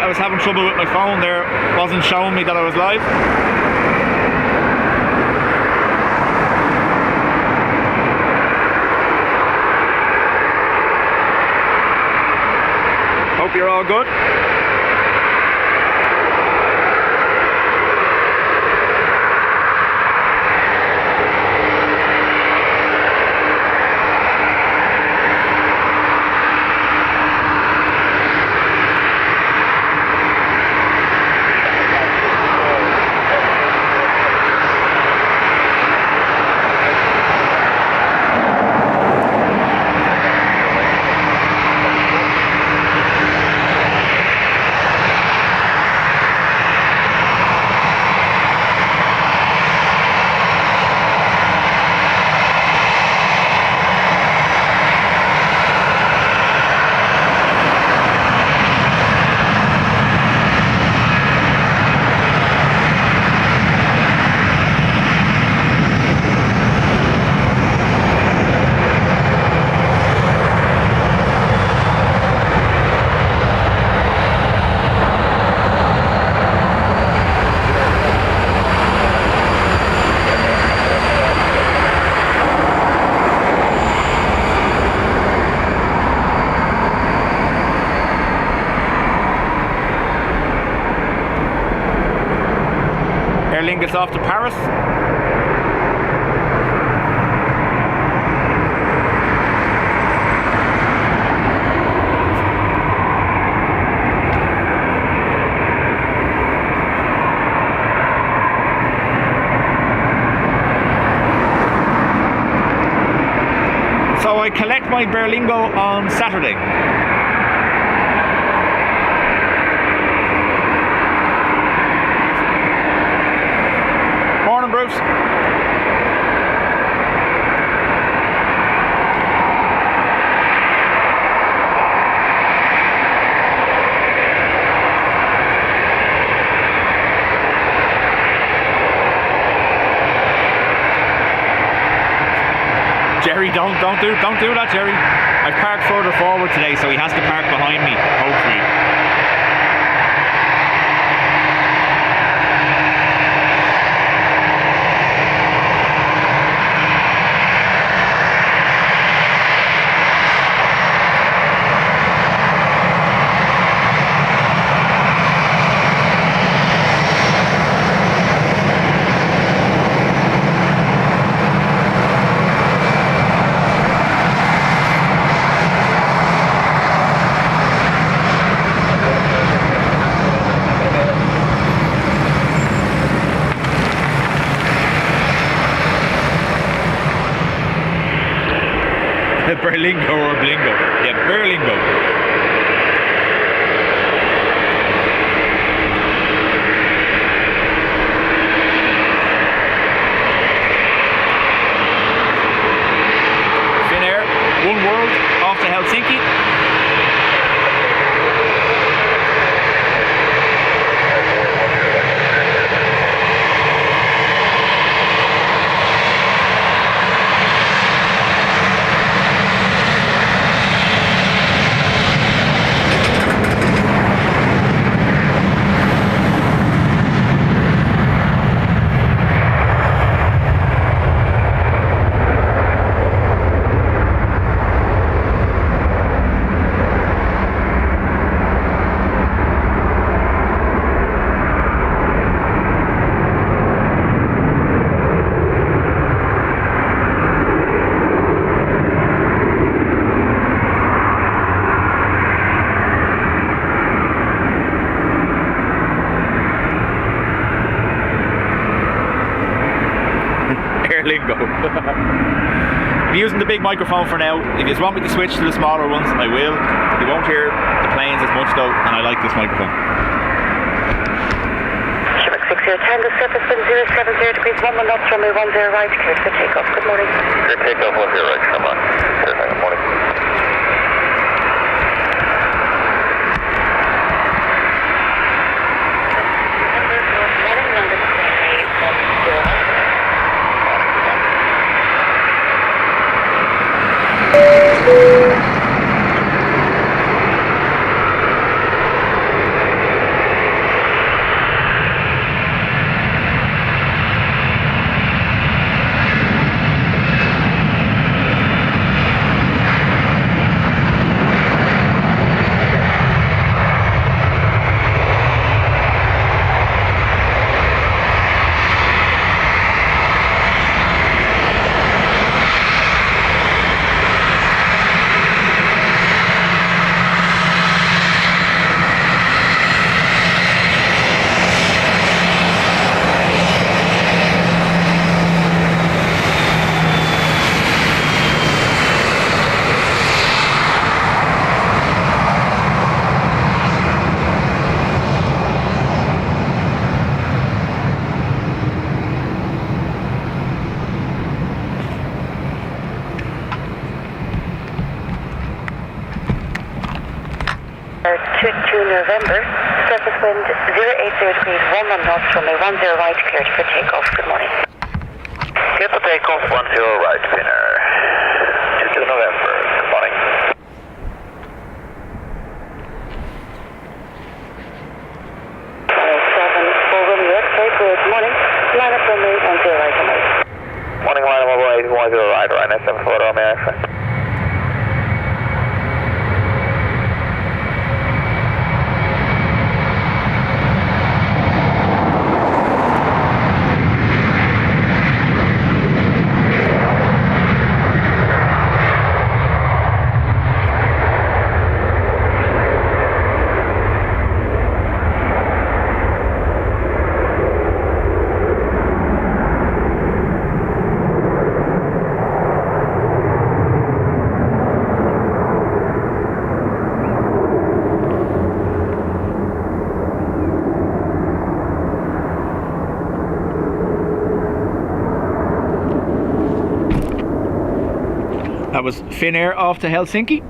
I was having trouble with my phone there, wasn't showing me that I was live. Hope you're all good. Gets off to Paris. So I collect my Berlingo on Saturday. Morning, Bruce. Jerry, don't do that, Jerry. I've parked further forward today, so he has to park behind me, hopefully. Berlingo or Blingo? Yeah, Berlingo. Finnair, One World, off to Helsinki. Lingo. I'm using the big microphone for now. If you want me to switch to the smaller ones, I will. You won't hear the planes as much though, and I like this microphone. Quebec 60 Tango surface wind 070 degrees 1 knots, runway 10 right, clear for takeoff. Good morning. Clear takeoff 10 right, come on. Good morning. November, surface wind 080 degrees, 11 knots, runway 10 right, cleared for takeoff. Good morning. Get the takeoff 10 right, Finnair. 22 November. Good morning. Good morning. Line up runway 10 right, runway. Morning, line up runway 10 right, right, 74 Romeo. That was Finnair off to Helsinki.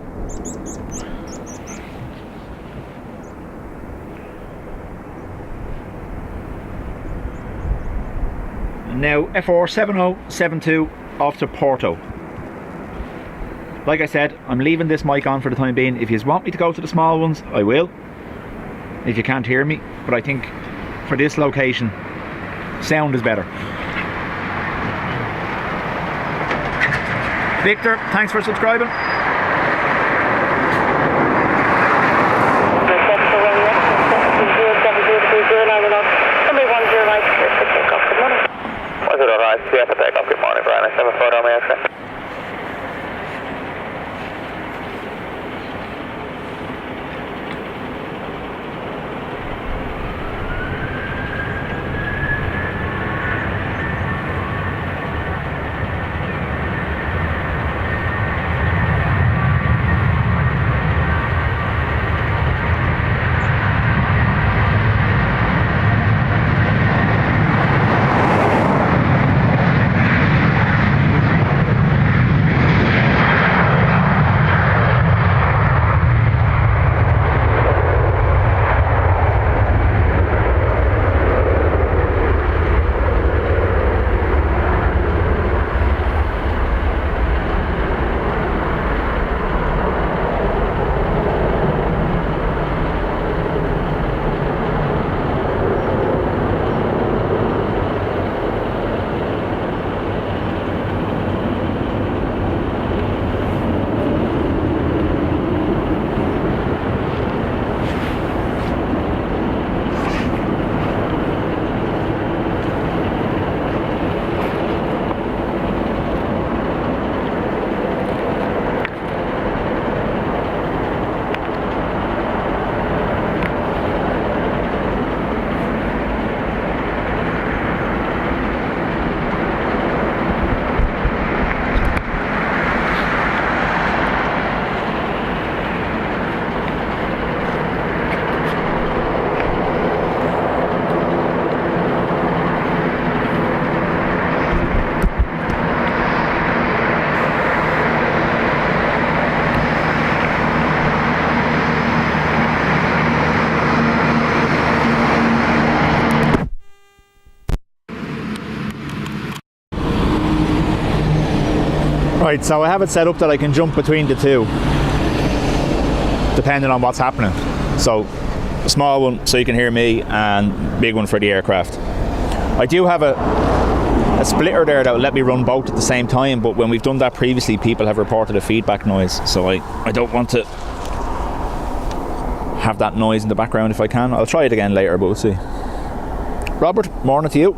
Now FR 7072 off to Porto. Like I said, I'm leaving this mic on for the time being. If you want me to go to the small ones, I will. If you can't hear me, but I think for this location, sound is better. Victor, thanks for subscribing. Good morning, Brian. 74 Romeo. Right, so I have it set up that I can jump between the two depending on what's happening. So a small one so you can hear me, and big one for the aircraft. I do have a splitter there that will let me run both at the same time, but when we've done that previously, people have reported a feedback noise, so I don't want to have that noise in the background if I can. I'll try it again later, but we'll see. Robert, morning to you.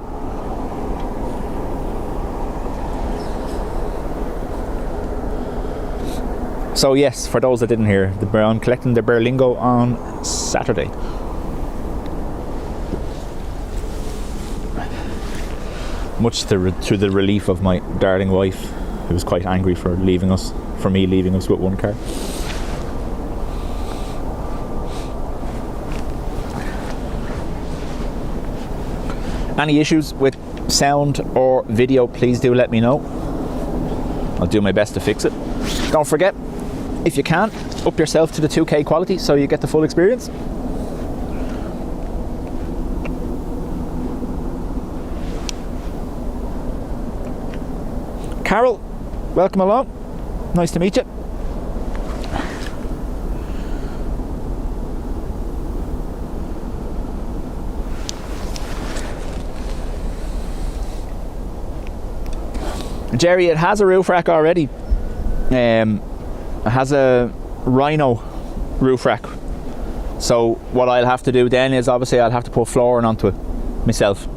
So yes, for those that didn't hear, I'm collecting the Berlingo on Saturday. Much to the relief of my darling wife, who was quite angry for me leaving us with one car. Any issues with sound or video, please do let me know. I'll do my best to fix it. Don't forget, if you can, up yourself to the 2K quality so you get the full experience. Carol, welcome along. Nice to meet you. Jerry, it has a roof rack already. It has a Rhino roof rack. So what I'll have to do then is obviously I'll have to put flooring onto it myself.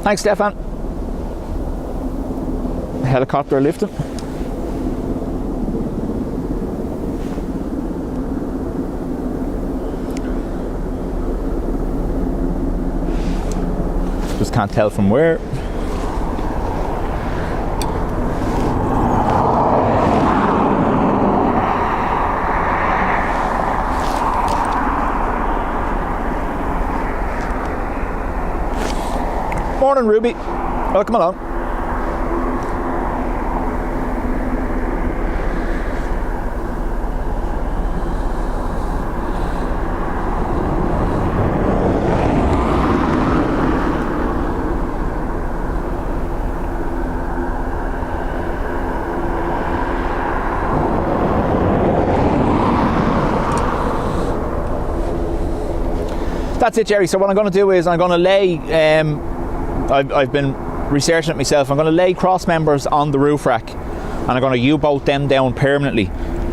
Thanks, Stefan. Helicopter lifting. Just can't tell from where. Morning, Ruby. Welcome along. That's it, Jerry. So what I'm going to do is I'm going to lay, I've been researching it myself, I'm going to lay cross members on the roof rack and I'm going to U-bolt them down permanently,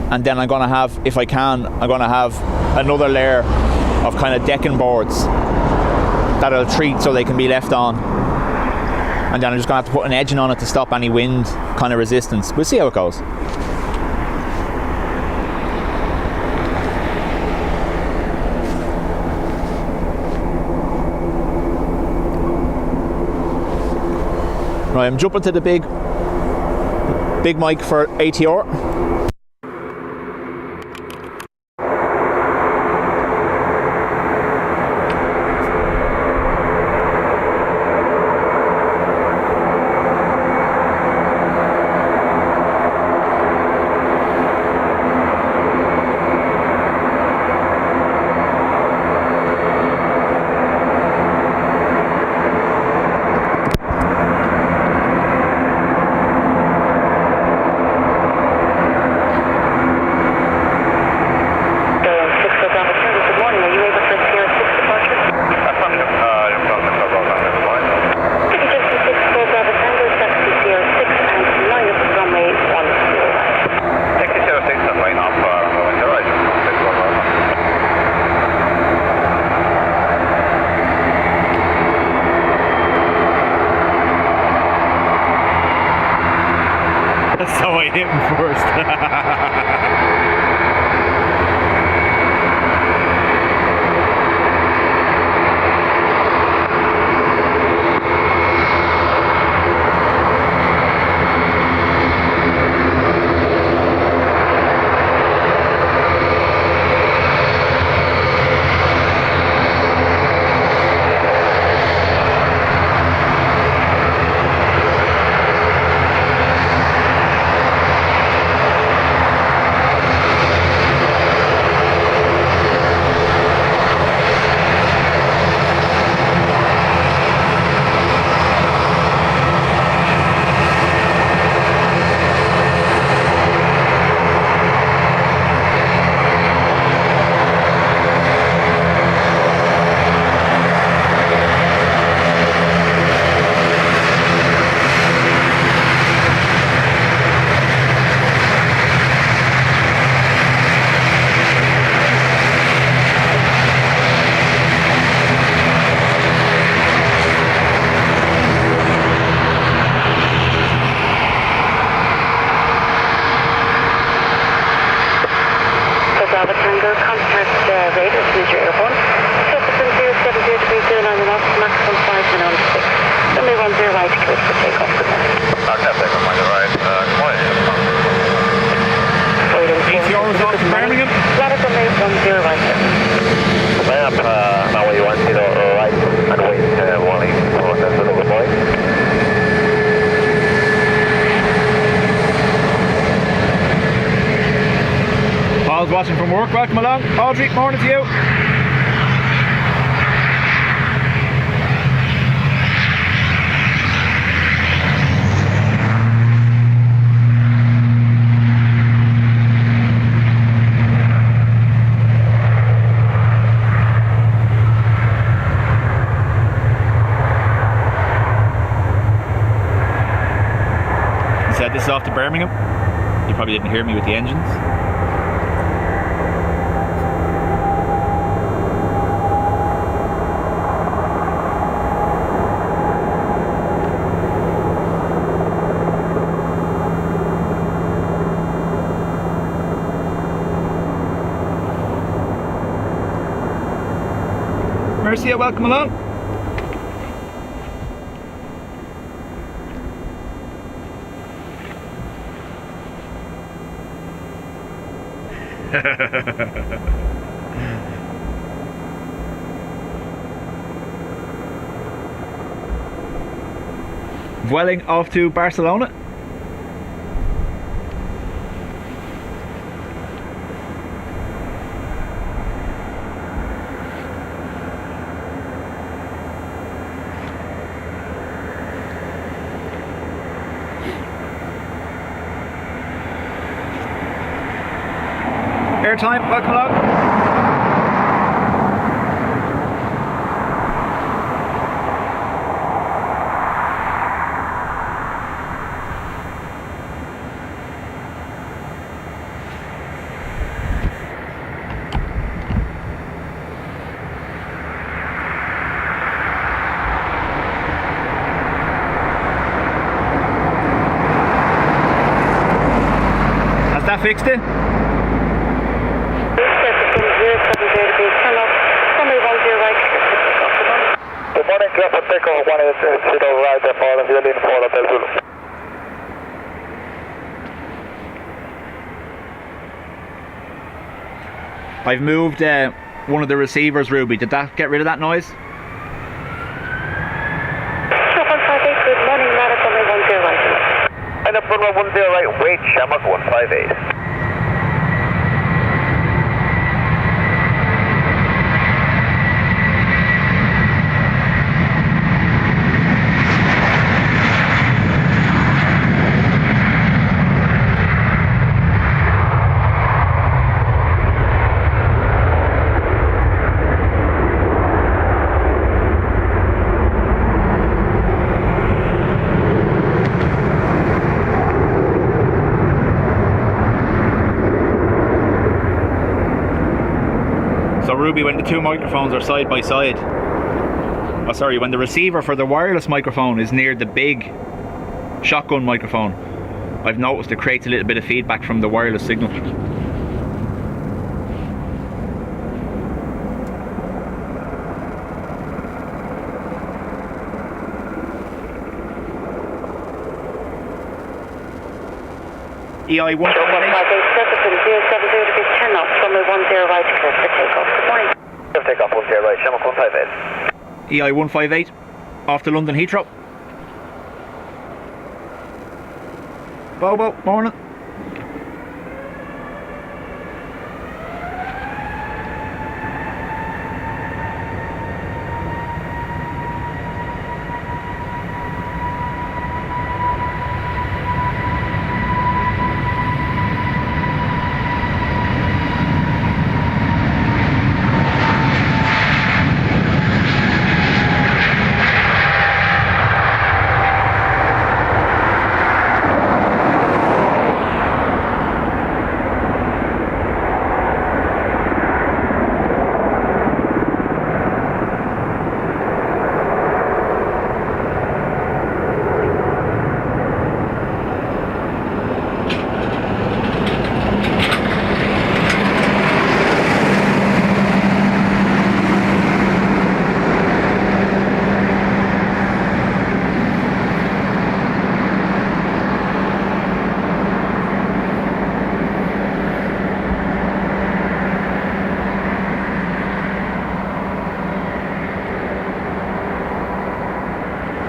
and then I'm going to have, if I can, I'm going to have another layer of kind of decking boards that I'll treat so they can be left on, and then I'm just going to have to put an edging on it to stop any wind kind of resistance. We'll see how it goes. Right, I'm jumping to the big mic for ATR. So I hit him first. watching from work. Welcome along. Audrey, morning to you. Said this is off to Birmingham. You probably didn't hear me with the engines. Mercia, welcome along. Vueling off to Barcelona. Airtime, welcome along. Has that fixed it? Good morning, clear for takeoff 180 right for the Violin for Hotel Zulu. I've moved one of the receivers, Ruby. Did that get rid of that noise? 158, good morning, Ladder runway 10 right. And up runway 10 right, wait, Shamrock 158. So Ruby, when the two microphones are side by side, oh sorry, when the receiver for the wireless microphone is near the big shotgun microphone, I've noticed it creates a little bit of feedback from the wireless signal. EI 158. 10 knots, runway 10 right, clear for takeoff. Good morning. Clear for takeoff 10 right, Shamrock 158. EI 158 off to London Heathrow. Bobo, morning.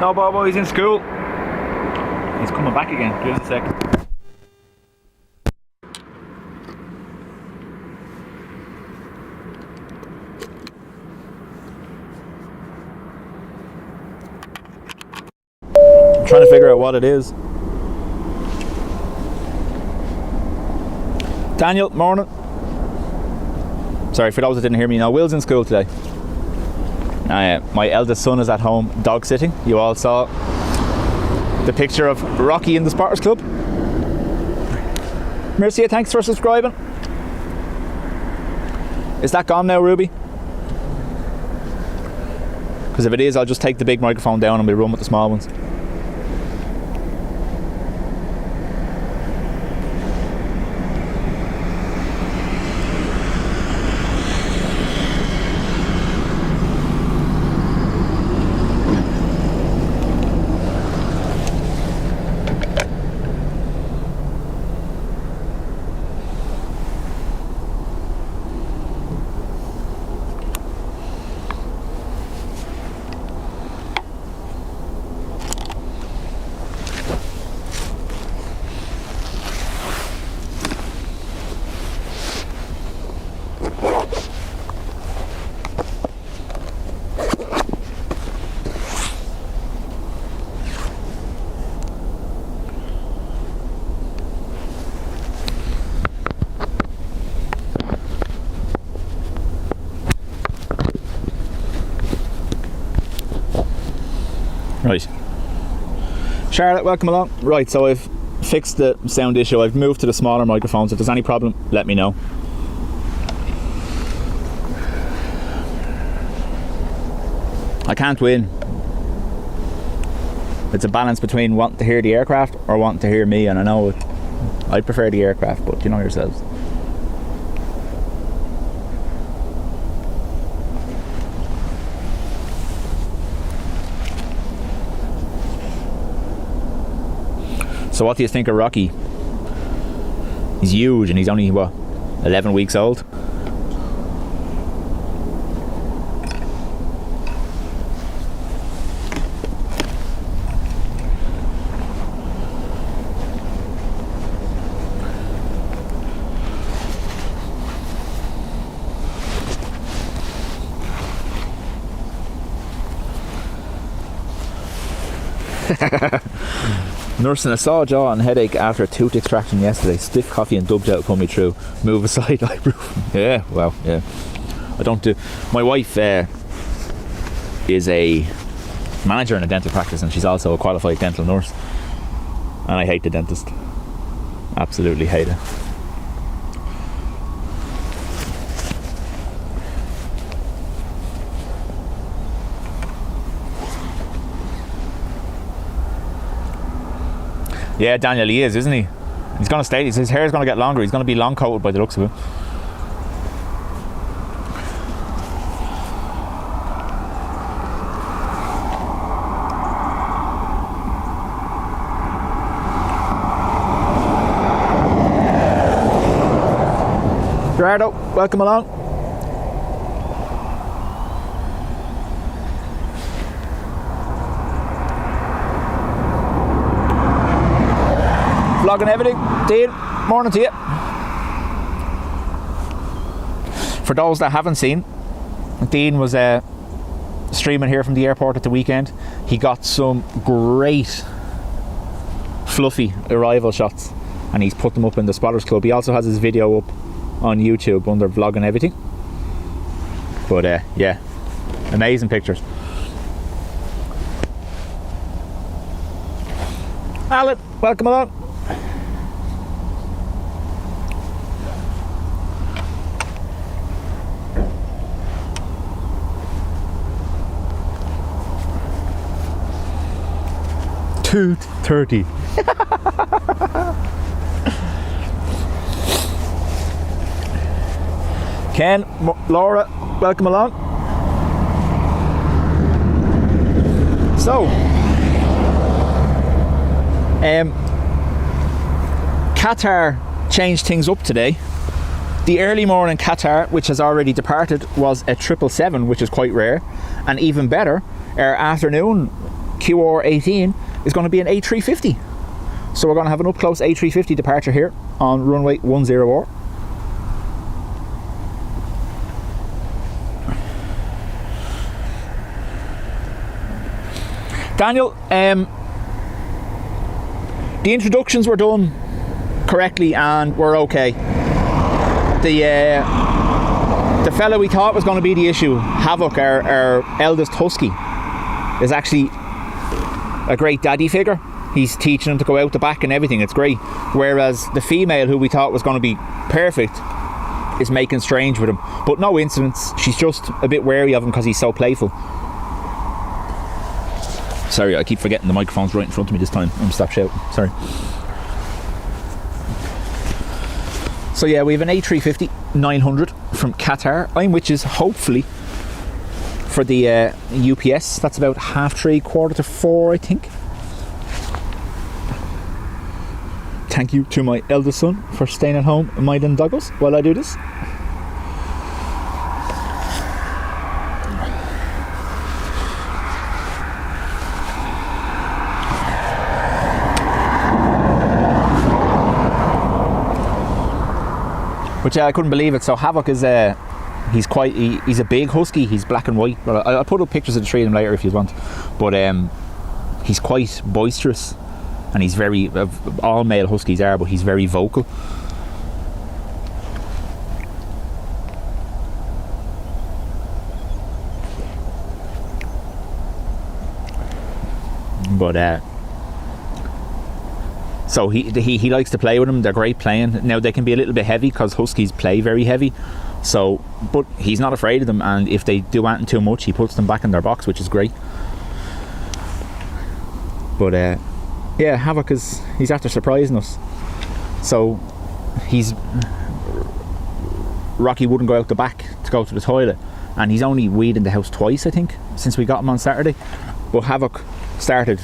No, Bobo, he's in school. He's coming back again. Give us a second. Trying to figure out what it is. Daniel, morning. Sorry for those that didn't hear me. Now, Will's in school today. My eldest son is at home dog sitting. You all saw the picture of Rocky in the Spotters Club. Mercia, thanks for subscribing. Is that gone now, Ruby? Because if it is, I'll just take the big microphone down and we'll run with the small ones. Right. Charlotte, welcome along. Right, so I've fixed the sound issue. I've moved to the smaller microphones. If there's any problem, let me know. I can't win. It's a balance between wanting to hear the aircraft or wanting to hear me, and I know I prefer the aircraft, but you know yourselves. So what do you think of Rocky? He's huge and he's only, what, 11 weeks old? Nursing a sore jaw and headache after a tooth extraction yesterday. Stiff coffee and dub gel put me through. Move aside, ibuprofen. Yeah, well, yeah. I don't do. My wife is a manager in a dental practice, and she's also a qualified dental nurse. And I hate the dentist. Absolutely hate it. Yeah, Daniel, he is, isn't he? He's going to stay. His hair's going to get longer. He's going to be long coated by the looks of it. Gerardo, welcome along. Vlogging everything. Dean, morning to you. For those that haven't seen, Dean was streaming here from the airport at the weekend. He got some great fluffy arrival shots and he's put them up in the Spotters Club. He also has his video up on YouTube under Vlogging Everything. But yeah, amazing pictures. Alan, welcome along. $230. Ken, Laura, welcome along. So, Qatar changed things up today. The early morning Qatar, which has already departed, was a 777, which is quite rare, and even better, our afternoon QR18 is going to be an A350. So we're going to have an up-close A350 departure here on runway 10R. Daniel, The introductions were done correctly and were okay. The fella we thought was going to be the issue, Havoc, our eldest husky, is actually a great daddy figure. He's teaching him to go out the back and everything. It's great. Whereas the female, who we thought was going to be perfect, is making strange with him. But no incidents. She's just a bit wary of him because he's so playful. Sorry, I keep forgetting the microphone's right in front of me this time. I'm stop shouting. Sorry. So yeah, we have an A350-900 from Qatar, which is hopefully for the UPS. That's about 3:30, 4:45, I think. Thank you to my eldest son for staying at home minding doggos while I do this. Which I couldn't believe it. So Havoc is he's a big husky. He's black and white. Well, I'll put up pictures of the three of them later if you want. But he's quite boisterous, and he's very, all male huskies are, but he's very vocal. But so he likes to play with them. They're great playing. Now they can be a little bit heavy because huskies play very heavy. So, but he's not afraid of them, and if they do anything too much, he puts them back in their box, which is great. But yeah, Havoc he's after surprising us. So Rocky wouldn't go out the back to go to the toilet, and he's only weed in the house twice, I think, since we got him on Saturday. But Havoc started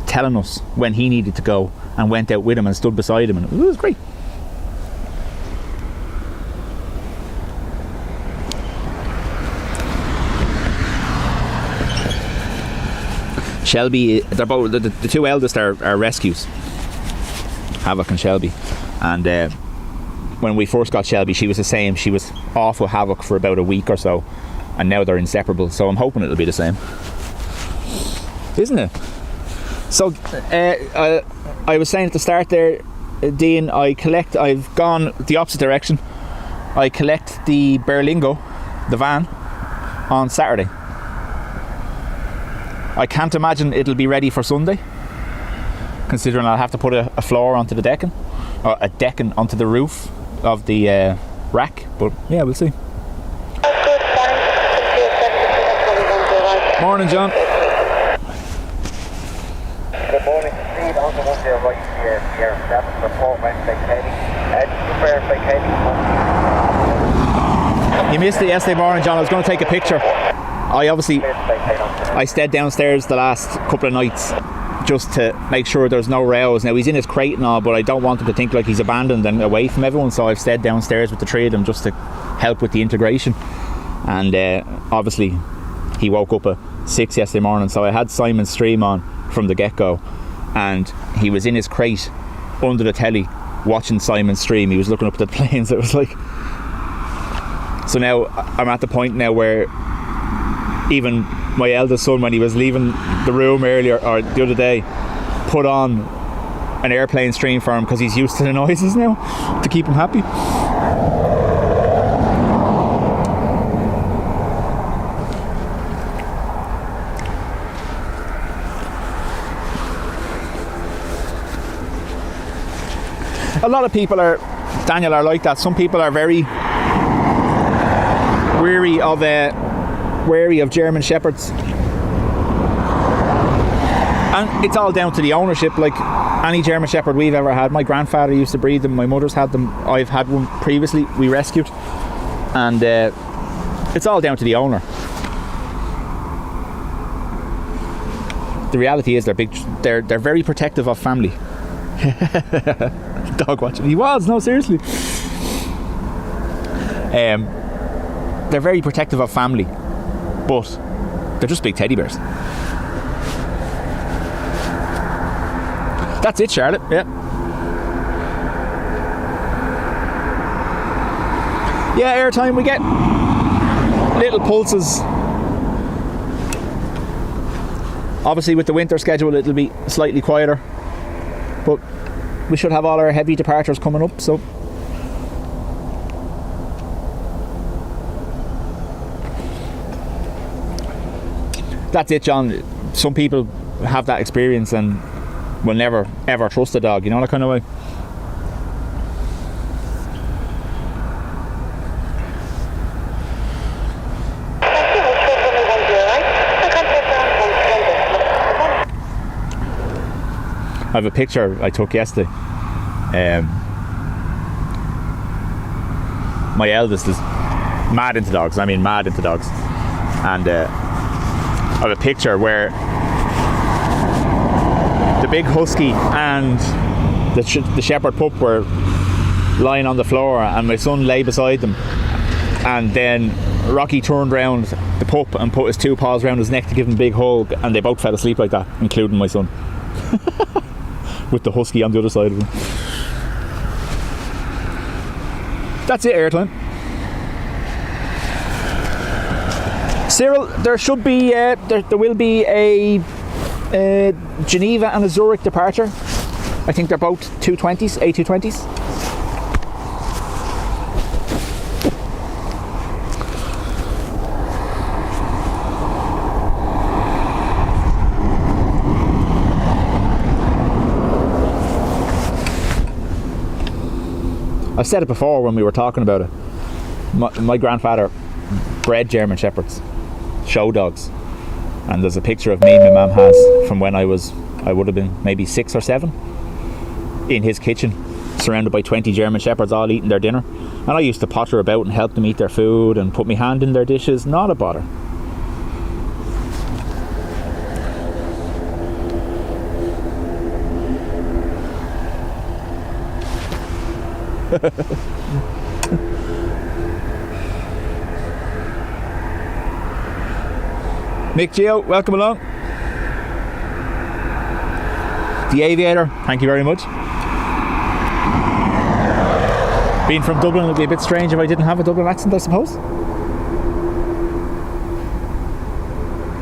telling us when he needed to go and went out with him and stood beside him, and it was great. Shelby, they're both the two eldest are rescues, Havoc and Shelby. And when we first got Shelby, she was the same. She was off with Havoc for about a week or so, and now they're inseparable. So I'm hoping it'll be the same, isn't it? So I was saying at the start there, Dean, I've gone the opposite direction. I collect the Berlingo, the van, on Saturday. I can't imagine it'll be ready for Sunday, considering I'll have to put a floor onto the decking, or a decking onto the roof of the rack. But yeah, we'll see. Morning, John. Good morning, Steve. On the 10 right here, Sierra 7 report when vacating. Prepare vacating. You missed it yesterday morning, John. I was going to take a picture. I stayed downstairs the last couple of nights just to make sure there's no rows. Now he's in his crate and all, but I don't want him to think like he's abandoned and away from everyone, so I've stayed downstairs with the three of them just to help with the integration. And obviously he woke up at 6 yesterday morning, so I had Simon's stream on from the get-go, and he was in his crate under the telly watching Simon's stream. He was looking up at the planes. It was like, so now I'm at the point now where even my eldest son, when he was leaving the room earlier or the other day, put on an airplane stream for him because he's used to the noises now, to keep him happy. A lot of people Daniel, are like that. Some people are very wary of German Shepherds, and it's all down to the ownership. Like any German Shepherd we've ever had, my grandfather used to breed them, my mother's had them, I've had one previously we rescued, and it's all down to the owner. The reality is they're very protective of family. Dog watching. He was, no, seriously. They're very protective of family, but they're just big teddy bears. That's it, Charlotte. Yeah. Yeah, airtime we get. Little pulses. Obviously with the winter schedule it'll be slightly quieter, but we should have all our heavy departures coming up, so that's it, John. Some people have that experience and will never ever trust a dog, you know, that kind of way. I have a picture I took yesterday. My eldest is mad into dogs. I mean, mad into dogs. And I have a picture where the big husky and the shepherd pup were lying on the floor, and my son lay beside them. And then Rocky turned round the pup and put his 2 paws around his neck to give him a big hug, and they both fell asleep like that, including my son. With the husky on the other side of him. That's it, airtime. Cyril, there should be there will be a Geneva and a Zurich departure. I think they're both 220s, A220s. I've said it before when we were talking about it. My grandfather bred German Shepherds, show dogs, and there's a picture of me my mum has from when I would have been maybe 6 or 7, in his kitchen, surrounded by 20 German Shepherds all eating their dinner. And I used to potter about and help them eat their food and put my hand in their dishes, not a bother. Mick Geo, welcome along. The Aviator, thank you very much. Being from Dublin, it would be a bit strange if I didn't have a Dublin accent, I suppose.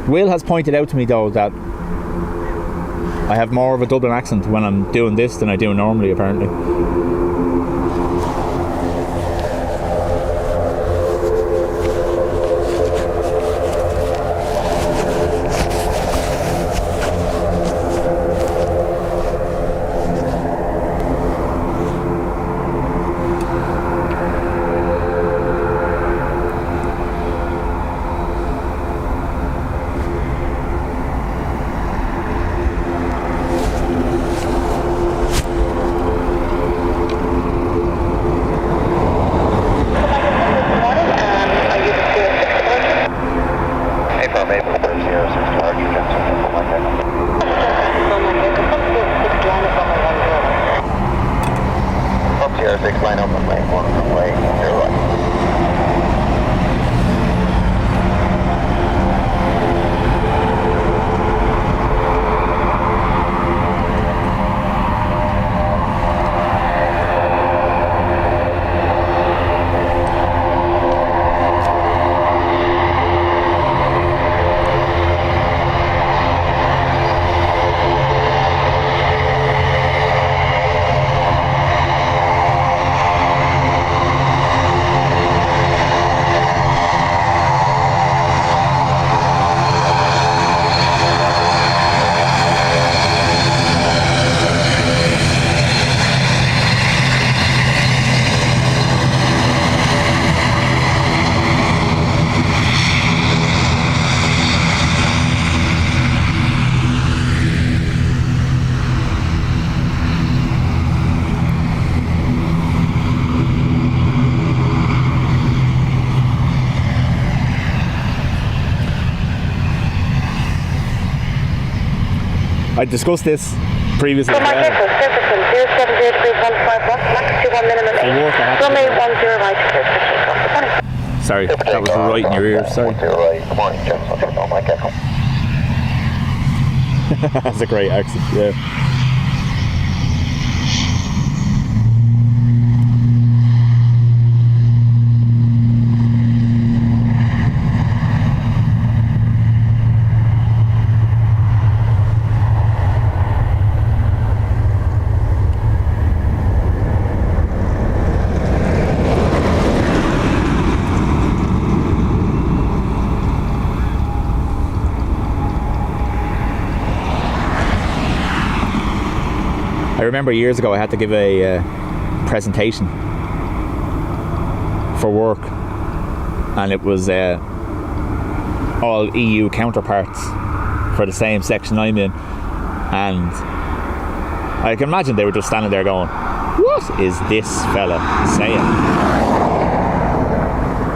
Will has pointed out to me though that I have more of a Dublin accent when I'm doing this than I do normally, apparently. I discussed this previously. So my guess is 070 degrees 151, max 21 minimum 8. Runway 10 right, clear for takeoff. Sorry, that was right in your ear. Sorry. Good morning, gentlemen. Oh my God. That's a great accent, yeah. remember years ago I had to give a presentation for work, and it was all EU counterparts for the same section I'm in, and I can imagine they were just standing there going, what is this fella saying?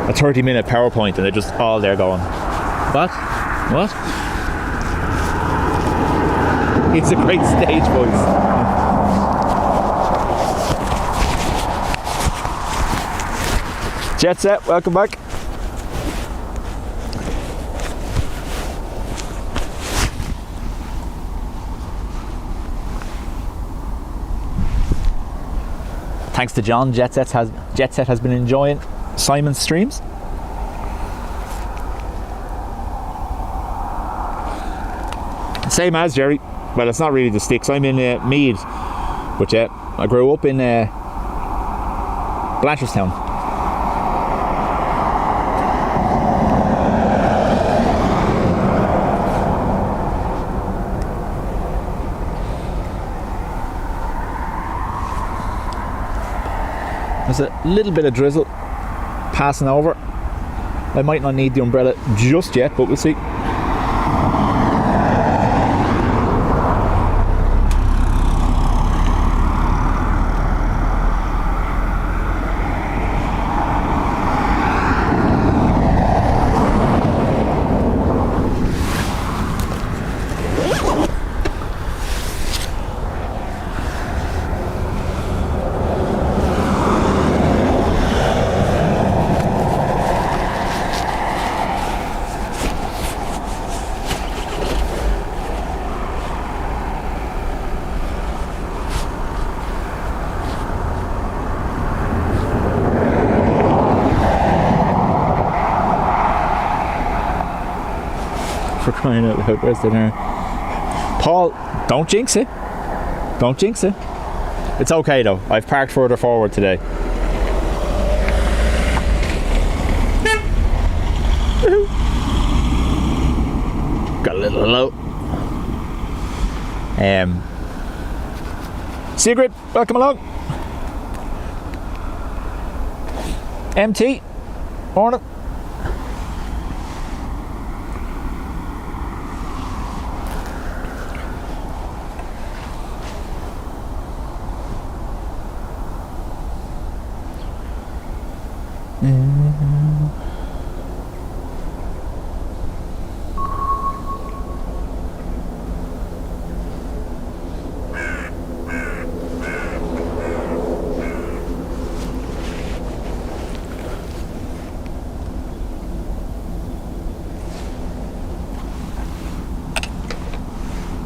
A 30-minute PowerPoint, and they're just all there going, what? It's a great stage voice. Jet set, welcome back. Thanks to John, Jet Set has been enjoying Simon's streams. Same as Jerry. Well, it's not really the sticks. I'm in Meath, but yeah, I grew up in Blanchardstown. There's a little bit of drizzle passing over. I might not need the umbrella just yet, but we'll see. For crying out loud, where's the there? Paul, don't jinx it. Don't jinx it. It's okay though. I've parked further forward today. Got a little low. Sigrid, welcome along. MT, morning.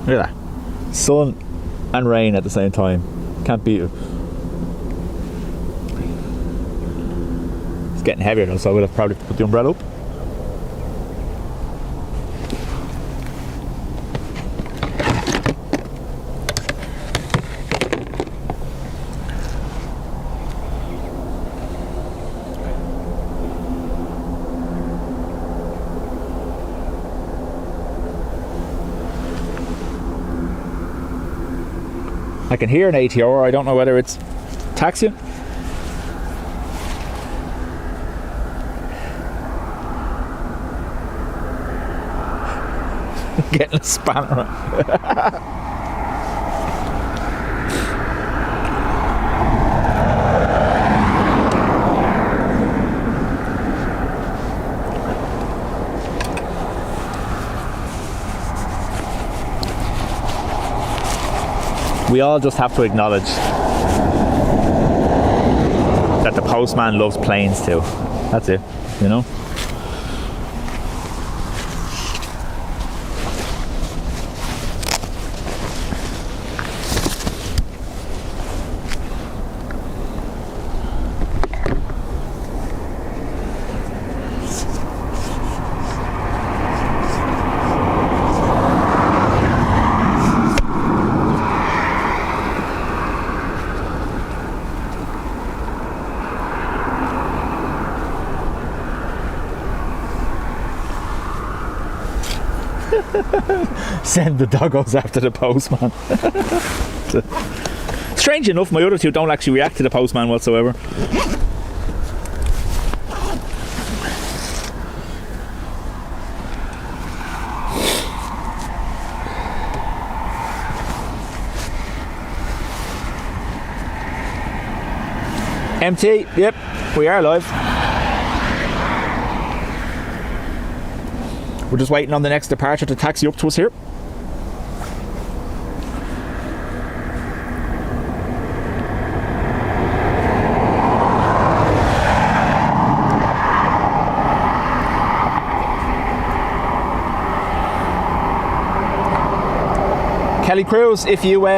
Look at that. Sun and rain at the same time. Can't beat it. It's getting heavier though, so I would have probably put the umbrella up. I can hear an ATR, I don't know whether it's taxiing. Getting a spanner. We all just have to acknowledge that the postman loves planes too. That's it, you know? Send the doggos after the postman. Strange enough, my other two don't actually react to the postman whatsoever. MT, yep, we are live. We're just waiting on the next departure to taxi up to us here. Kelly Cruz, if you so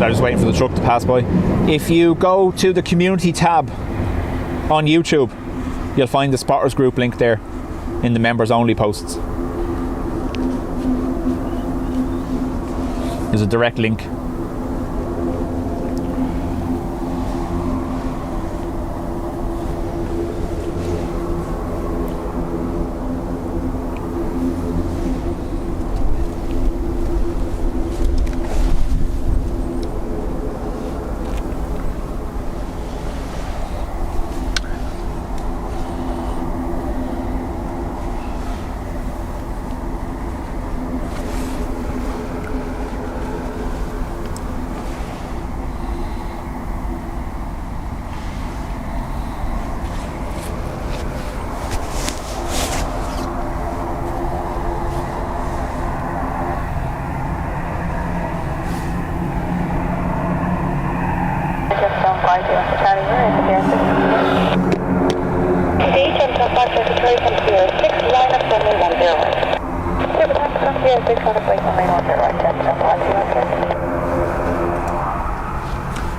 I'm just waiting for the truck to pass by. If you go to the community tab on YouTube, you'll find the Spotters group link there in the members only posts. There's a direct link.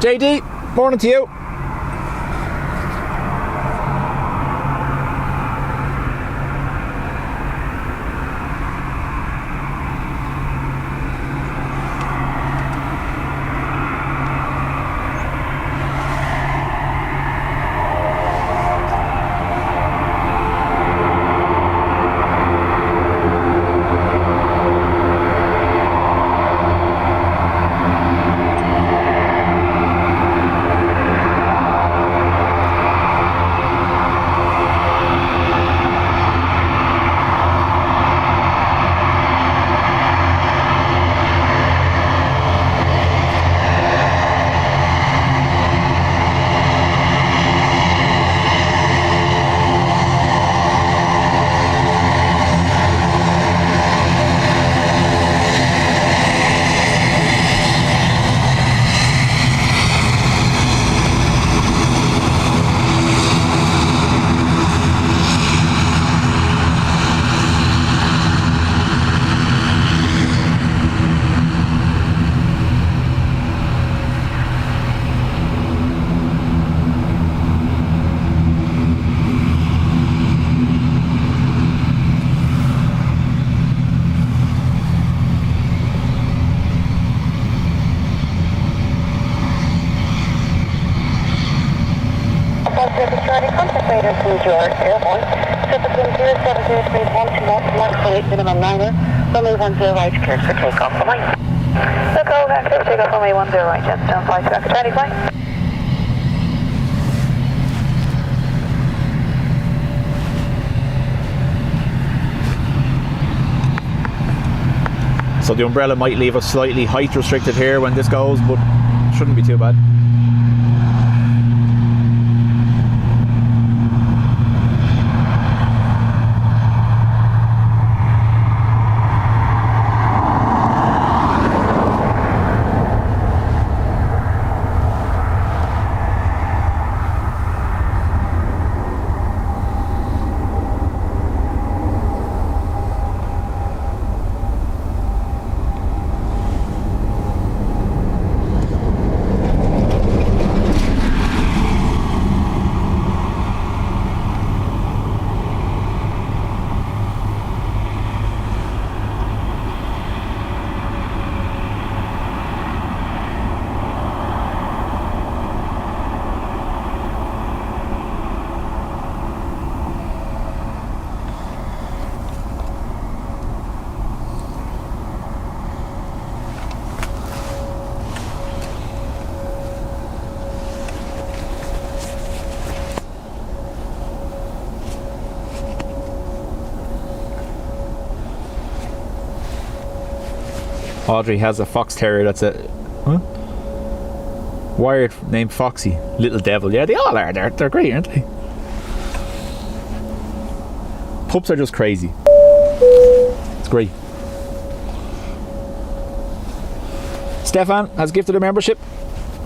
JD, morning to you. Minimum 9er, runway 10 right, cleared for takeoff. Bye. Look over, clear for takeoff, runway 10 right, Jetstone flight back to Charlie, bye. So the umbrella might leave us slightly height restricted here when this goes, but shouldn't be too bad. Audrey has a fox terrier that's a wired named Foxy. Little devil. Yeah, they all are. They're great, aren't they? Pups are just crazy. It's great. Stefan has gifted a membership.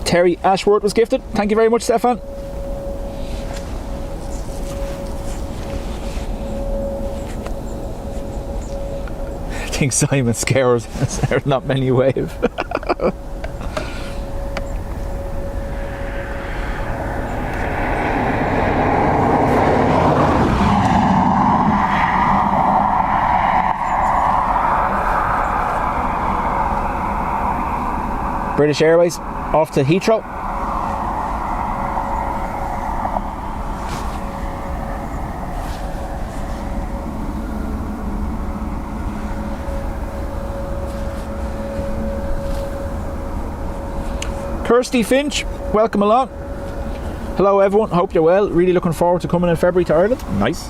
Terry Ashworth was gifted. Thank you very much, Stefan. I think Simon scares. There's not many wave. British Airways off to Heathrow. Kirsty Finch, welcome along. Hello everyone, hope you're well. Really looking forward to coming in February to Ireland. Nice.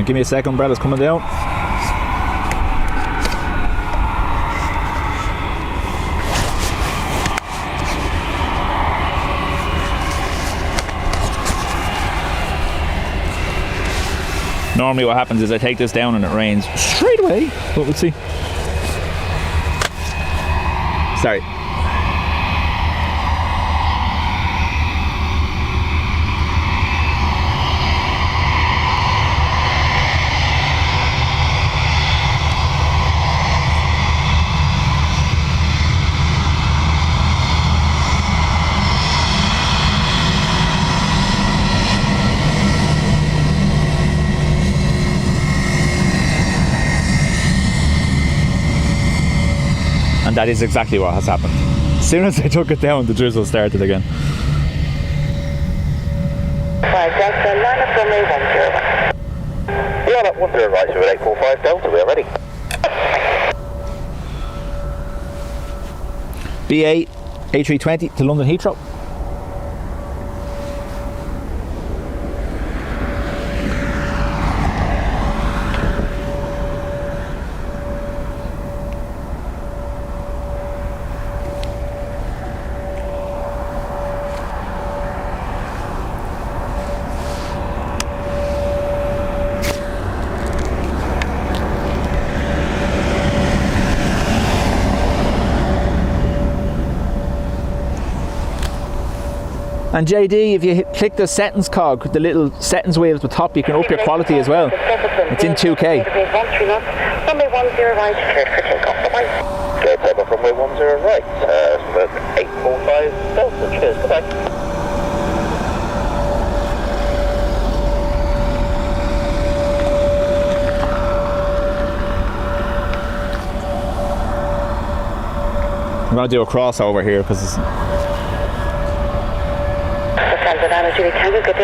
Give me a second, umbrella's coming down. Normally what happens is I take this down and it rains straight away, but we'll see. Sorry. And that is exactly what has happened. As soon as I took it down, the drizzle started again. Right, Delta, line up runway 10. Yeah, that 10 right, so 845 Delta, we're ready. BA A330 to London Heathrow. And JD, if you click the settings cog, the little settings wheel at the top, you can up your quality as well. It's in 2K. Runway 10 right, cleared for takeoff. Bye-bye. Clear takeoff runway 10 right, 845 Delta, cheers, goodbye. I'm going to do a crossover here because it's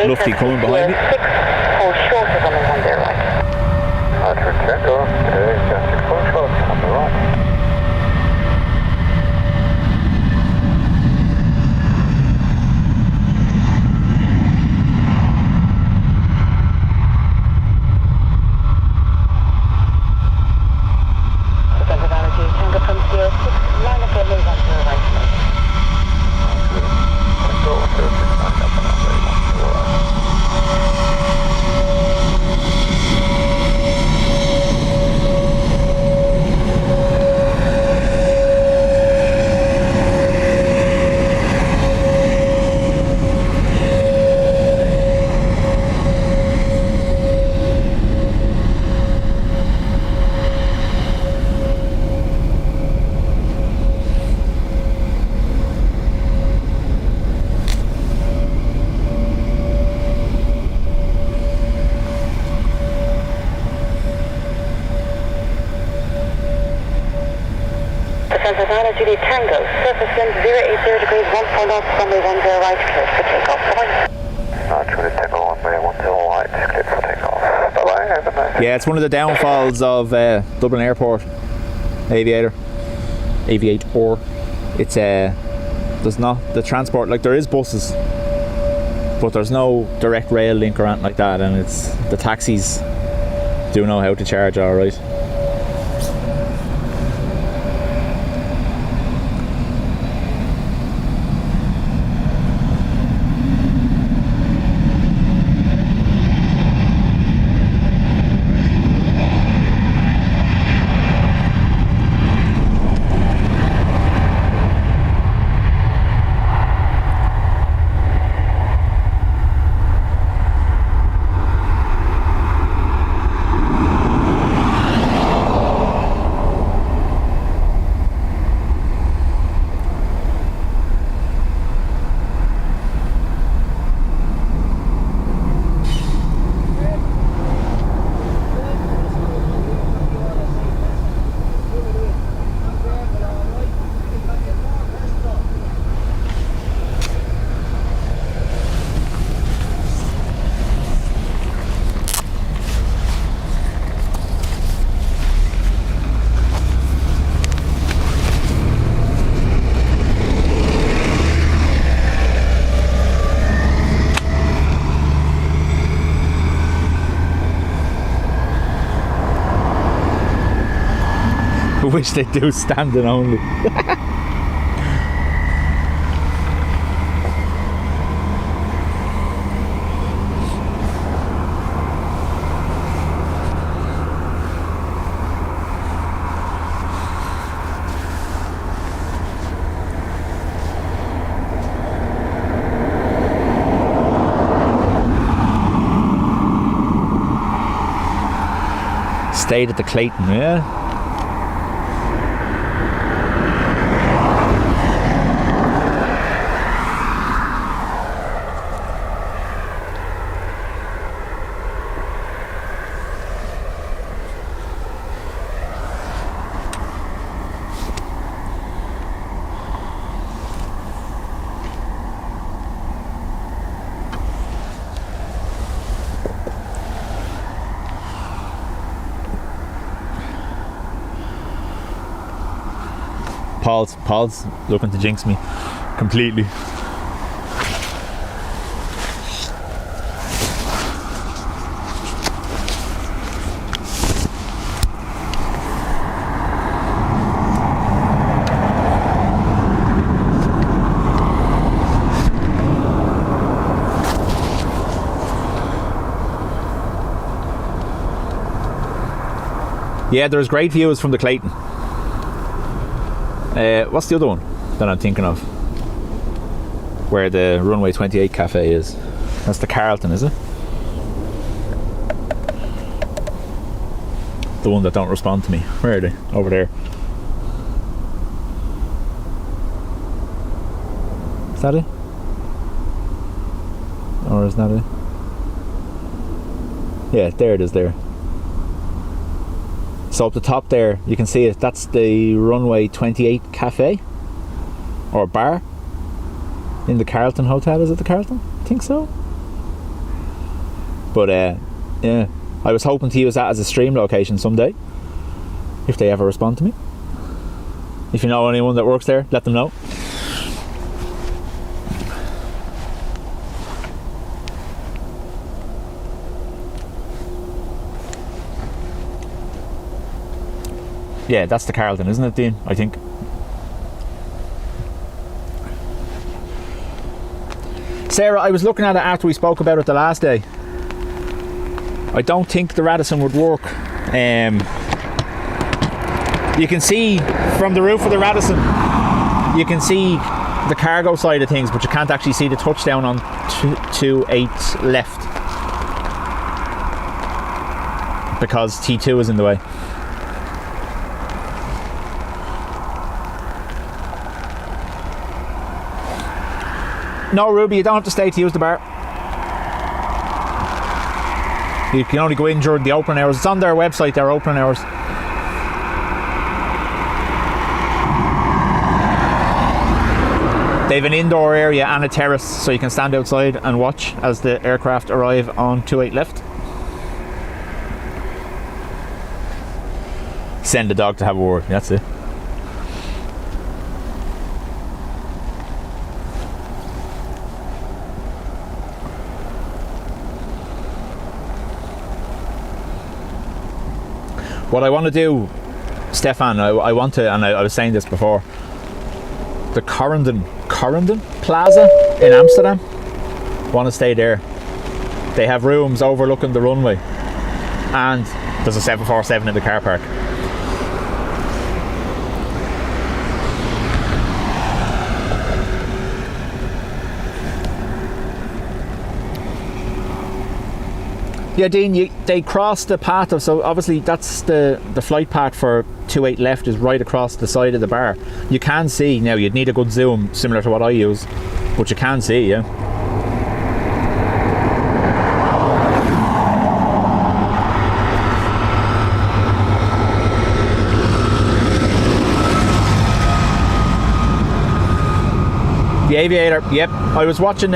Lufty coming behind me. 6, hold short of runway 10 right. Roger, check off, 6 hold short on the right. India Tango, surface wind 080 degrees 14 knots, runway 10 right, clear for takeoff. Juliet Tango, runway 10 right, clear for takeoff. Bye-bye, have a nice day. Yeah, it's one of the downfalls of Dublin Airport aviator. It's there's not the transport, like there is buses, but there's no direct rail link or anything like that, and it's the taxis do know how to charge all right. I wish they'd do standing only. Stayed at the Clayton, yeah. Paul's looking to jinx me completely. Yeah, there's great views from the Clayton. What's the other one that I'm thinking of? Where the Runway 28 cafe is. That's the Carlton, is it? The one that don't respond to me. Where are they? Over there. Is that it? Or is that it? Yeah, there it is there. So up the top there, you can see it. That's the Runway 28 cafe or bar in the Carlton Hotel. Is it the Carlton? I think so. But yeah, I was hoping to use that as a stream location someday, if they ever respond to me. If you know anyone that works there, let them know. Yeah, that's the Carlton, isn't it, Dean? I think. Sarah, I was looking at it after we spoke about it the last day. I don't think the Radisson would work. You can see from the roof of the Radisson, you can see the cargo side of things, but you can't actually see the touchdown on 28 left because T2 is in the way. No, Ruby, you don't have to stay to use the bar. You can only go in during the open hours. It's on their website, their open hours. They have an indoor area and a terrace, so you can stand outside and watch as the aircraft arrive on 28 left. Send the dog to have a word, that's it. What I want to do, Stefan, I want to, and I was saying this before, the Corendon Plaza in Amsterdam, want to stay there. They have rooms overlooking the runway, and there's a 747 in the car park. Yeah, Dean, they cross the path of, so obviously that's the flight path for 28 left is right across the side of the bar. You can see, now you'd need a good zoom similar to what I use, but you can see, yeah. The Aviator, yep, I was watching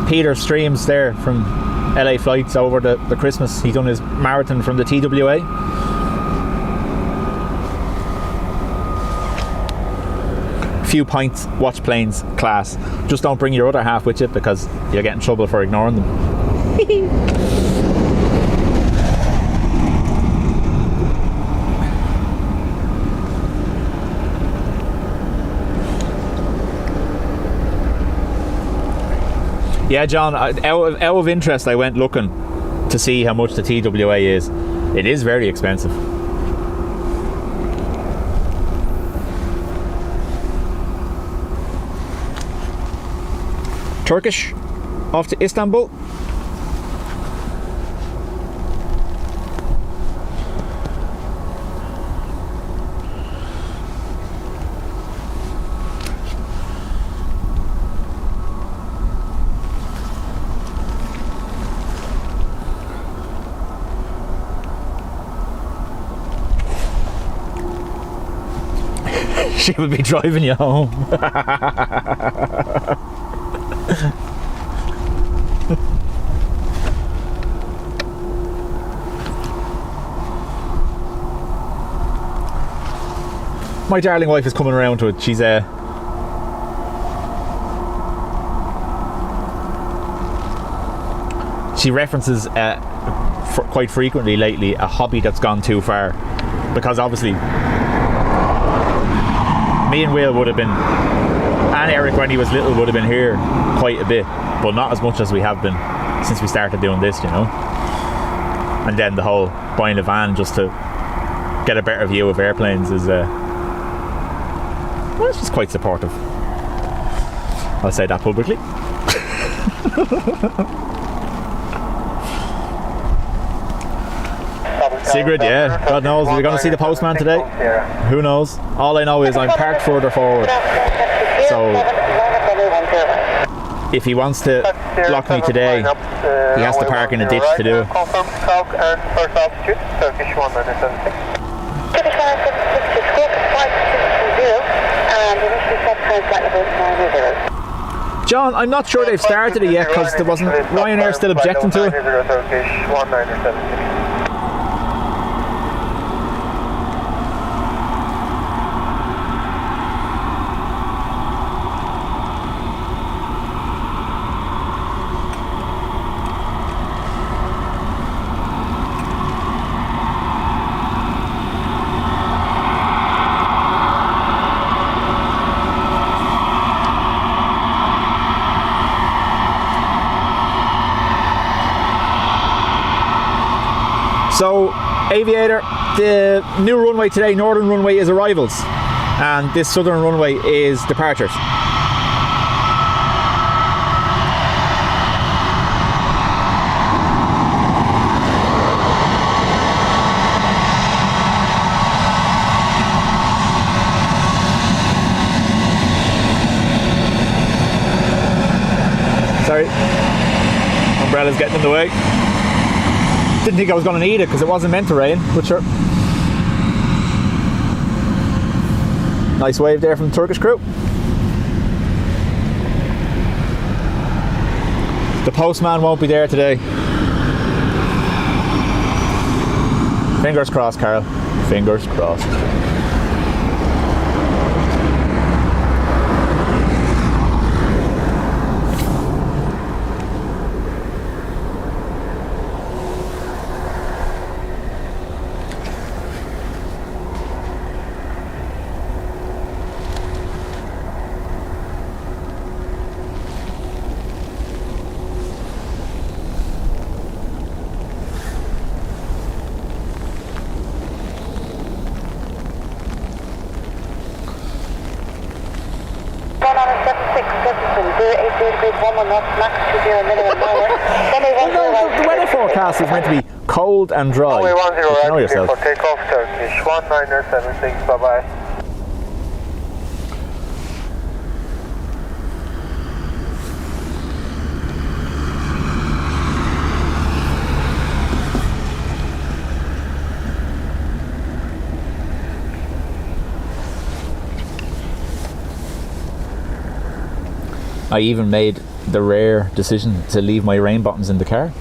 Peter streams there from LA flights over the Christmas. He done his marathon from the TWA. Few pints, watch planes, class. Just don't bring your other half with you because you'll get in trouble for ignoring them. Yeah, John, out of interest, I went looking to see how much the TWA is. It is very expensive. Turkish, off to Istanbul. She would be driving you home. My darling wife is coming around to it. She's she references quite frequently lately a hobby that's gone too far, because obviously me and Will would have been, and Eric when he was little would have been here quite a bit, but not as much as we have been since we started doing this, you know. And then the whole buying a van just to get a better view of airplanes is well, it's just quite supportive. I'll say that publicly. Sigrid, yeah, God knows. Are we going to see the postman today? Who knows? All I know is I'm parked further forward, so if he wants to block me today, he has to park in a ditch to do it. John, I'm not sure they've started it yet because there wasn't Ryanair still objecting to it. So, Aviator, the new runway today, northern runway, is arrivals, and this southern runway is departures. Sorry, umbrella's getting in the way. Didn't think I was going to need it because it wasn't meant to rain, but sure. Nice wave there from the Turkish crew. The postman won't be there today. Fingers crossed, Carol. Fingers crossed. The weather forecast is meant to be cold and dry. Runway 10 You know right yourself. for takeoff, Turkish 1976, bye bye. I even made the rare decision to leave my rain bottoms in the car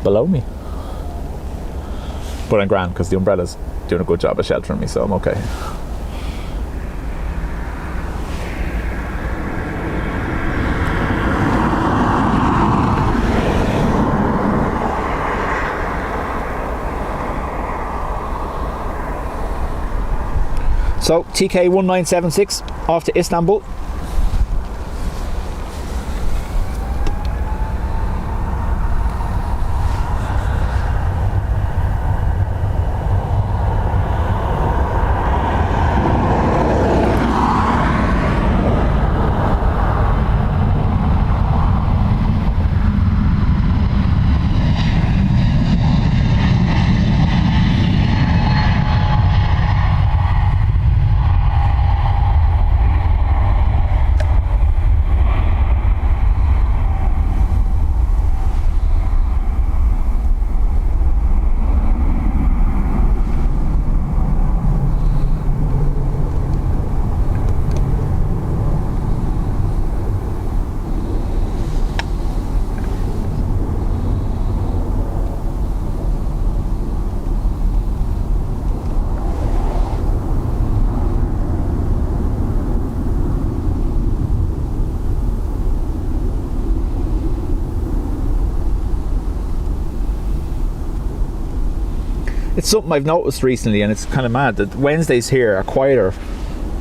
below me. But I'm grand because the umbrella's doing a good job of sheltering me, so I'm okay. So TK 1976 off to Istanbul. It's something I've noticed recently, and it's kind of mad that Wednesdays here are quieter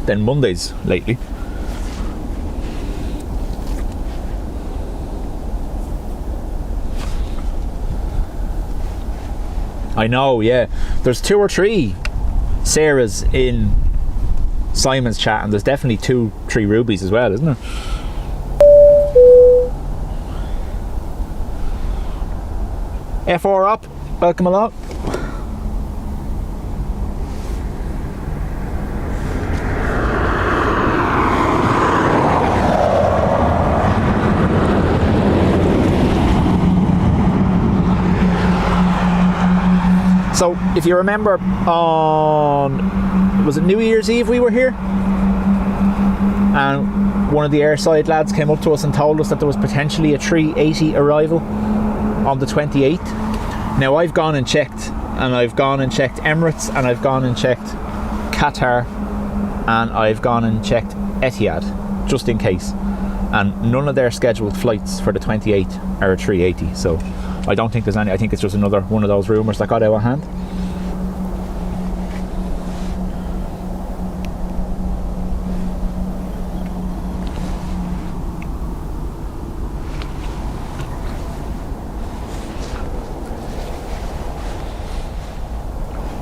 than Mondays lately. I know, yeah. There's 2 or 3 Sarahs in Simon's chat, and there's definitely 2, 3 Rubies as well, isn't there? F4 up, welcome along. So, if you remember on, was it New Year's Eve we were here? And one of the airside lads came up to us and told us that there was potentially a 380 arrival on the 28th. Now, I've gone and checked, and I've gone and checked Emirates, and I've gone and checked Qatar, and I've gone and checked Etihad, just in case. And none of their scheduled flights for the 28th are a 380, so I don't think there's any. I think it's just another one of those rumours that got out of hand.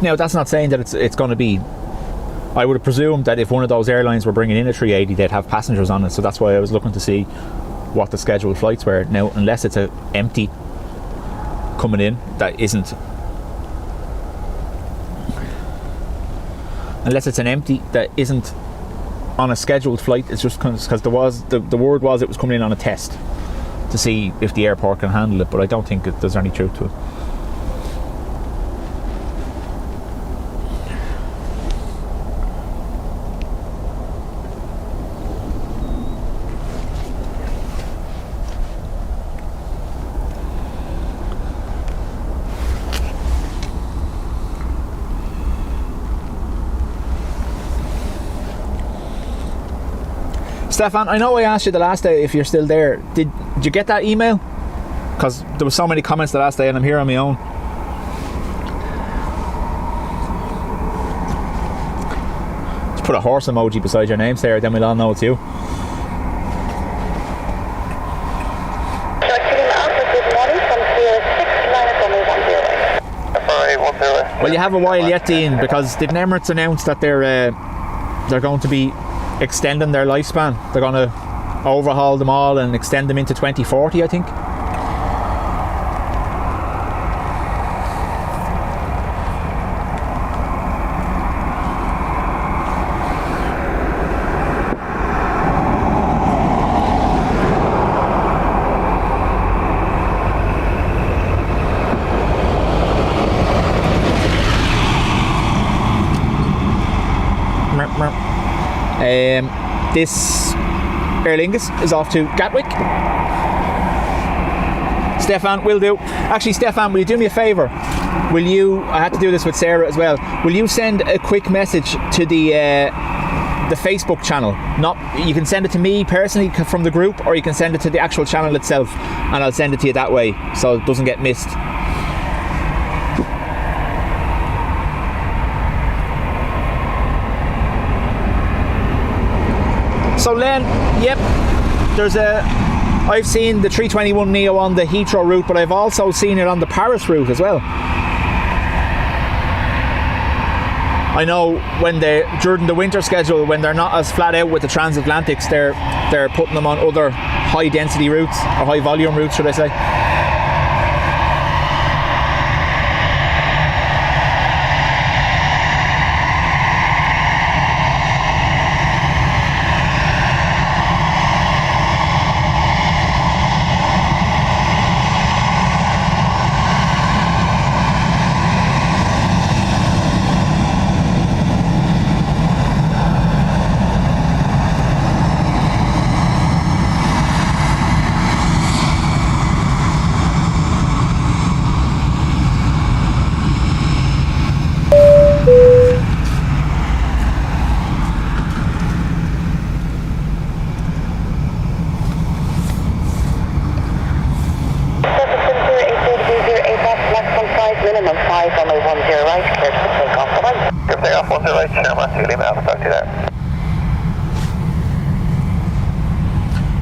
Now, that's not saying that it's going to be. I would have presumed that if one of those airlines were bringing in a 380, they'd have passengers on it. So that's why I was looking to see what the scheduled flights were. Now, unless it's a empty coming in that isn't, unless it's an empty that isn't on a scheduled flight, it's just because there was the word was it was coming in on a test to see if the airport can handle it. But I don't think there's any truth to it. Stefan, I know I asked you the last day if you're still there. Did you get that email? Because there was so many comments the last day and I'm here on my own. Just put a horse emoji beside your name, Sarah, then we'll all know it's you. Well, you have a while yet, Dean, because didn't Emirates announce that they're going to be extending their lifespan? They're going to overhaul them all and extend them into 2040, I think. This Aer Lingus is off to Gatwick. Stefan, will do. Actually, Stefan, will you do me a favour? Will you, I had to do this with Sarah as well, will you send a quick message to the Facebook channel? You can send it to me personally from the group, or you can send it to the actual channel itself, and I'll send it to you that way so it doesn't get missed. So Len, yep, I've seen the 321neo on the Heathrow route, but I've also seen it on the Paris route as well. I know during the winter schedule, when they're not as flat out with the transatlantics, they're putting them on other high density routes, or high volume routes, should I say.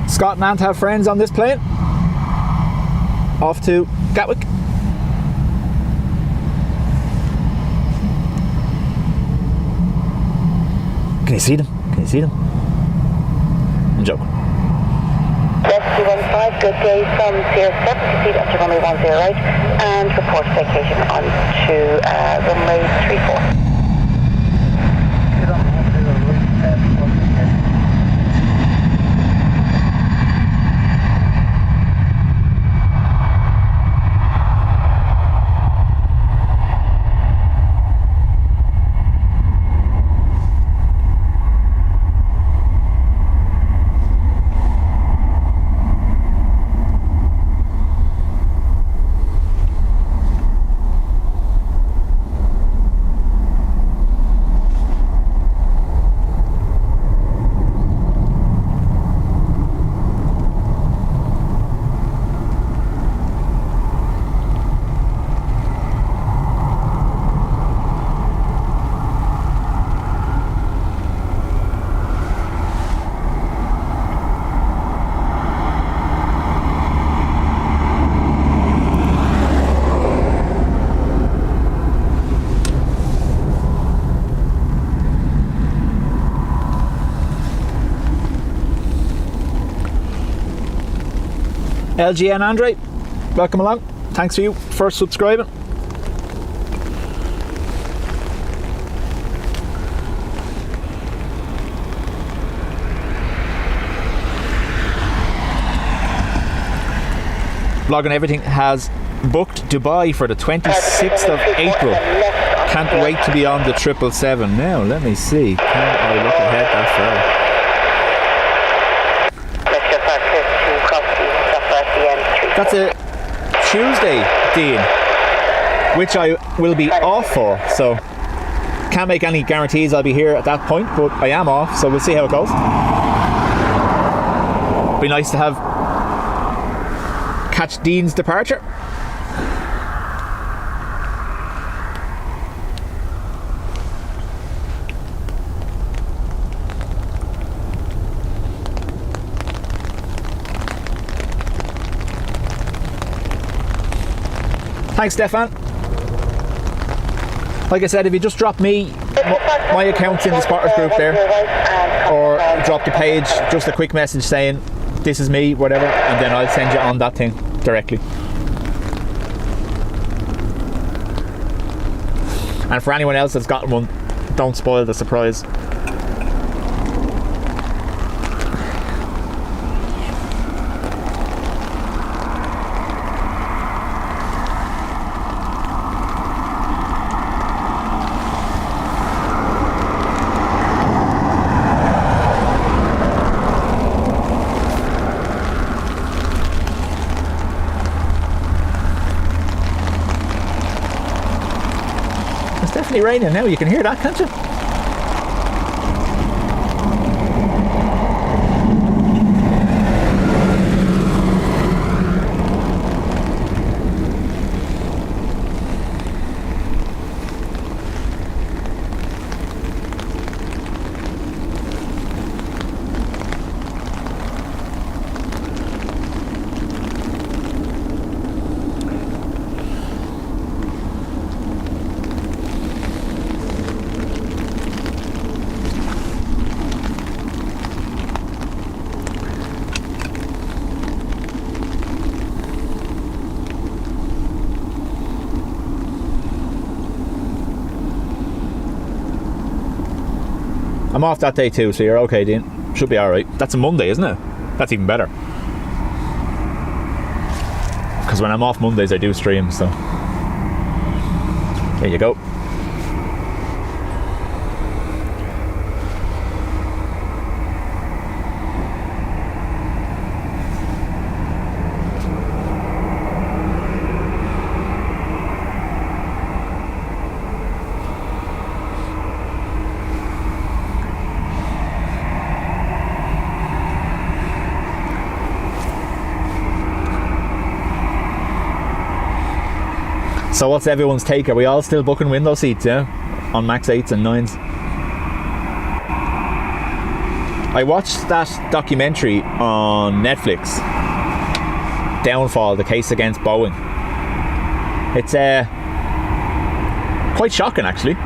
Scott and Ant have friends on this plane. Off to Gatwick. Can you see them? Can you see them? I'm joking. West 215, good day from Pier 7 to feet onto runway 10 right, and report vacation on to runway 34. LGN Andre, welcome along. Thanks for you for subscribing. Vlogging Everything has booked Dubai for the 26th of April. Can't wait to be on the 777. Now, let me see. Can I look ahead that far? That's a Tuesday, Dean, which I will be off for, so can't make any guarantees I'll be here at that point, but I am off, so we'll see how it goes. Be nice to have catch Dean's departure. Thanks, Stefan. Like I said, if you just drop me my account's in the spotters group there, or drop the page just a quick message saying this is me, whatever, and then I'll send you on that thing directly. And for anyone else that's gotten one, don't spoil the surprise. Raining now, you can hear that, can't you? I'm off that day too, so you're okay, Dean. Should be alright. That's a Monday, isn't it? That's even better. Because when I'm off Mondays, I do stream, so. There you go. So what's everyone's take? Are we all still booking window seats, yeah? On Max 8s and 9s? I watched that documentary on Netflix, Downfall, the case against Boeing. It's quite shocking, actually.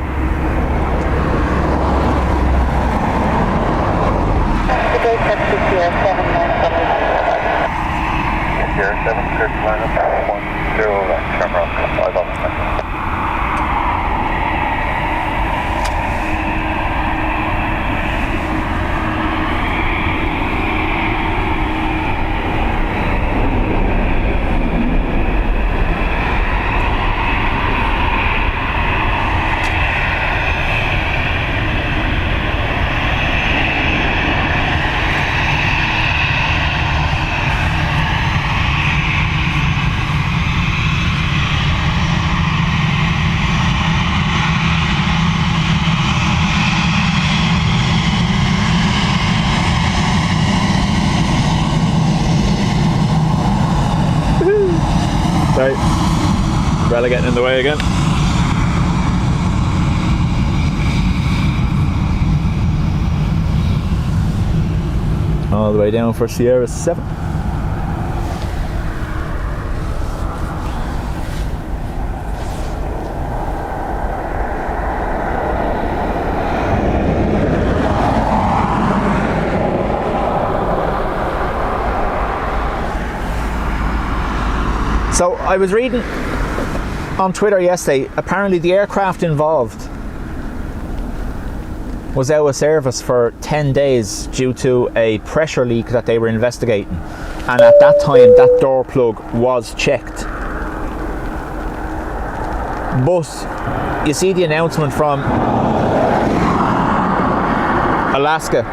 Sorry, Bella getting in the way again. All the way down for Sierra 7. So I was reading on Twitter yesterday, apparently the aircraft involved was out of service for 10 days due to a pressure leak that they were investigating, and at that time that door plug was checked. But you see the announcement from Alaska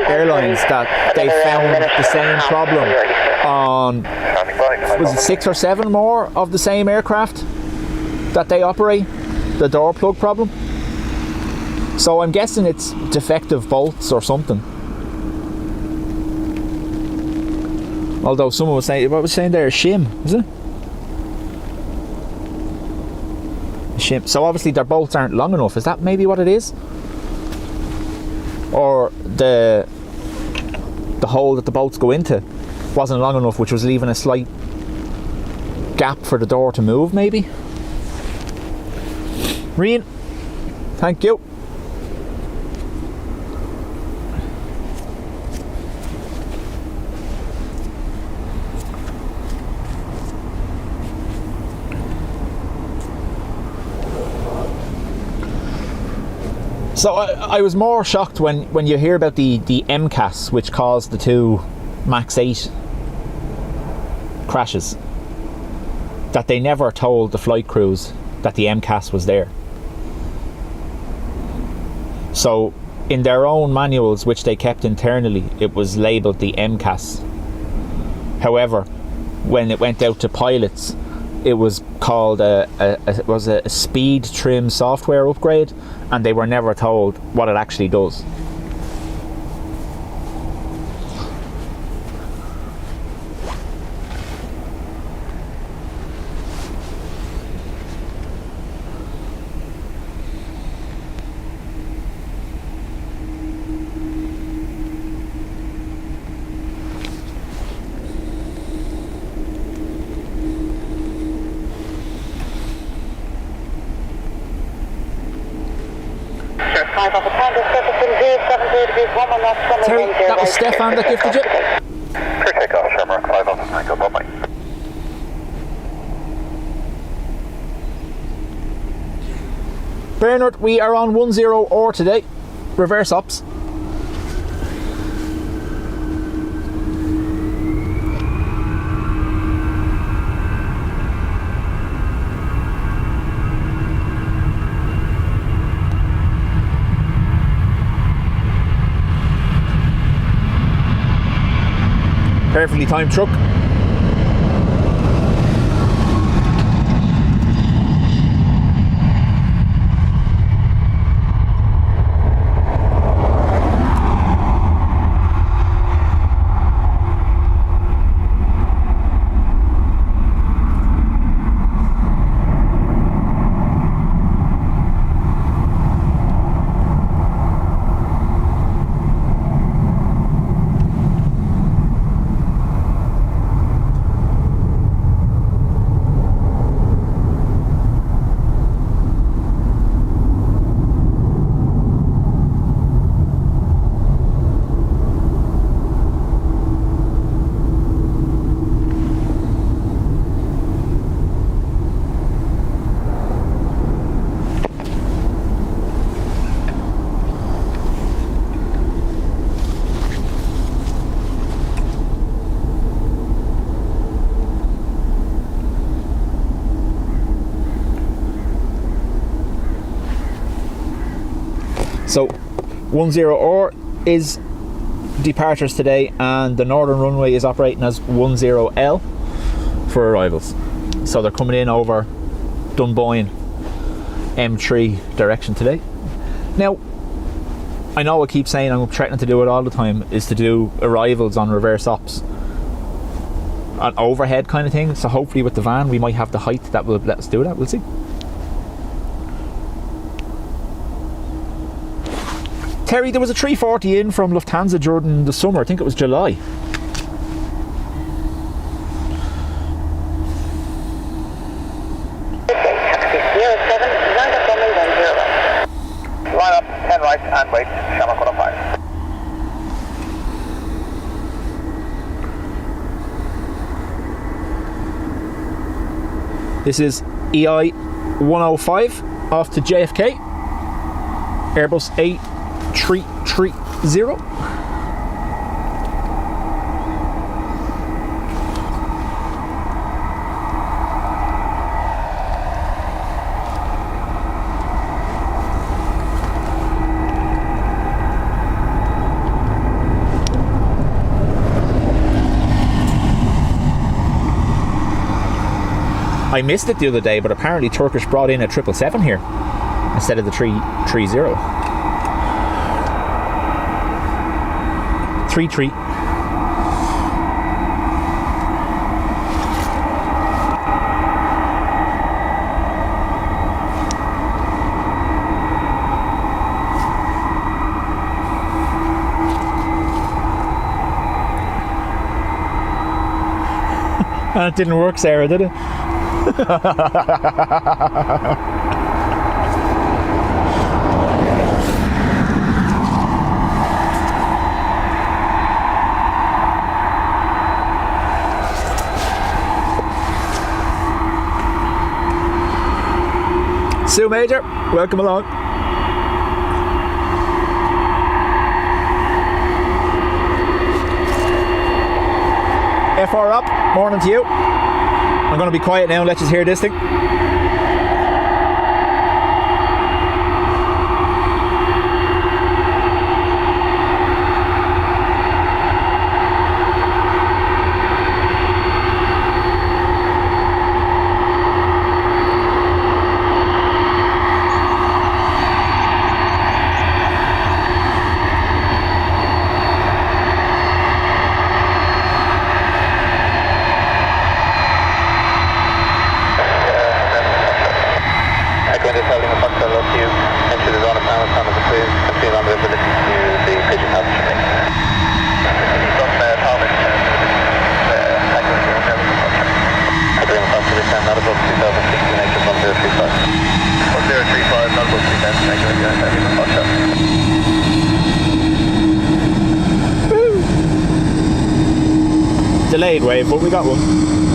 Airlines that they found the same problem on, was it 6 or 7 more of the same aircraft that they operate, the door plug problem. So I'm guessing it's defective bolts or something. Although someone was saying, what was saying there, shim, is it? Shim. So obviously their bolts aren't long enough. Is that maybe what it is? Or the hole that the bolts go into wasn't long enough, which was leaving a slight gap for the door to move, maybe? Rian, thank you. So I was more shocked when you hear about the MCAS, which caused the 2 MAX 8 crashes, that they never told the flight crews that the MCAS was there. So in their own manuals, which they kept internally, it was labelled the MCAS. However, when it went out to pilots, it was called a speed trim software upgrade, and they were never told what it actually does. Terry, that was Stefan that gifted you. Clear takeoff, Shamrock 5 Alpha Tango, bye-bye. Bernard, we are on 10 or today. Reverse ops. Perfectly timed truck. So 10R is departures today, and the Northern Runway is operating as 10L for arrivals. So they're coming in over Dunboyne M3 direction today. Now, I know I keep saying I'm threatening to do it all the time, is to do arrivals on reverse ops, an overhead kind of thing. So hopefully with the van we might have the height that will let us do that. We'll see. Terry, there was a 340 in from Lufthansa during the summer. I think it was July. Line up, 10 right and wait, Shamrock 105. This is EI105 off to JFK. Airbus A330. I missed it the other day, but apparently Turkish brought in a 777 here instead of the 330. 33. And it didn't work, Sarah, did it? Sue Major, welcome along. FR up, morning to you. I'm going to be quiet now and let you hear this thing. Delayed wave, but we got one.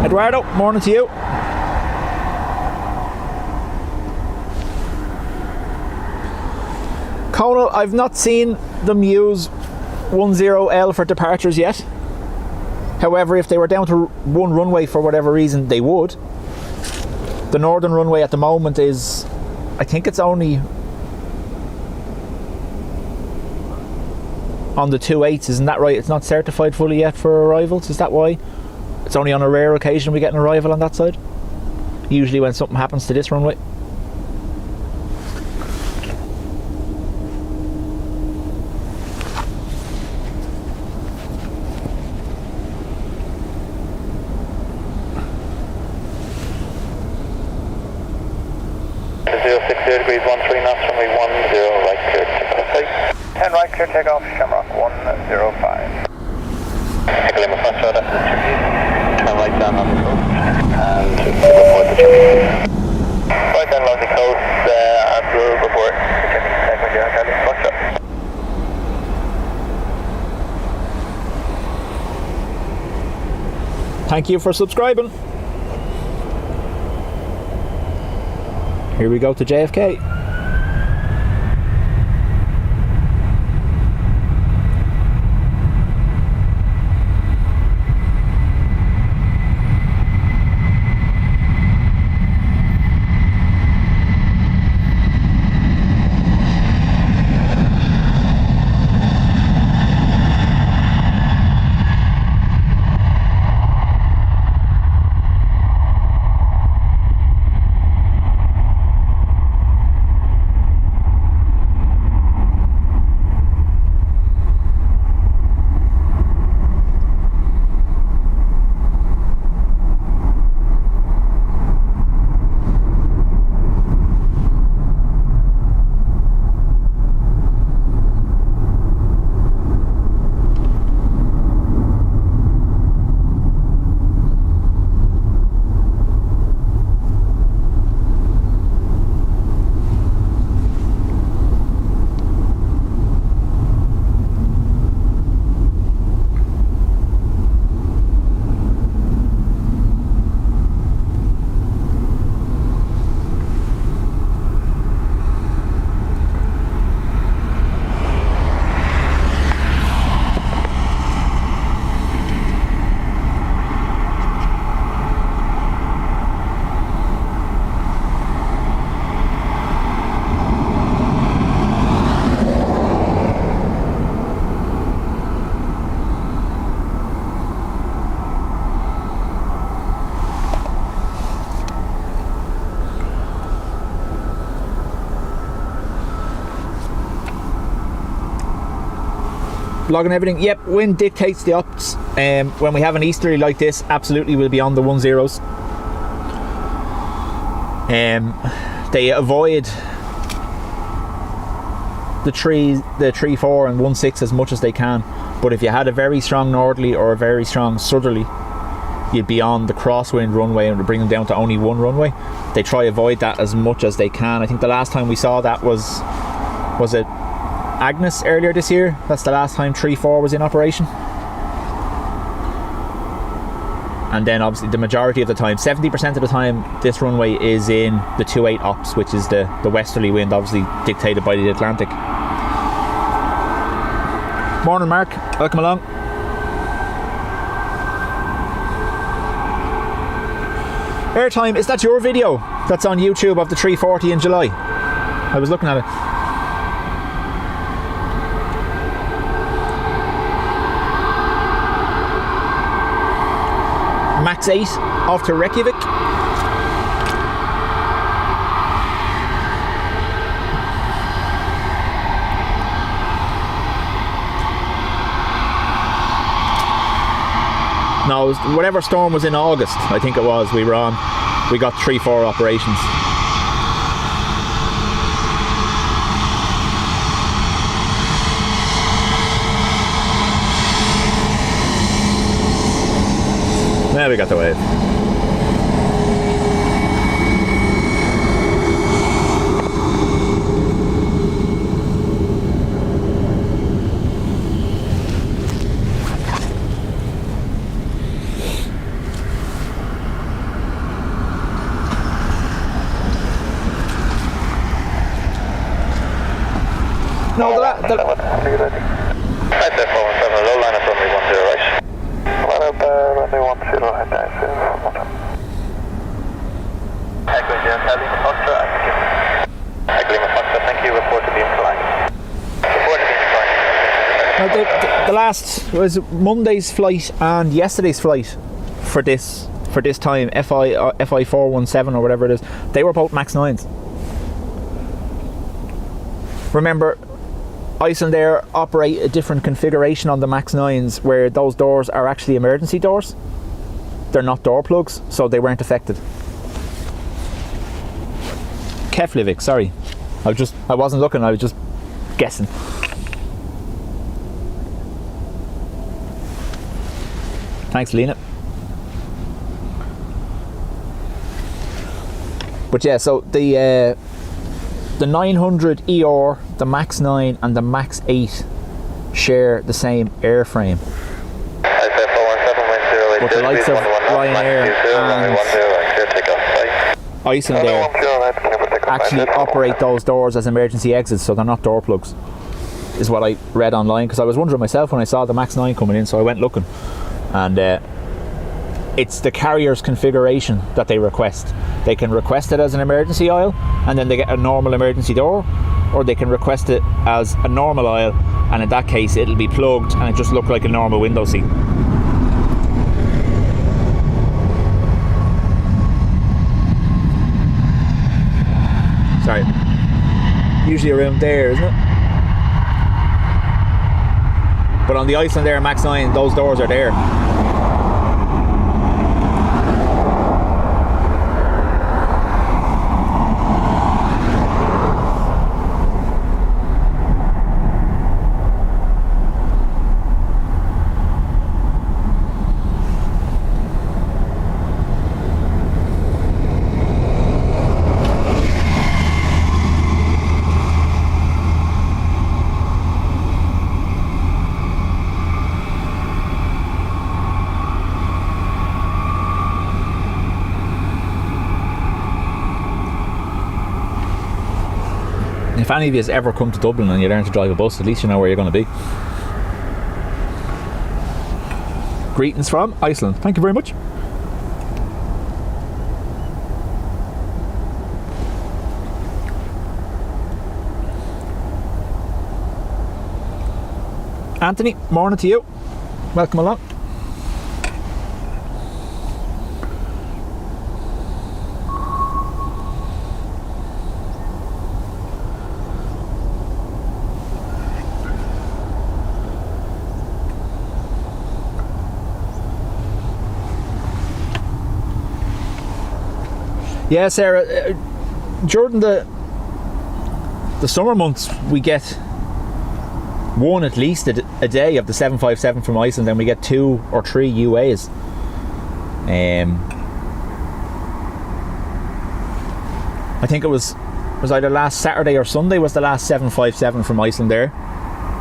Eduardo, morning to you. Conal, I've not seen them use 10L for departures yet. However, if they were down to one runway for whatever reason, they would. The northern runway at the moment is, I think it's only on the 28s, isn't that right? It's not certified fully yet for arrivals, is that why? It's only on a rare occasion we get an arrival on that side. Usually when something happens to this runway. Degrees 13 knots, runway 10 right clear takeoff. 10 right clear takeoff, Shamrock 105. Echo Lima fast rudder, turn right down on the coast and report the checking. Right down along the coast and we'll report the checking segment here on Echo Lima fast rudder. Thank you for subscribing. Here we go to JFK. Logging everything. Yep, wind dictates the ops. When we have an easterly like this, absolutely we'll be on the 10s. They avoid the 3-4 and 16 as much as they can. But if you had a very strong northerly or a very strong southerly, you'd be on the crosswind runway and would bring them down to only one runway. They try to avoid that as much as they can. I think the last time we saw that was it Agnes earlier this year? That's the last time 3-4 was in operation. And then obviously the majority of the time, 70% of the time, this runway is in the 28 ops, which is the westerly wind, obviously dictated by the Atlantic. Morning, Mark. Welcome along. Airtime, is that your video that's on YouTube of the 340 in July? I was looking at it. Max 8 off to Reykjavik. No, it was whatever storm was in August, I think it was, we got 3-4 operations. There we got the wave. No, Right there, 417, low line at runway 10, right? Line up runway 10, head down to 1. Echo India, Lima Foxtrot, Echo Lima Foxtrot, thank you, report to being flying. Report to being flying. the last was Monday's flight and yesterday's flight for this time, FI 417 or whatever it is, they were both Max 9s. Remember, Icelandair operate a different configuration on the Max 9s where those doors are actually emergency doors. They're not door plugs, so they weren't affected. Keflavik, sorry. I wasn't looking, I was just guessing. Thanks, Lena. But yeah, so the 900 ER, the Max 9 and the Max 8 share the same airframe. But the likes of Ryanair and Icelandair actually operate those doors as emergency exits, so they're not door plugs, is what I read online, because I was wondering myself when I saw the Max 9 coming in, so I went looking, and it's the carrier's configuration that they request. They can request it as an emergency aisle and then they get a normal emergency door, or they can request it as a normal aisle, and in that case it'll be plugged and it just look like a normal window seat. Sorry, usually around there, isn't it? But on the Icelandair Max 9 those doors are there. If any of you has ever come to Dublin and you learn to drive a bus, at least you know where you're going to be. Greetings from Iceland. Thank you very much. Anthony, morning to you. Welcome along. Yeah, Sarah, during the summer months we get one at least a day of the 757 from Iceland, and we get 2 or 3 UAs. I think it was either last Saturday or Sunday was the last 757 from Iceland there,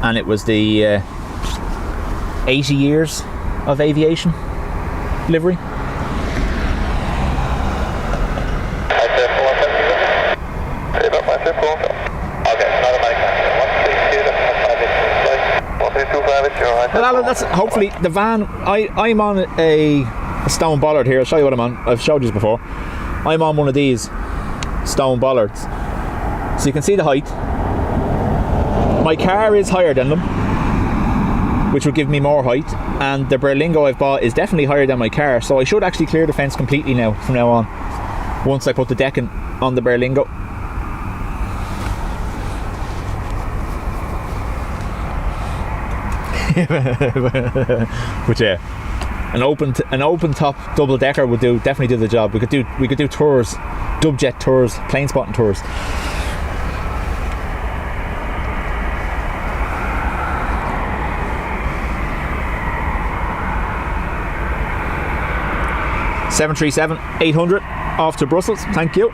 and it was the 80 years of aviation livery. Well, Alan, that's hopefully the van. I'm on a stone bollard here. I'll show you what I'm on. I've showed you before. I'm on one of these stone bollards, so you can see the height. My car is higher than them, which would give me more height, and the Berlingo I've bought is definitely higher than my car, so I should actually clear the fence completely now from now on, once I put the decking on the Berlingo. But yeah, an open top double decker would definitely do the job. We could do tours, dubjet tours, plane spotting tours. (737-800) off to Brussels. Thank you.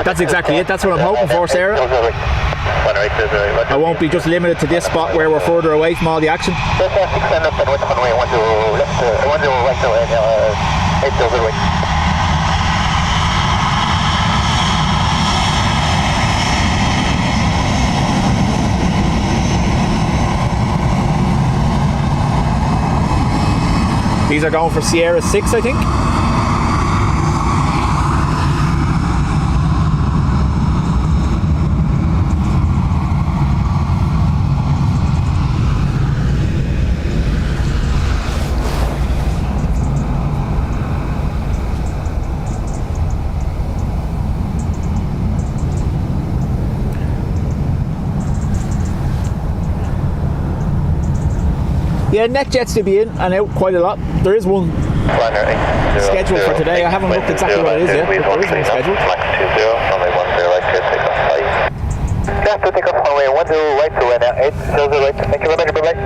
That's exactly it. That's what I'm hoping for, Sarah. I won't be just limited to this spot where we're further away from all the action. These are going for Sierra 6, I think. Yeah, neck jets to be in and out quite a lot. There is one scheduled for today. I haven't looked exactly what it is yet, but there is one scheduled. Just to take off runway 10 right to right now, 800 right. Thank you very much, bye-bye.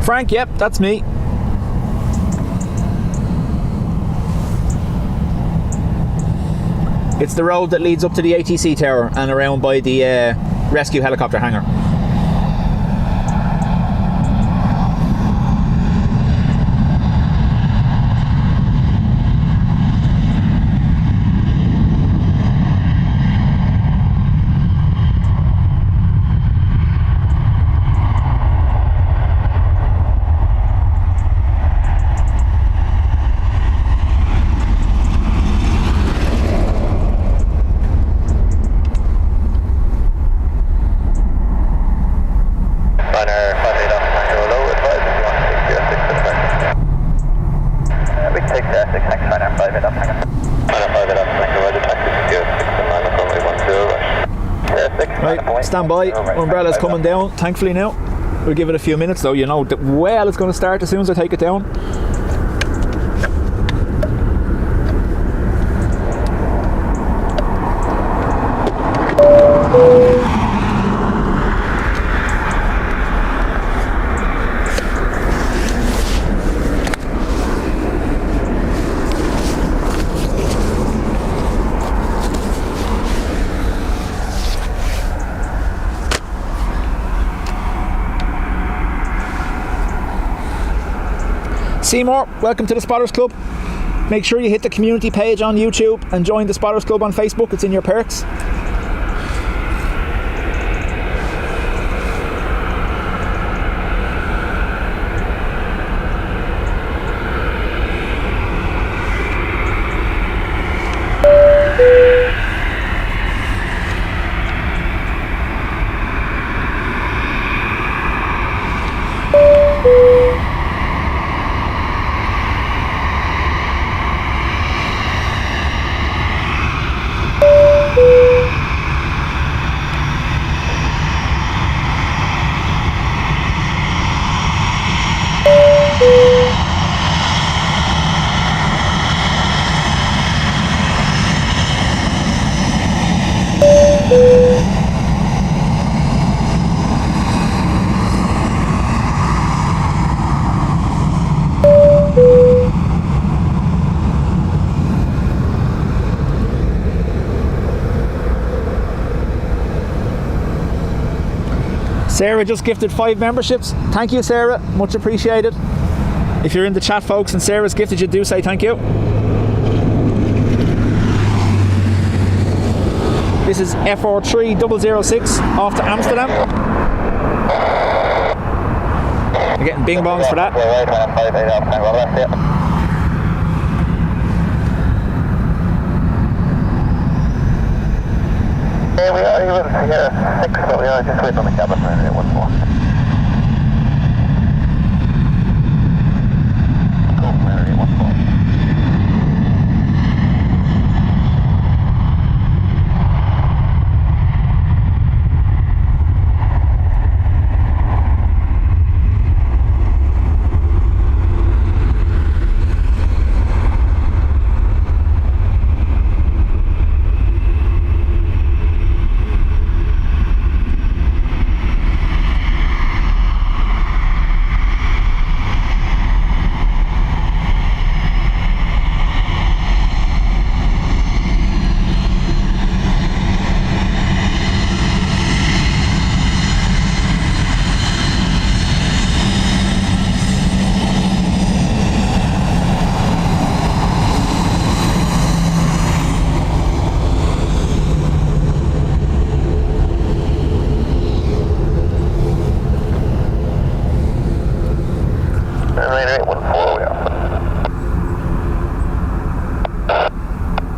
Frank, yep, that's me. It's the road that leads up to the ATC tower and around by the rescue helicopter hangar. Right, stand by. Umbrella's coming down, thankfully now. We'll give it a few minutes though, you know well it's going to start as soon as I take it down. Seymour, welcome to the Spotters Club. Make sure you hit the community page on YouTube and join the Spotters Club on Facebook. It's in your perks. Sarah just gifted 5 memberships. Thank you, Sarah. Much appreciated. If you're in the chat, folks, and Sarah's gifted you, do say thank you. This is FR3006 off to Amsterdam. We're getting bing bongs for that. Yeah, we are even here 6, so we are just waiting on the cabin for one more. Go from area 1-4.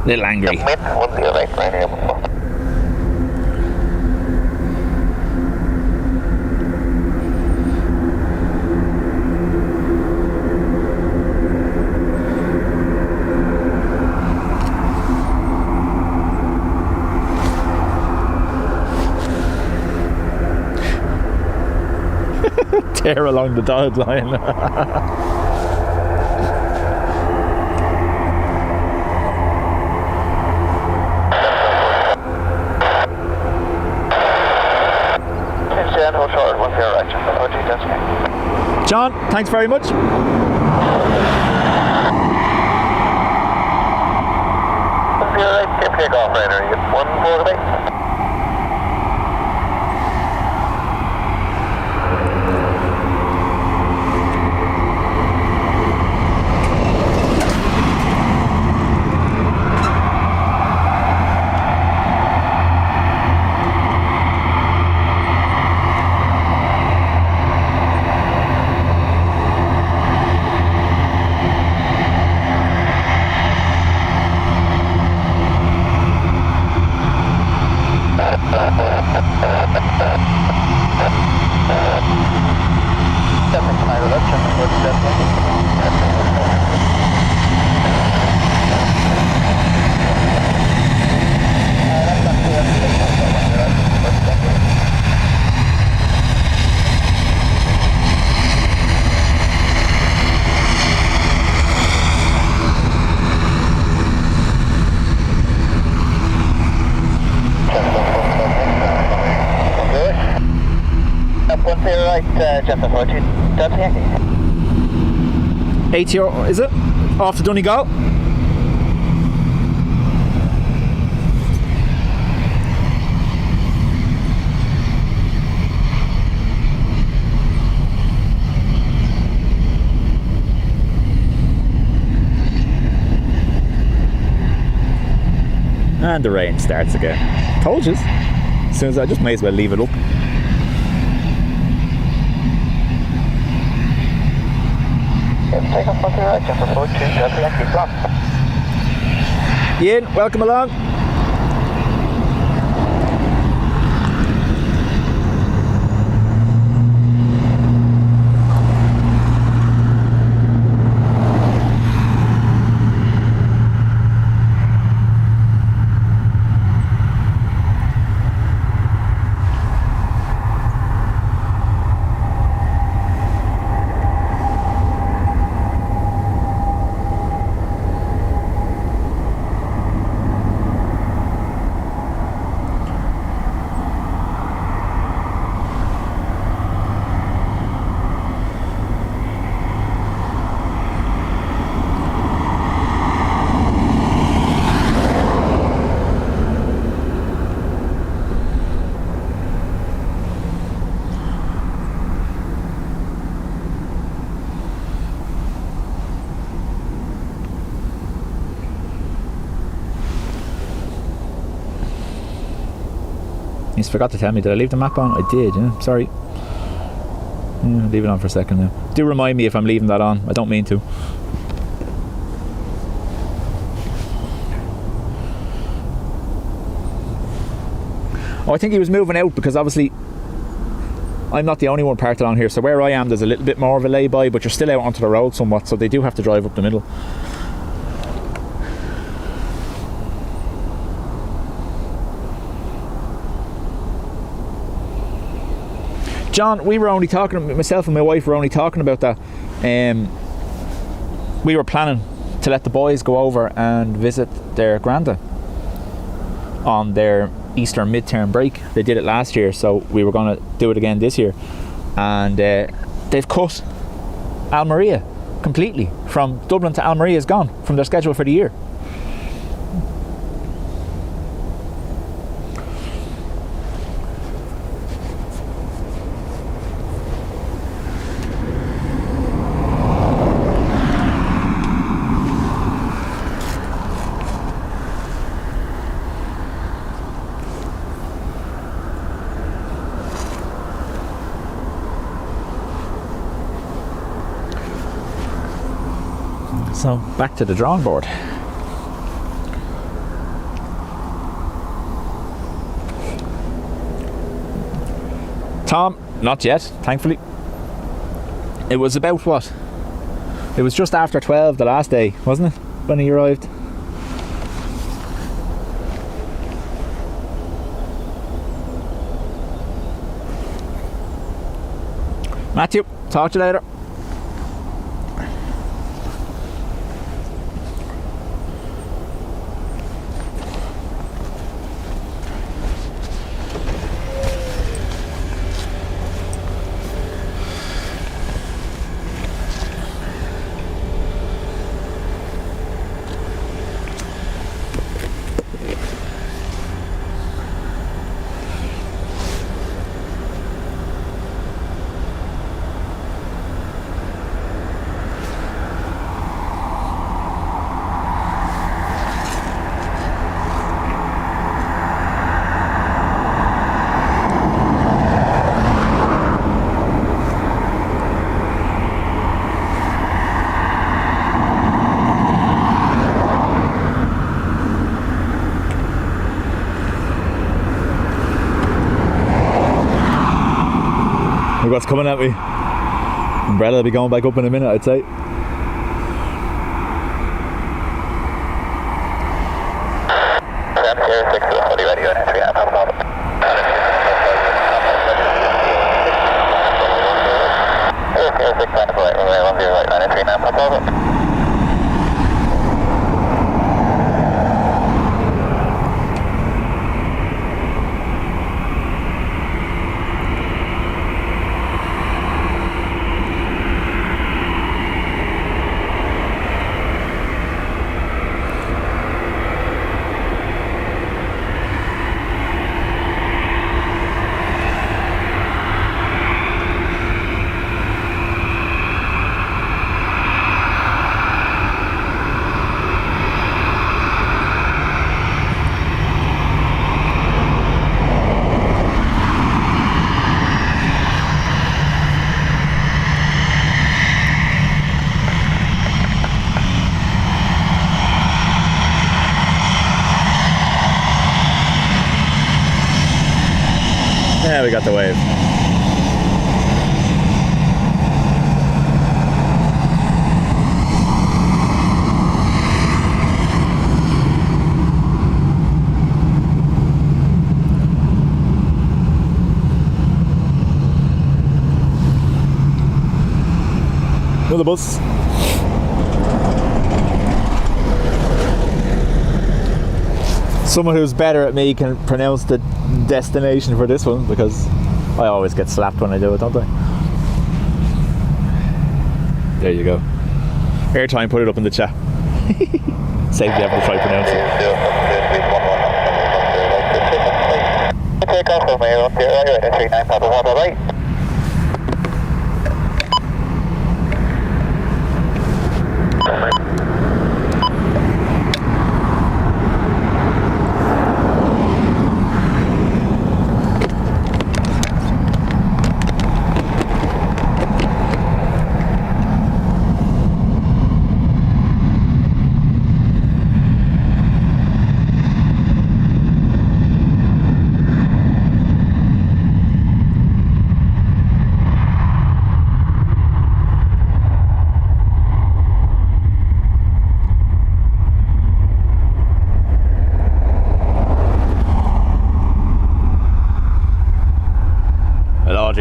Little angry. Tear along the dotted line. John, thanks very much. Take off right here. You get 1-4 to me. ATO, is it? Off to Donegal. And the rain starts again. Told you. As soon as I just may as well leave it up. Take off onto the right, just approach to the entry slot. Ian, welcome along. He's forgot to tell me. Did I leave the map on? I did, yeah. Sorry. Yeah, leave it on for a second now. Do remind me if I'm leaving that on. I don't mean to. Oh, I think he was moving out because obviously I'm not the only one parked along here. So where I am, there's a little bit more of a lay-by, but you're still out onto the road somewhat, so they do have to drive up the middle. John, we were only talking, myself and my wife were only talking about that. We were planning to let the boys go over and visit their granda on their Easter midterm break. They did it last year, so we were going to do it again this year. And they've cut Almeria completely. From Dublin to Almeria is gone from their schedule for the year. So back to the drawing board. Tom, not yet, thankfully. It was about what? It was just after 12 the last day, wasn't it? When he arrived. Matthew, talk to you later. Look what's coming at me. Umbrella will be going back up in a minute, I'd say. Now we got the wave. Another bus. Someone who's better at me can pronounce the destination for this one, because I always get slapped when I do it, don't I? There you go. Airtime, put it up in the chat. Save you having to try to pronounce it. Take off from here up here, right, 39 Papa Papa, right?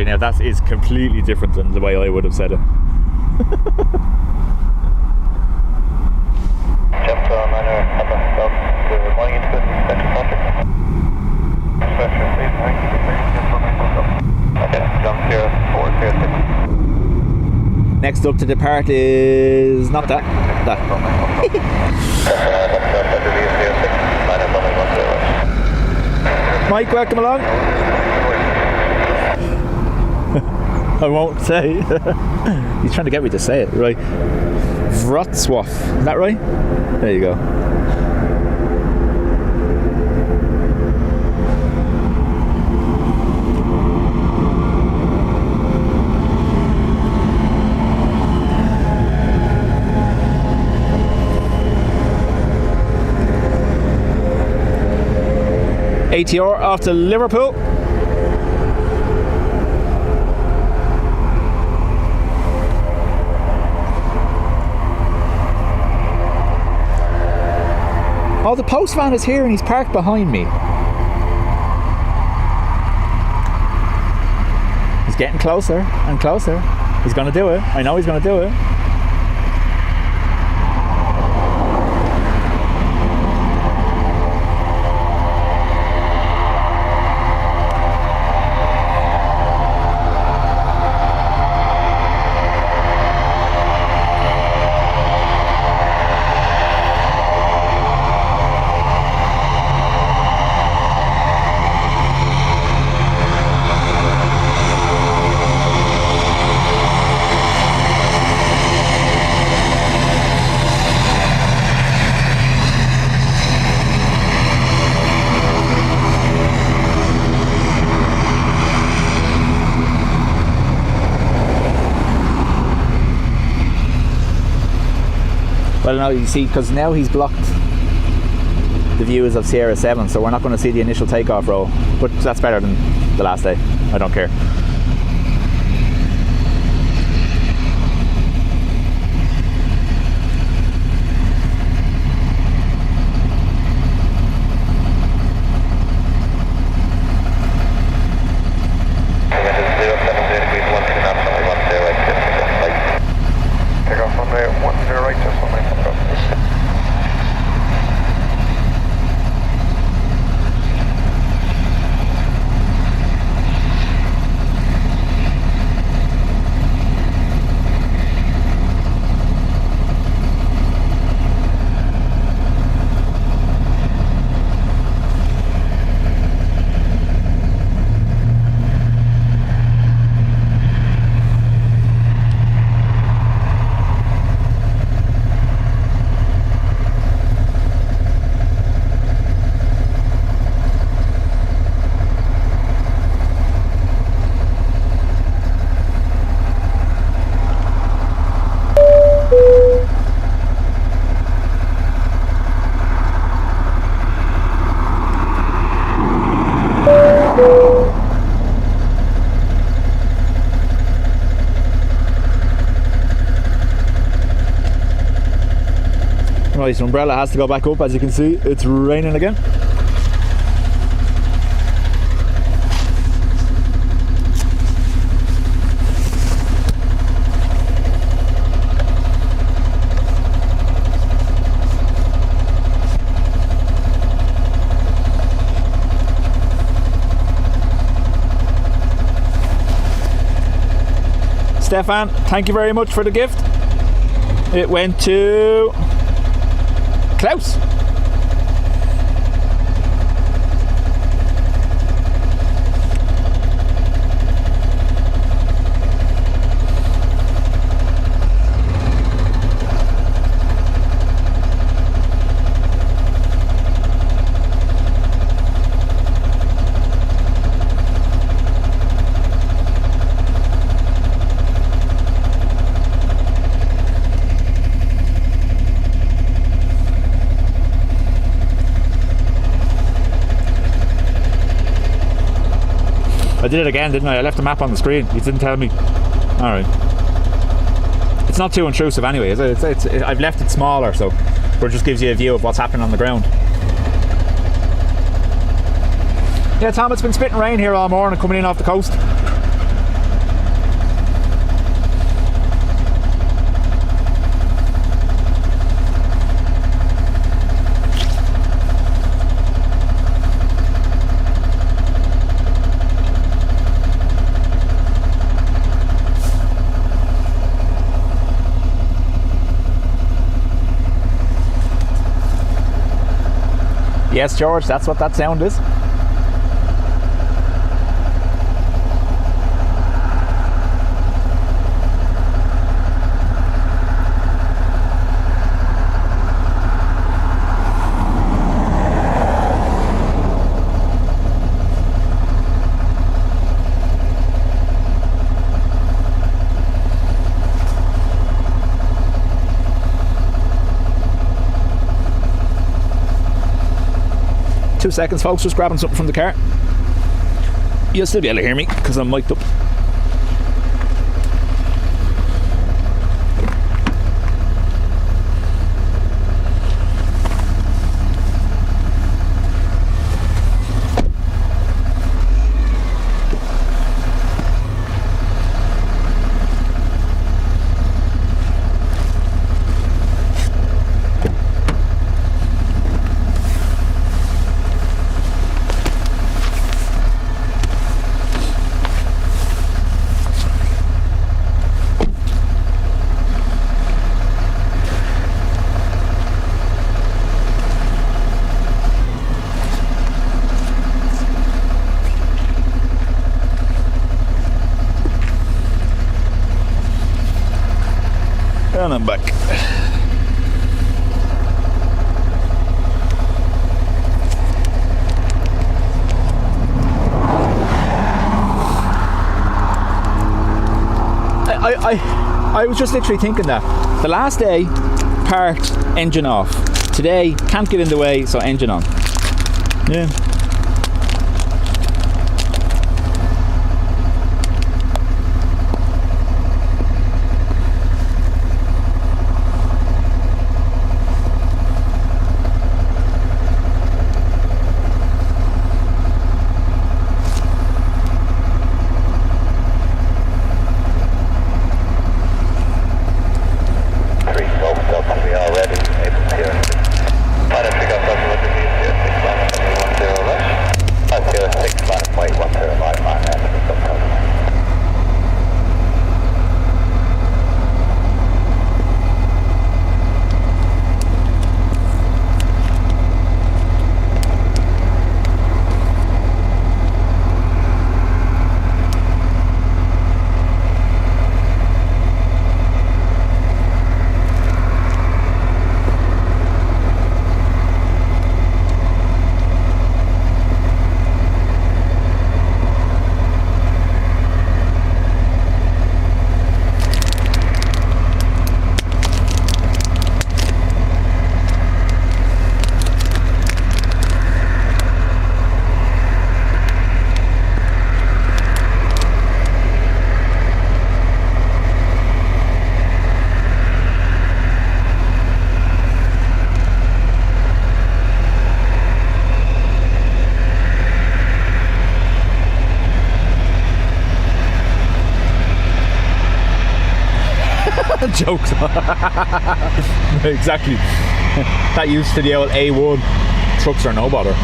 Now that is completely different than the way I would have said it. Jump on manor, Papa, stop to going into the special project. Special, please, okay, jump 0406. Next up to depart is not that. That. Mike, welcome along. I won't say. He's trying to get me to say it, right? Wrocław, is that right? There you go. ATR off to Liverpool. Oh, the post van is here and he's parked behind me. He's getting closer and closer. He's going to do it. I know he's going to do it. Well, no, you see, because now he's blocked the views of Sierra 7, so we're not going to see the initial takeoff roll. But that's better than the last day. I don't care. Right, so umbrella has to go back up. As you can see, it's raining again. Stefan, thank you very much for the gift. It went to Klaus. I did it again, didn't I? I left the map on the screen. You didn't tell me. Alright. It's not too intrusive anyway, is it? I've left it smaller, so it just gives you a view of what's happening on the ground. Yeah, Tom, it's been spitting rain here all morning coming in off the coast. 'Yes, George, that's what that sound is. Two seconds, folks, just grabbing something from the car. You'll still be able to hear me because I'm mic'd up. And I'm back. I was just literally thinking that. The last day, parked, engine off. Today, can't get in the way, so engine on. Yeah. Jokes. Exactly. That used to the old A1. Trucks are no bother.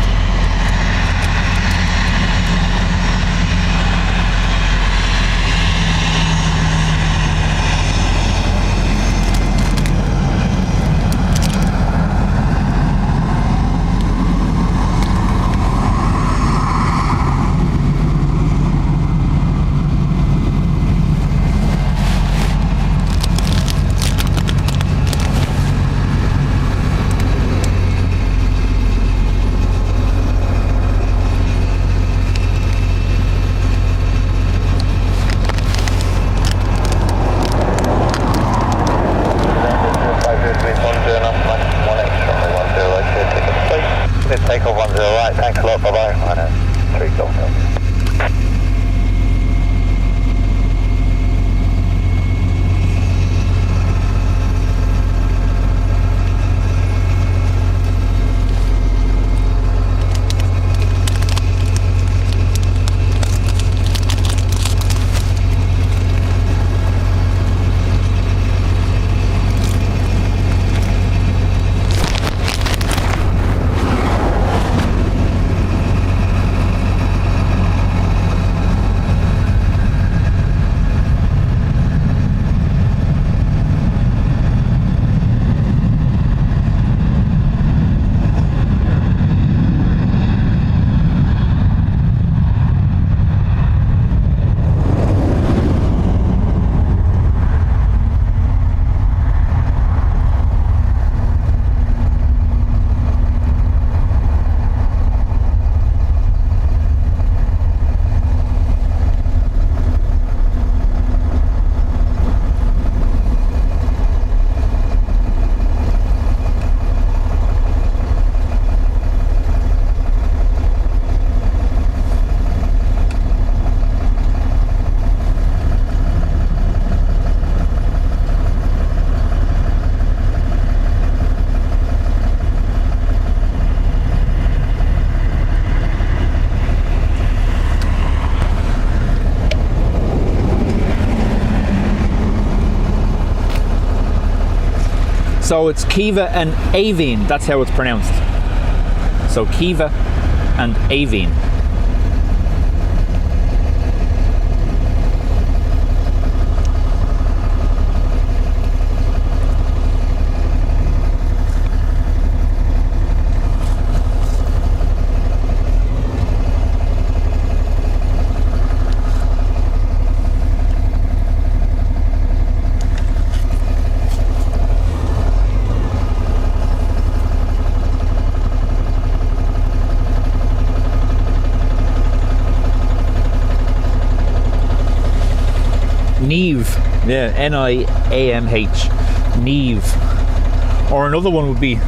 So it's Kiva and Aviation, that's how it's pronounced. So Kiva and Aviation. Neve, yeah, Niamh, Neve. Or another one would be,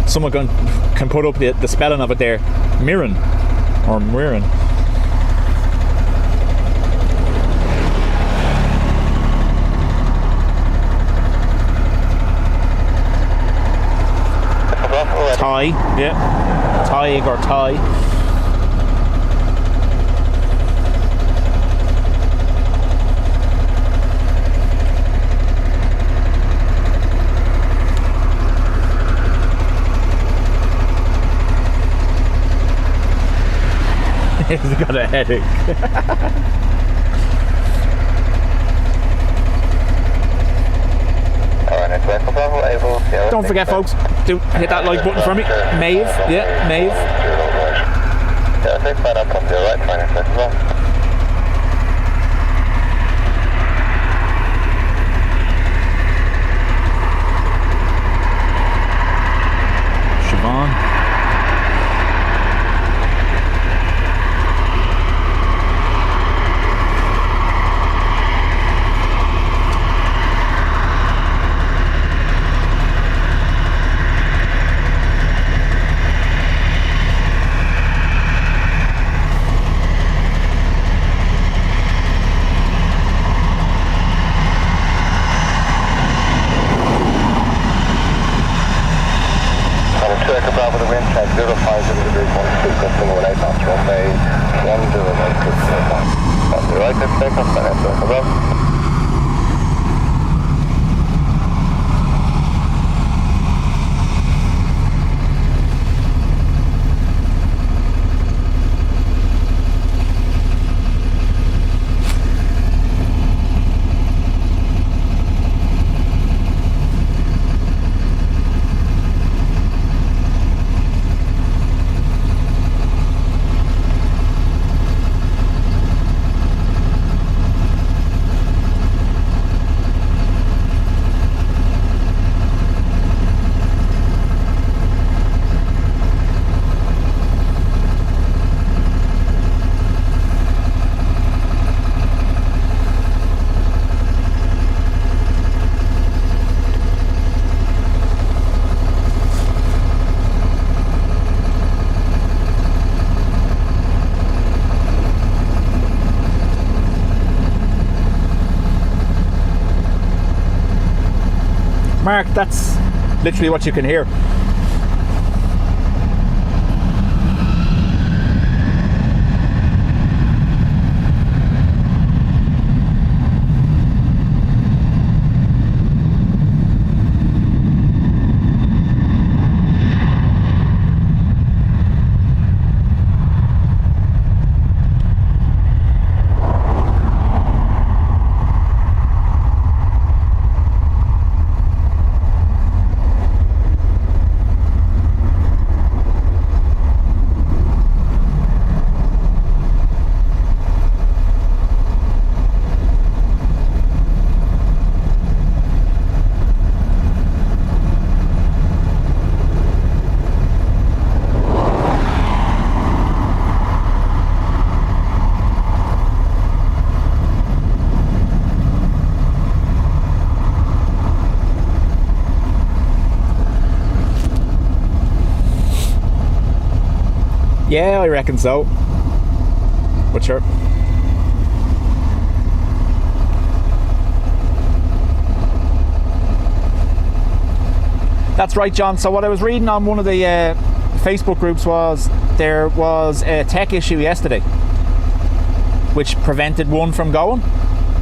someone can put up the spelling of it there, Mirren, or Mirren. Thai, yeah, Thai or Thai. He's got a headache. Don't forget, folks, do hit that like button for me. Maeve, yeah, Maeve. Yeah, take that up on the right, fine, as well. Siobhan. Bravo, the wind check 05 degrees 12, custom 18 knots, runway 10 right, click on the right, click on the left, above. Mark, that's literally what you can hear. Yeah, I reckon so. But sure. That's right, John. So what I was reading on one of the Facebook groups was there was a tech issue yesterday which prevented one from going.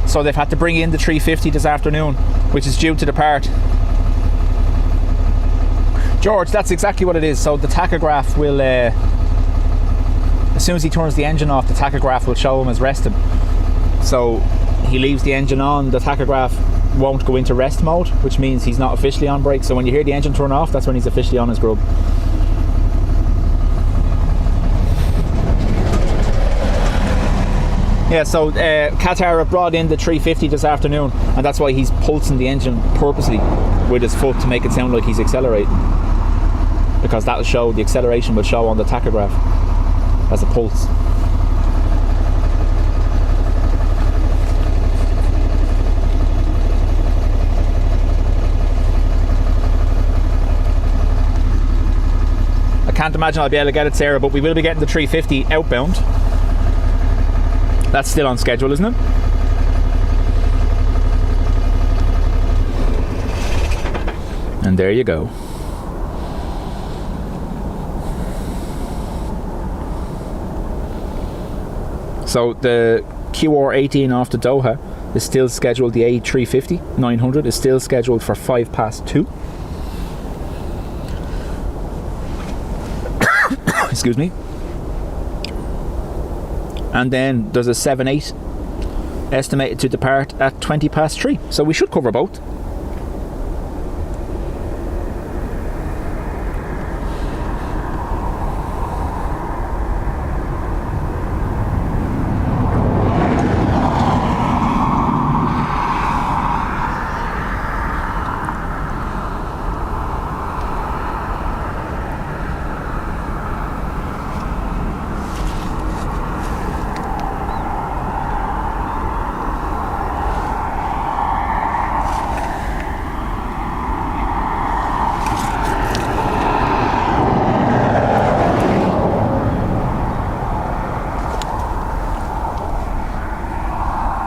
So they've had to bring in the 350 this afternoon, which is due to depart. George, that's exactly what it is. So the tachograph will... as soon as he turns the engine off, the tachograph will show him as resting. So he leaves the engine on, the tachograph won't go into rest mode, which means he's not officially on brake. So when you hear the engine turn off, that's when he's officially on his grub. Yeah, so Qatar have brought in the 350 this afternoon, and that's why he's pulsing the engine purposely with his foot to make it sound like he's accelerating, because that'll show, the acceleration will show on the tachograph as a pulse. I can't imagine I'll be able to get it, Sarah, but we will be getting the 350 outbound. That's still on schedule, isn't it? And there you go. So the QR18 off to Doha is still scheduled, the A350-900 is still scheduled for 2:05. Excuse me. And then there's a 78 estimated to depart at 3:20. So we should cover both.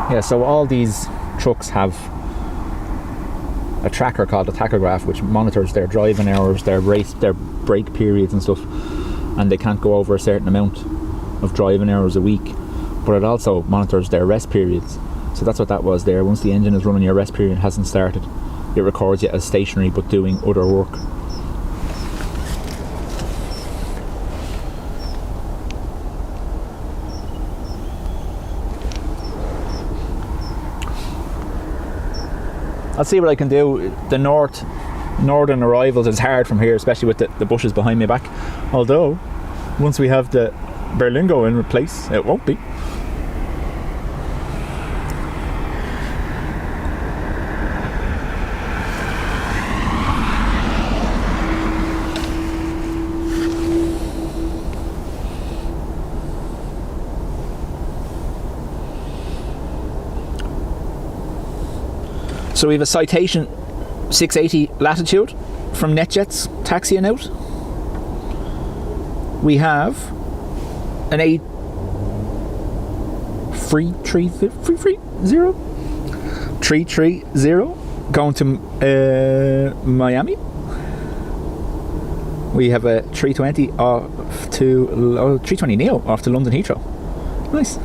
Yeah, so all these trucks have a tracker called a tachograph, which monitors their driving hours, their brake periods and stuff, and they can't go over a certain amount of driving hours a week. But it also monitors their rest periods. So that's what that was there. Once the engine is running, your rest period hasn't started, it records you as stationary but doing other work. I'll see what I can do. The northern arrivals is hard from here, especially with the bushes behind my back. Although, once we have the Berlingo in place, it won't be. So we have a Citation 680 Latitude from NetJets taxiing out. We have an A330 going to Miami. We have a 320 off to 320 Neo off to London Heathrow. Nice.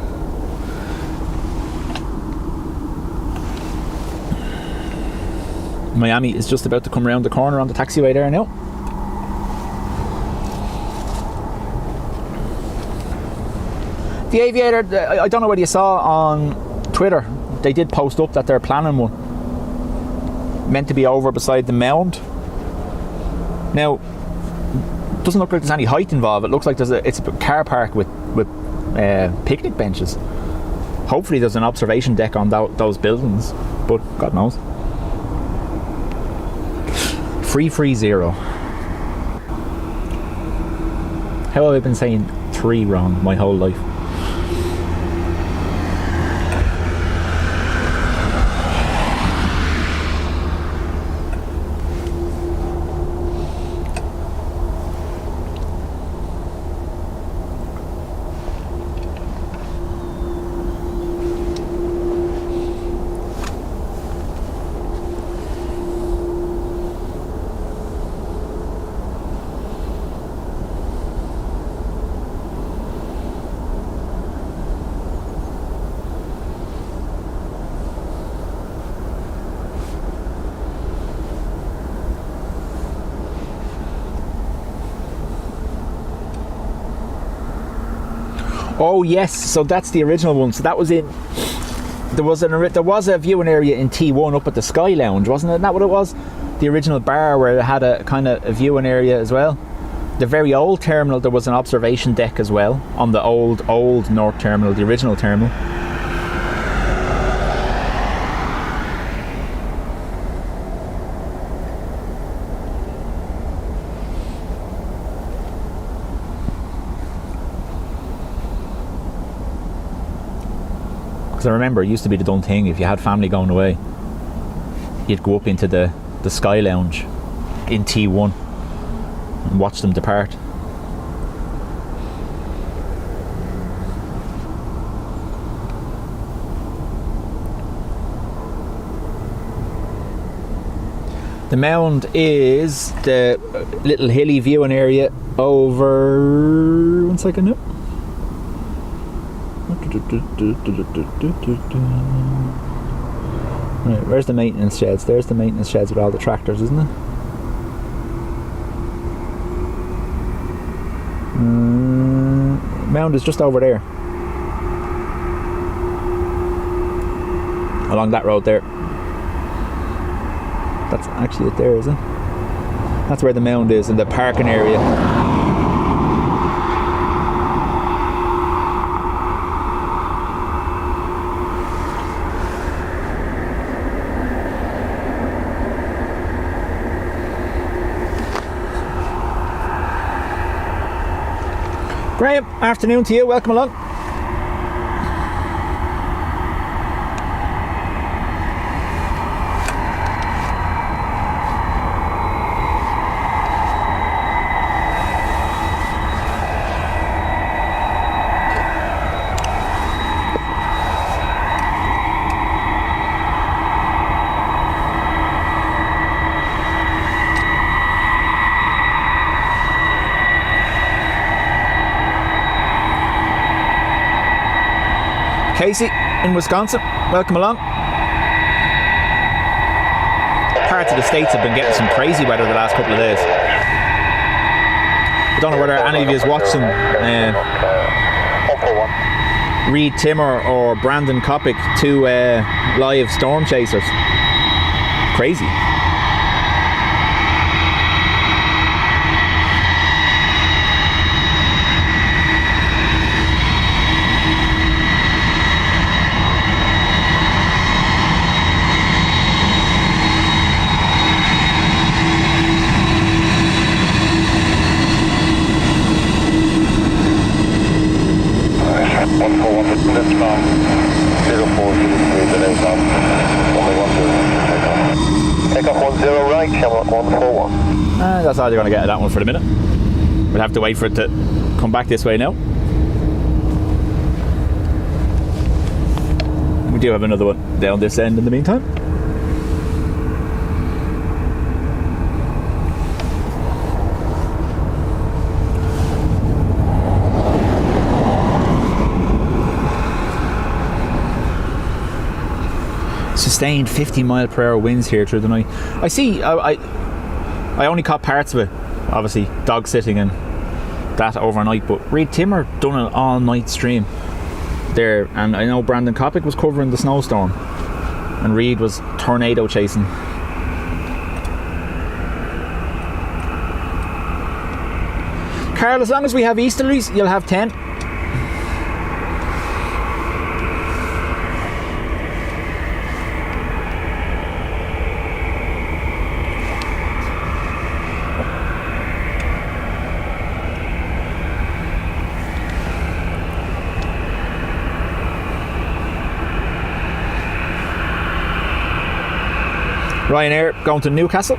Miami is just about to come around the corner on the taxiway there now. The Aviator, I don't know whether you saw on Twitter, they did post up that they're planning one. Meant to be over beside the mound. Now, it doesn't look like there's any height involved. It looks like it's a car park with picnic benches. Hopefully there's an observation deck on those buildings, but God knows. Free zero. How have I been saying 3 wrong my whole life? Oh yes, so that's the original one. So that was in. There was a viewing area in T1 up at the Sky Lounge, wasn't it? Isn't that what it was? The original bar where it had a kind of a viewing area as well. The very old terminal, there was an observation deck as well on the old North Terminal, the original terminal. I remember it used to be the done thing. If you had family going away, you'd go up into the Sky Lounge in T1 and watch them depart. The mound is the little hilly viewing area over... One second now. Right, where's the maintenance sheds? There's the maintenance sheds with all the tractors, isn't it? Mound is just over there. Along that road there. That's actually it there, is it? That's where the mound is, in the parking area. Graham, afternoon to you, welcome along. Casey in Wisconsin, welcome along. Parts of the States have been getting some crazy weather the last couple of days. I don't know whether any of you has watched them. Reed Timmer or Brandon Kopic, 2 live storm chasers. Crazy. That's all you're going to get at that one for the minute. We'll have to wait for it to come back this way now. We do have another one down this end in the meantime. Sustained 50-mile-per-hour winds here through the night. I see. I only caught parts of it. Obviously, dog sitting and that overnight. But Reed Timmer done an all-night stream there, and I know Brandon Kopic was covering the snowstorm, and Reed was tornado chasing. Carl, as long as we have easterlies, you'll have 10. Ryanair going to Newcastle.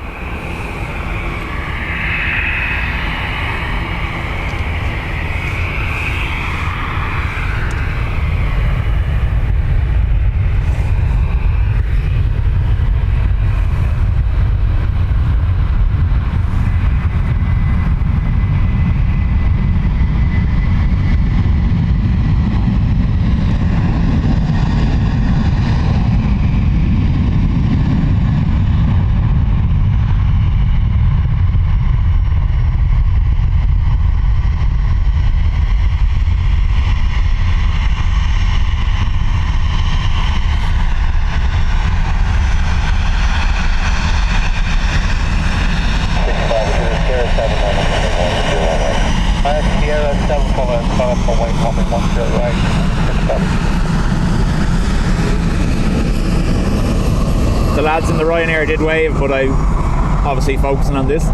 The lads in the Ryanair did wave, but I obviously focusing on this.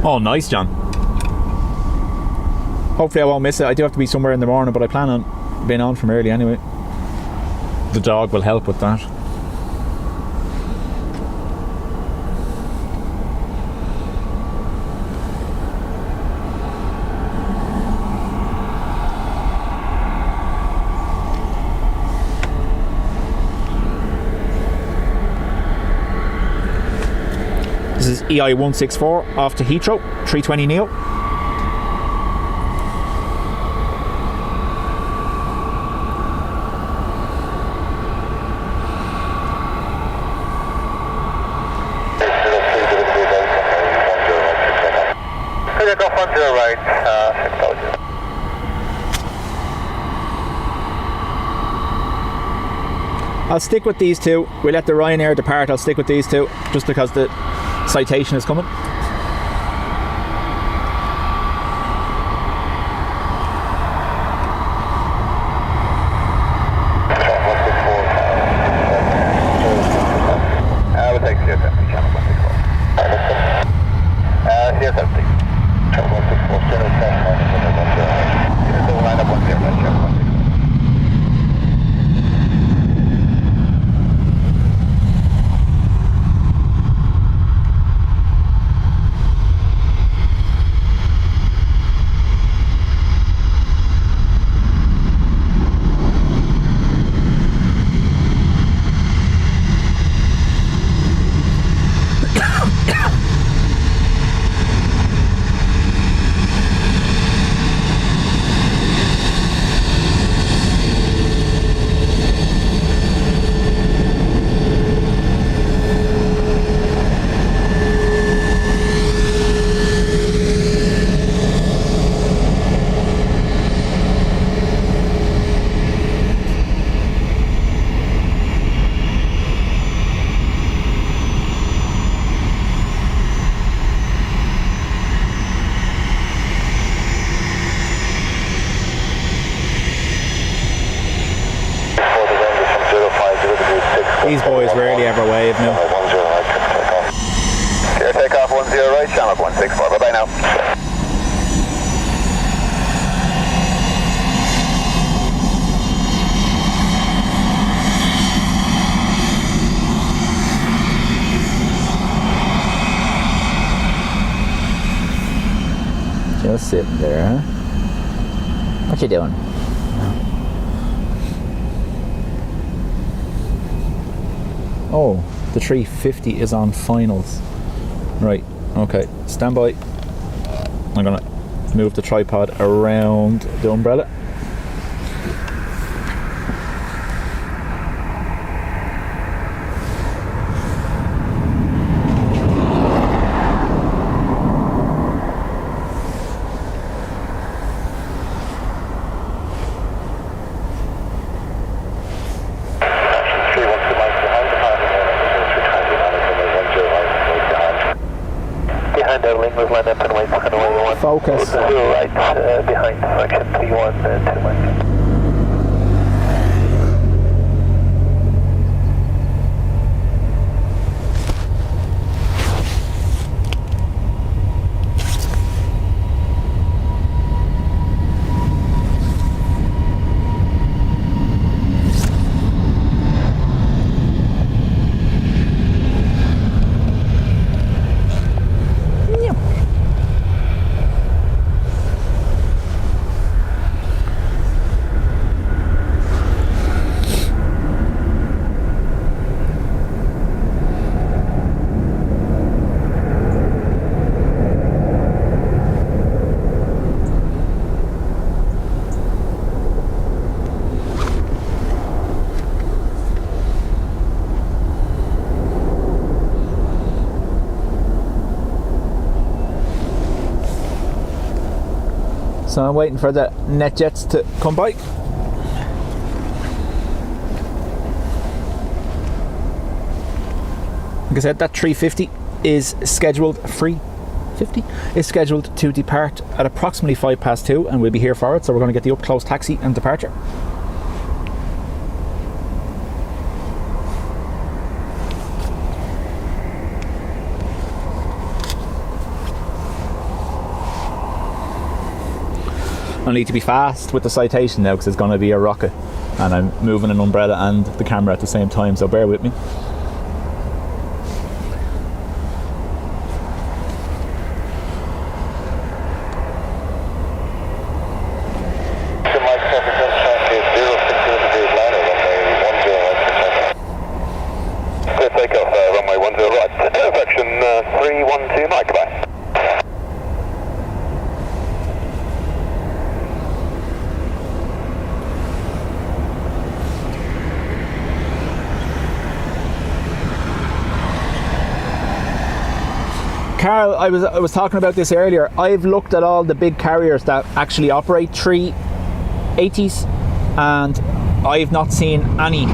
Oh, nice, John. Hopefully I won't miss it. I do have to be somewhere in the morning, but I plan on being on from early anyway. The dog will help with that. This is EI164 off to Heathrow, 320 neo. I'll stick with these two. We let the Ryanair depart. I'll stick with these two just because the citation is coming. These boys rarely ever wave now. Clear takeoff 10 right, channel 164. Bye bye now. sitting there, huh? What you doing? Oh, the 350 is on finals. Right, okay, stand by. I'm gonna move the tripod around the umbrella. Focus. Right behind section 31, 2 miles. So I'm waiting for the net jets to come by. Like I said, that 350 is scheduled, 350 is scheduled to depart at approximately 2:05, and we'll be here for it. So we're going to get the up close taxi and departure. I need to be fast with the citation now because it's going to be a rocket, and I'm moving an umbrella and the camera at the same time, so bear with me. Runway 10 right, section 312 Mike, goodbye. Carl, I was talking about this earlier. I've looked at all the big carriers that actually operate 380s, and I've not seen any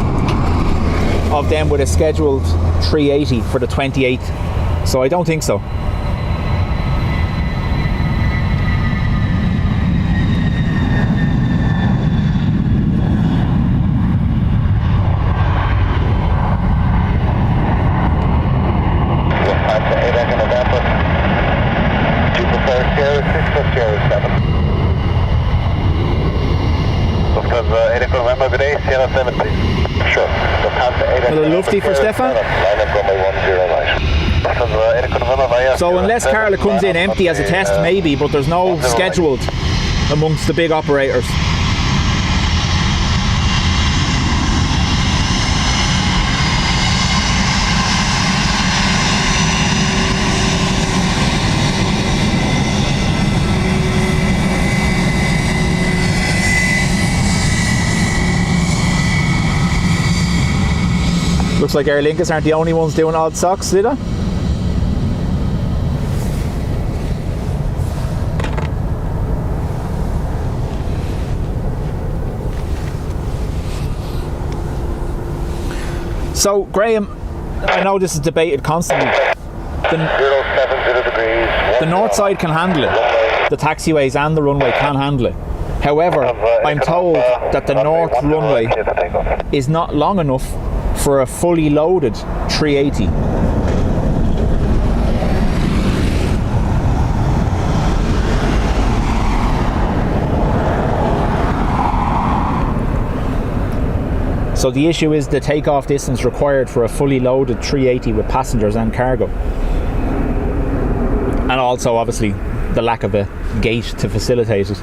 of them with a scheduled 380 for the 28th, so I don't think so. A little lufty for Stefan. So unless Carla comes in empty as a test, maybe, but there's no scheduled amongst the big operators. Looks like Aer Lingus aren't the only ones doing odd socks, do they? So, Graham, I know this is debated constantly. The north side can handle it. The taxiways and the runway can handle it. However, I'm told that the north runway is not long enough for a fully loaded 380. So the issue is the takeoff distance required for a fully loaded 380 with passengers and cargo. And also obviously the lack of a gate to facilitate it.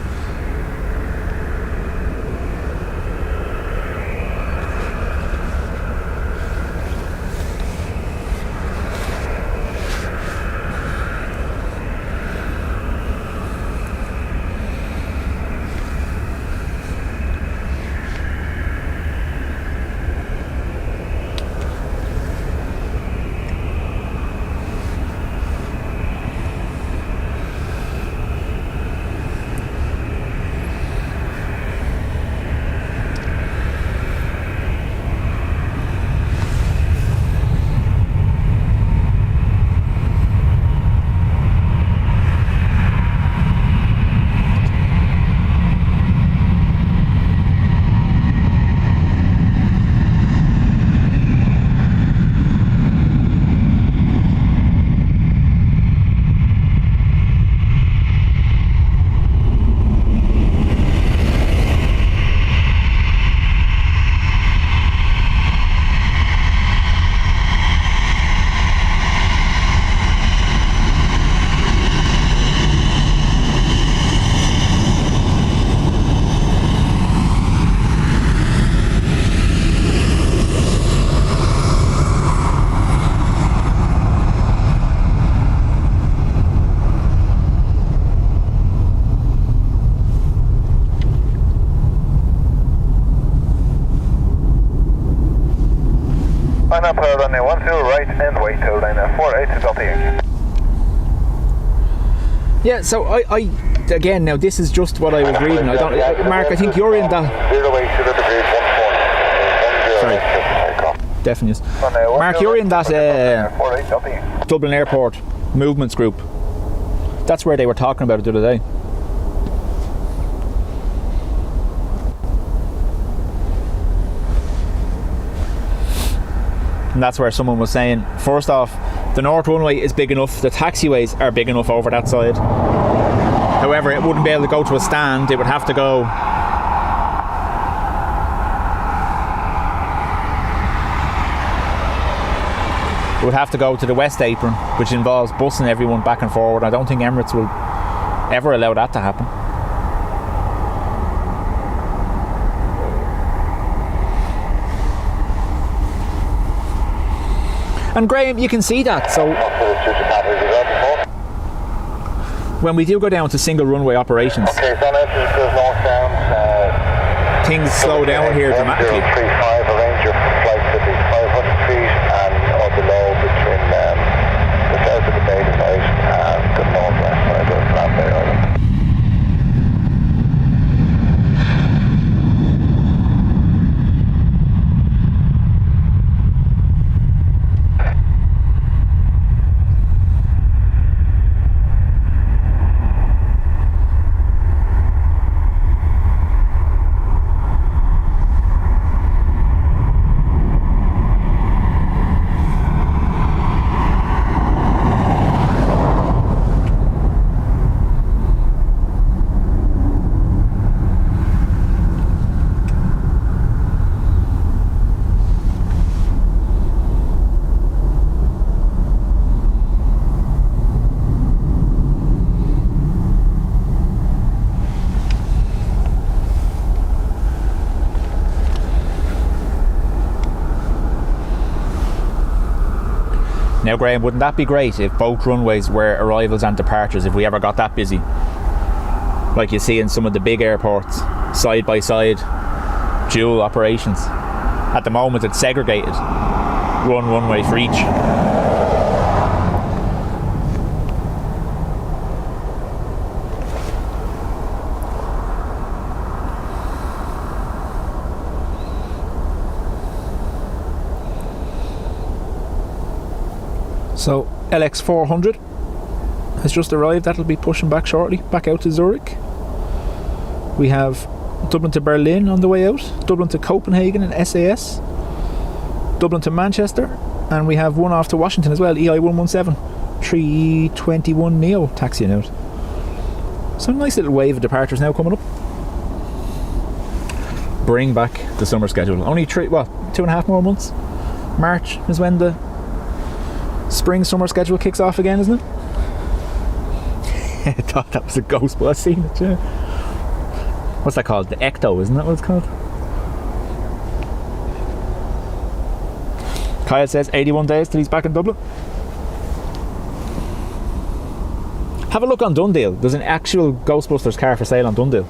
Runway runway 10 right and wait till line 48 to Delta Yankee. Yeah, so I again, now this is just what I was reading. I don't, Mark, I think you're in that. 080 Sorry, deafness. Mark, you're in that Dublin Airport movements group. That's where they were talking about it the other day. And that's where someone was saying, first off, the north runway is big enough, the taxiways are big enough over that side. However, it wouldn't be able to go to a stand, it would have to go to the west apron, which involves busing everyone back and forward. I don't think Emirates will ever allow that to happen. And Graham, you can see that. So when we do go down to single runway operations, things slow down here dramatically. 035, arrange your flight to be 500 feet and or below between the south of the bay tonight and the northwest side of Runway Island. Now, Graham, wouldn't that be great if both runways were arrivals and departures, if we ever got that busy? Like you see in some of the big airports, side by side, dual operations. At the moment it's segregated, one runway for each. So LX400 has just arrived. That'll be pushing back shortly, back out to Zurich. We have Dublin to Berlin on the way out, Dublin to Copenhagen and SAS, Dublin to Manchester, and we have one off to Washington as well, EI117, 321 Neo taxiing out. So a nice little wave of departures now coming up. Bring back the summer schedule. Only 2.5 more months. March is when the spring summer schedule kicks off again, isn't it? I thought that was a ghost, but I've seen it, yeah. What's that called? The Ecto, isn't that what it's called? Kyle says 81 days till he's back in Dublin. Have a look on Dundee. There's an actual Ghostbusters car for sale on Dundee.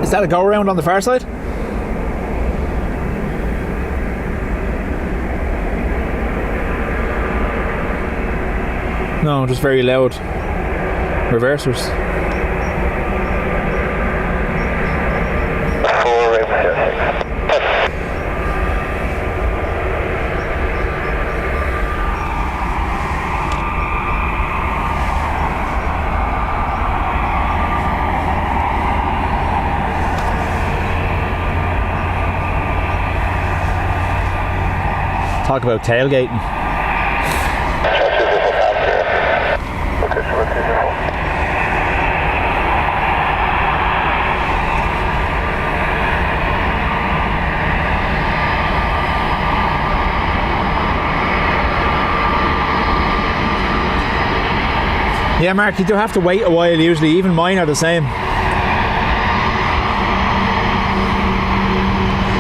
Is that a go around on the far side? No, just very loud reversers. Talk about tailgating. Yeah, Mark, you do have to wait a while usually. Even mine are the same.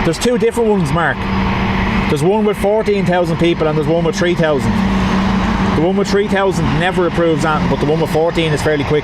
There's two different ones, Mark. There's one with 14,000 people and there's one with 3,000. The one with 3,000 never approves that, but the one with 14 is fairly quick.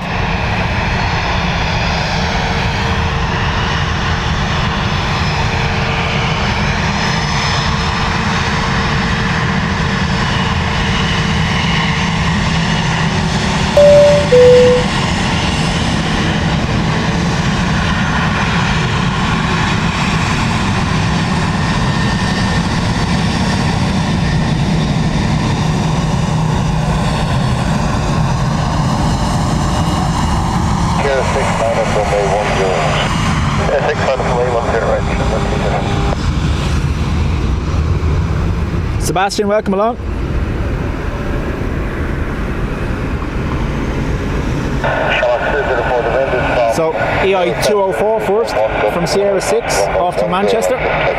Sebastian, welcome along. So EI204 first from Sierra 6 off to Manchester. We're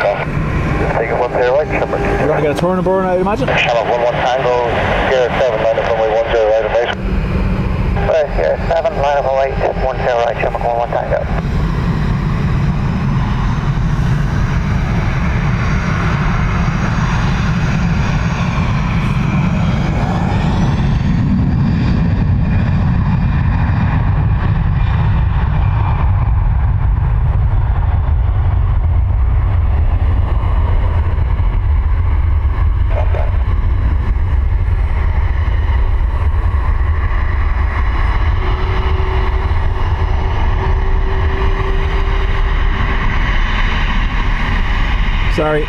going to get a turn and burn, I imagine. Shamrock 11 Tango, Sierra 7, line up runway 10 right and right. Sierra 7, line up runway 10 right, Shamrock 11 Tango. Sorry.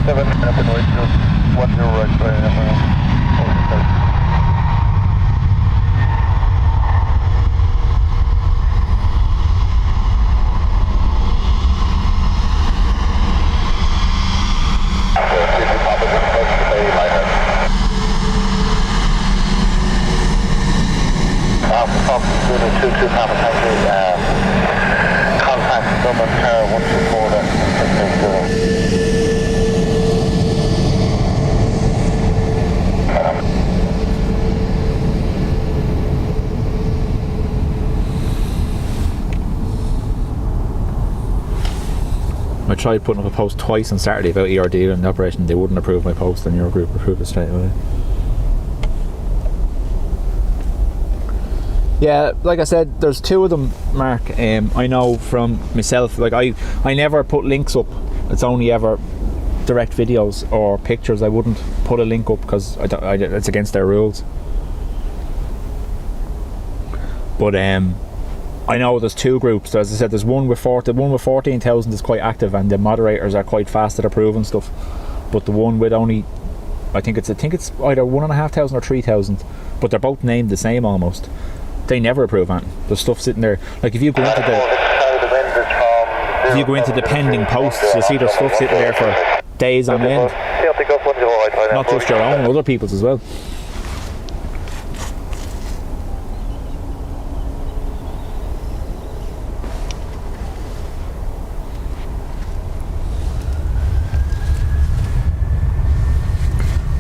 7 up and right, 10 right, contact Dublin Tower 124. I tried putting up a post twice on Saturday about ERD and the operation. They wouldn't approve my post, and your group approved it straight away. Yeah, like I said, there's two of them, Mark. I know from myself, like I never put links up. It's only ever direct videos or pictures. I wouldn't put a link up because it's against their rules. But I know there's two groups. As I said, there's one with 14,000 is quite active, and the moderators are quite fast at approving stuff. But the one with only, I think it's either 1,500 or 3,000, but they're both named the same almost. They never approve anything. There's stuff sitting there. Like if you go into the pending posts, you see there's stuff sitting there for days on end. Not just your own, other people's as well.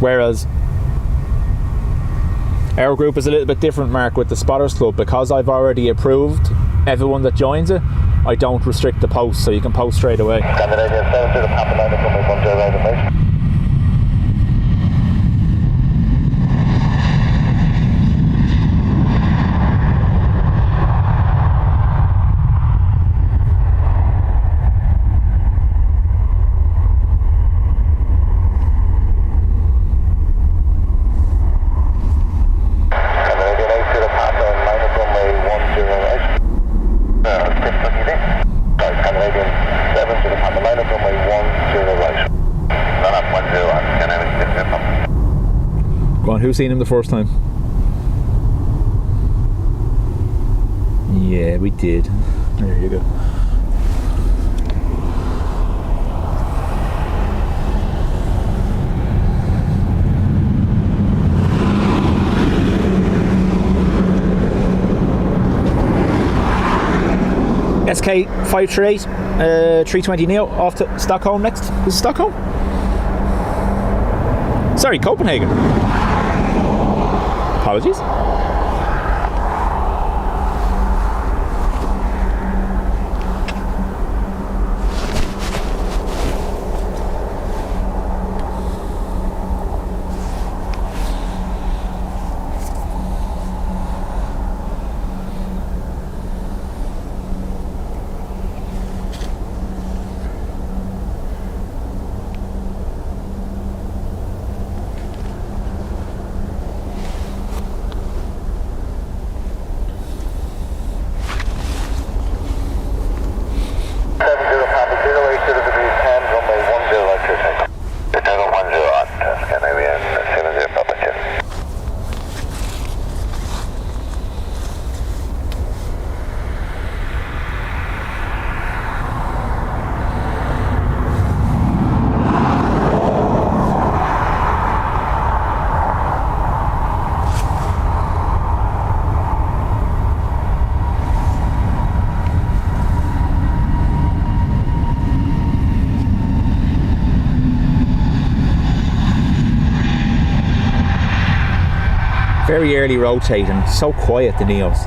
Whereas our group is a little bit different, Mark, with the Spotters Club, because I've already approved everyone that joins it. I don't restrict the post, so you can post straight away. Who seen him the first time? Yeah, we did. There you go. SK 538 320 Neo off to Stockholm next. Is it Stockholm? Sorry, Copenhagen. Apologies. Very early rotating, so quiet, the Neos.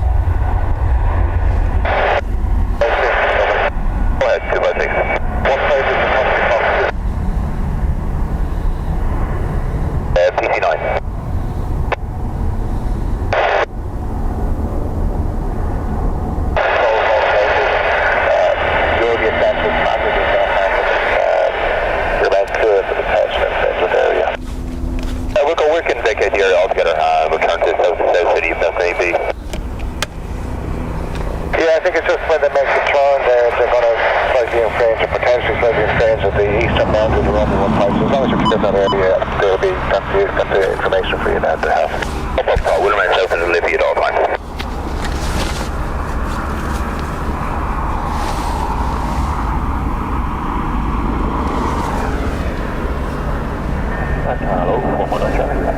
at the eastern boundary of the runway 15, so as long as you're clear that area, there'll be plenty of information for you now to have. We'll remain south of the Libby at all times. Hello, 419.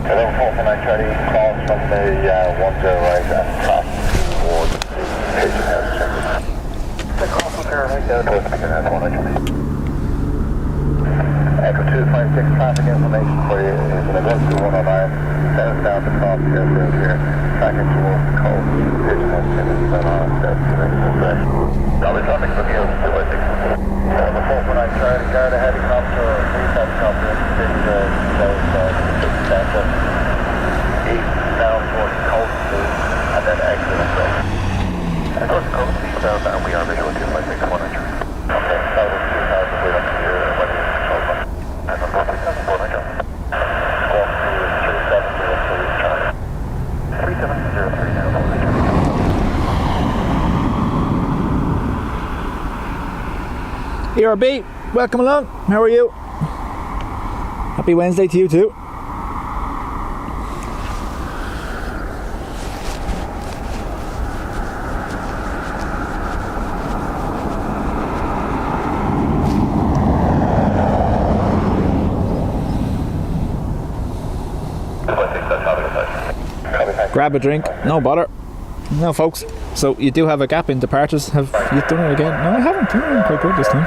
Hello, 419, calls from the 10 right and top towards the Pigeon House. The call from Fahrenheit down towards the Pigeon House 119. Echo 256 traffic information for you is an event to 109, southbound to cross airfield here, tracking towards the coast, Pigeon House, and on south to the direction. Dolly traffic from here, 256. The 419 Charlie, guard a helicopter, police helicopter, center, east down towards the coast, and then exit and go. And towards the coast, eastbound, and we are visual 256 100. Okay, that was 2000, we're up here, when we control one. And on board 3100. Squawk to 3703 Charlie. 3703 now, 100. ERB, welcome along. How are you? Happy Wednesday to you too. Grab a drink, no bother. No, folks. So you do have a gap in departures. Have you done it again? No, I haven't. I'm quite good this time.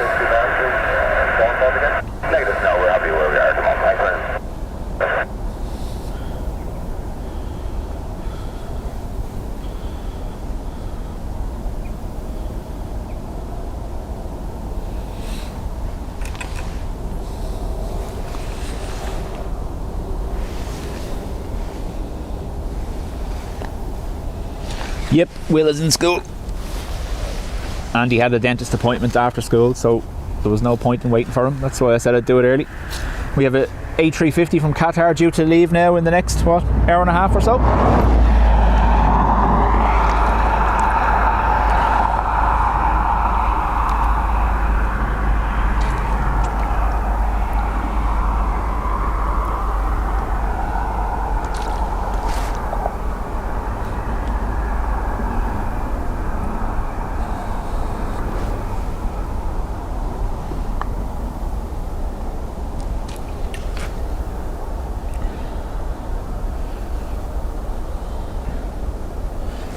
Negative, no, we're happy where we are at the moment. Yep, Will is in school. And he had a dentist appointment after school, so there was no point in waiting for him. That's why I said I'd do it early. We have a A350 from Qatar due to leave now in the next, hour and a half or so.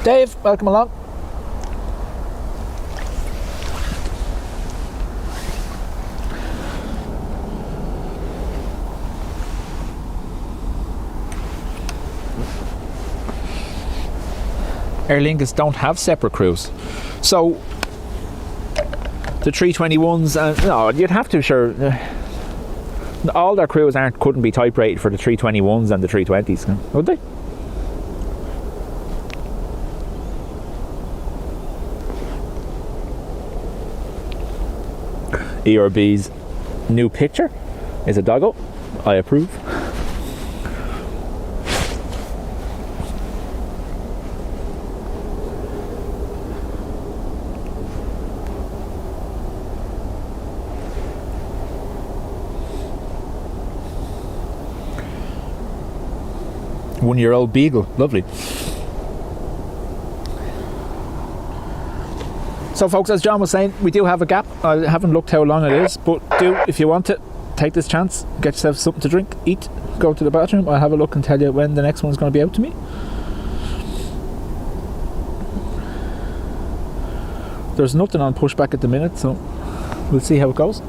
Dave, welcome along. Aer Lingus don't have separate crews, so the 321s, no, you'd have to, sure. All their crews couldn't be type rated for the 321s and the 320s, would they? ERB's new picture is a doggo. I approve. One-year-old beagle, lovely. So folks, as John was saying, we do have a gap. I haven't looked how long it is, but do, if you want it, take this chance, get yourself something to drink, eat, go to the bathroom. I'll have a look and tell you when the next one's going to be out to me. There's nothing on pushback at the minute, so we'll see how it goes.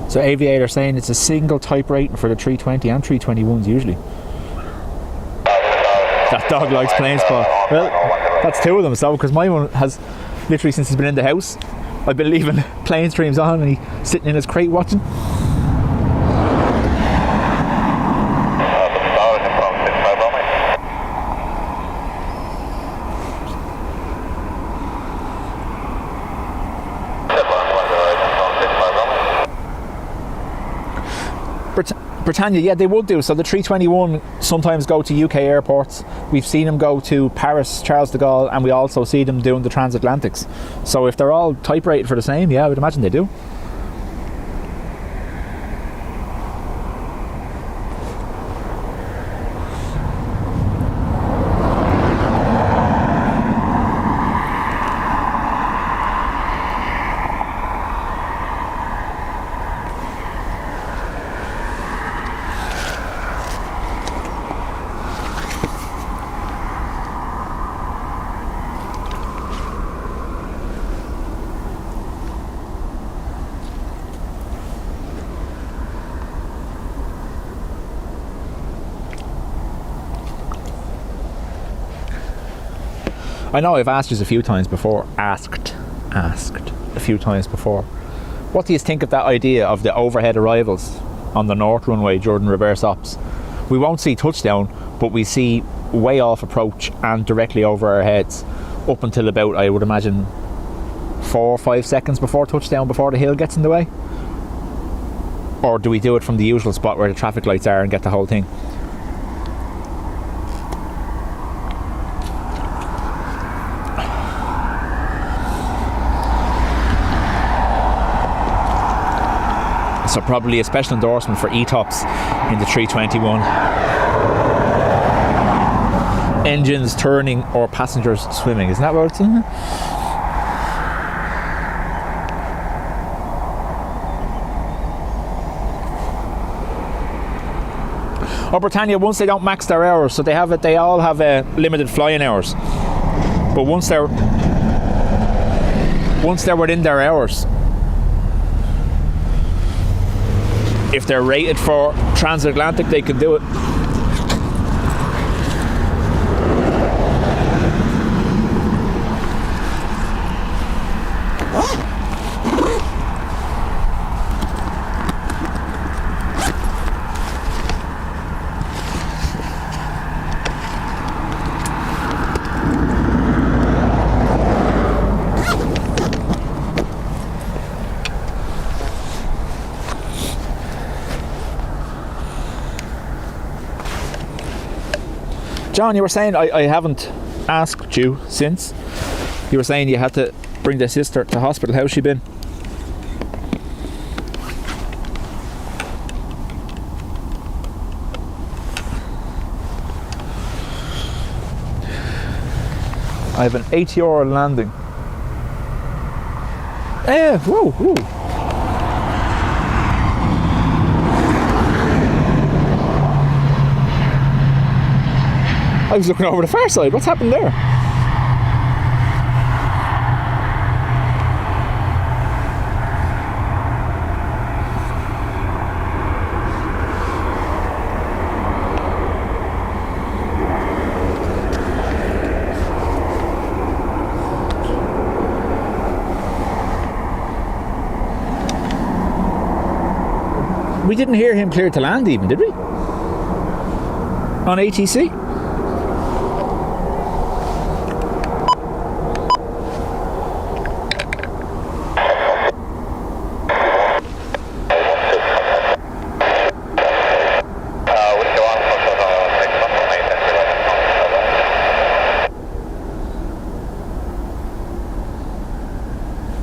So Aviator saying it's a single type rating for the 320 and 321s usually. That dog likes Planespotting. Well, that's two of them, so, because my one has literally, since he's been in the house, I've been leaving plane streams on and he's sitting in his crate watching. Britannia, yeah, they would do. So the 321 sometimes go to UK airports. We've seen them go to Paris, Charles de Gaulle, and we also see them doing the transatlantics. So if they're all type rated for the same, yeah, I would imagine they do. I know I've asked you a few times before, asked a few times before. What do you think of that idea of the overhead arrivals on the north runway during reverse ops? We won't see touchdown, but we see way off approach and directly over our heads up until about, I would imagine, 4 or 5 seconds before touchdown, before the hill gets in the way? Or do we do it from the usual spot where the traffic lights are and get the whole thing? So probably a special endorsement for ETOPS in the 321. Engines turning or passengers swimming. Isn't that what it's in? Oh, Britannia, once they don't max their hours, so they all have limited flying hours. But once they're within their hours, if they're rated for transatlantic, they can do it. John, you were saying, I haven't asked you since. You were saying you had to bring the sister to hospital. How's she been? I have an 8-hour landing. Whoa, whoa. I was looking over the far side. What's happened there? We didn't hear him clear to land even, did we? On ATC?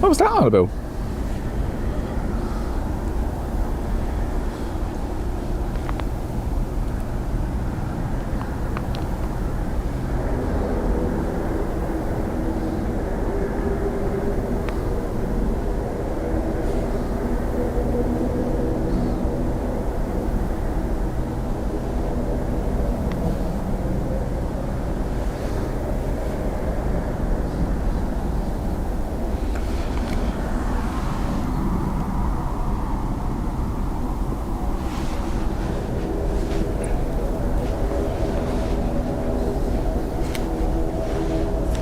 What was that all about?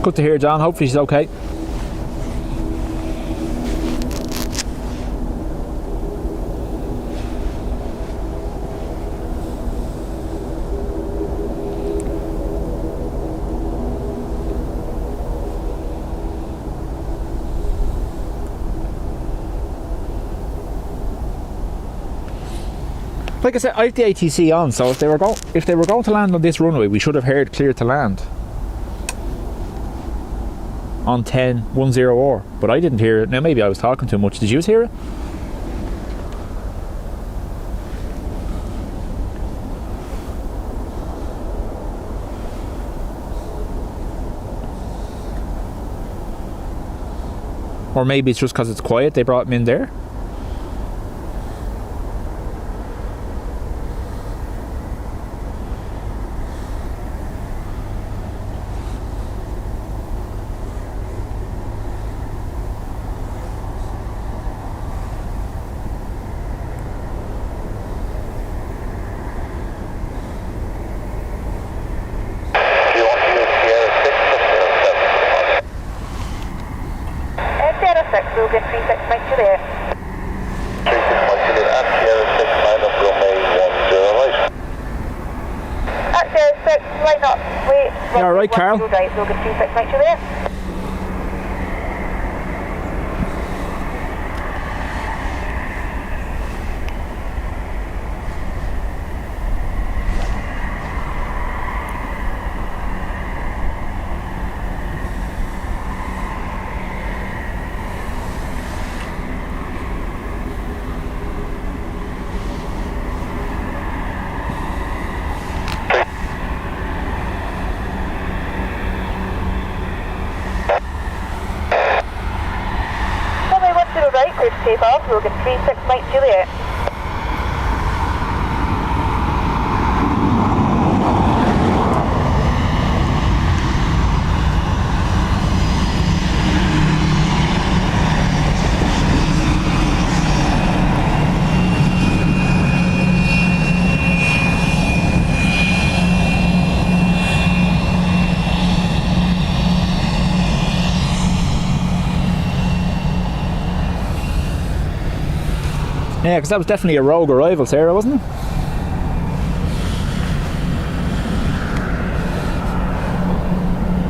Good to hear, John. Hopefully she's okay. Like I said, I have the ATC on, so if they were going to land on this runway, we should have heard clear to land on 10-10-R. But I didn't hear it. Now maybe I was talking too much. Did you hear it? Or maybe it's just because it's quiet they brought him in there. We'll get 36 Mike Juliet. 36 Mike Juliet at Sierra 6, line up runway 10 right. At Sierra 6, line up, wait. You alright, Carl? Right, we'll get 36 Mike Juliet. Right, clear to take off, we'll get 36 Mike Juliet. Yeah, because that was definitely a rogue arrival, Sarah, wasn't it?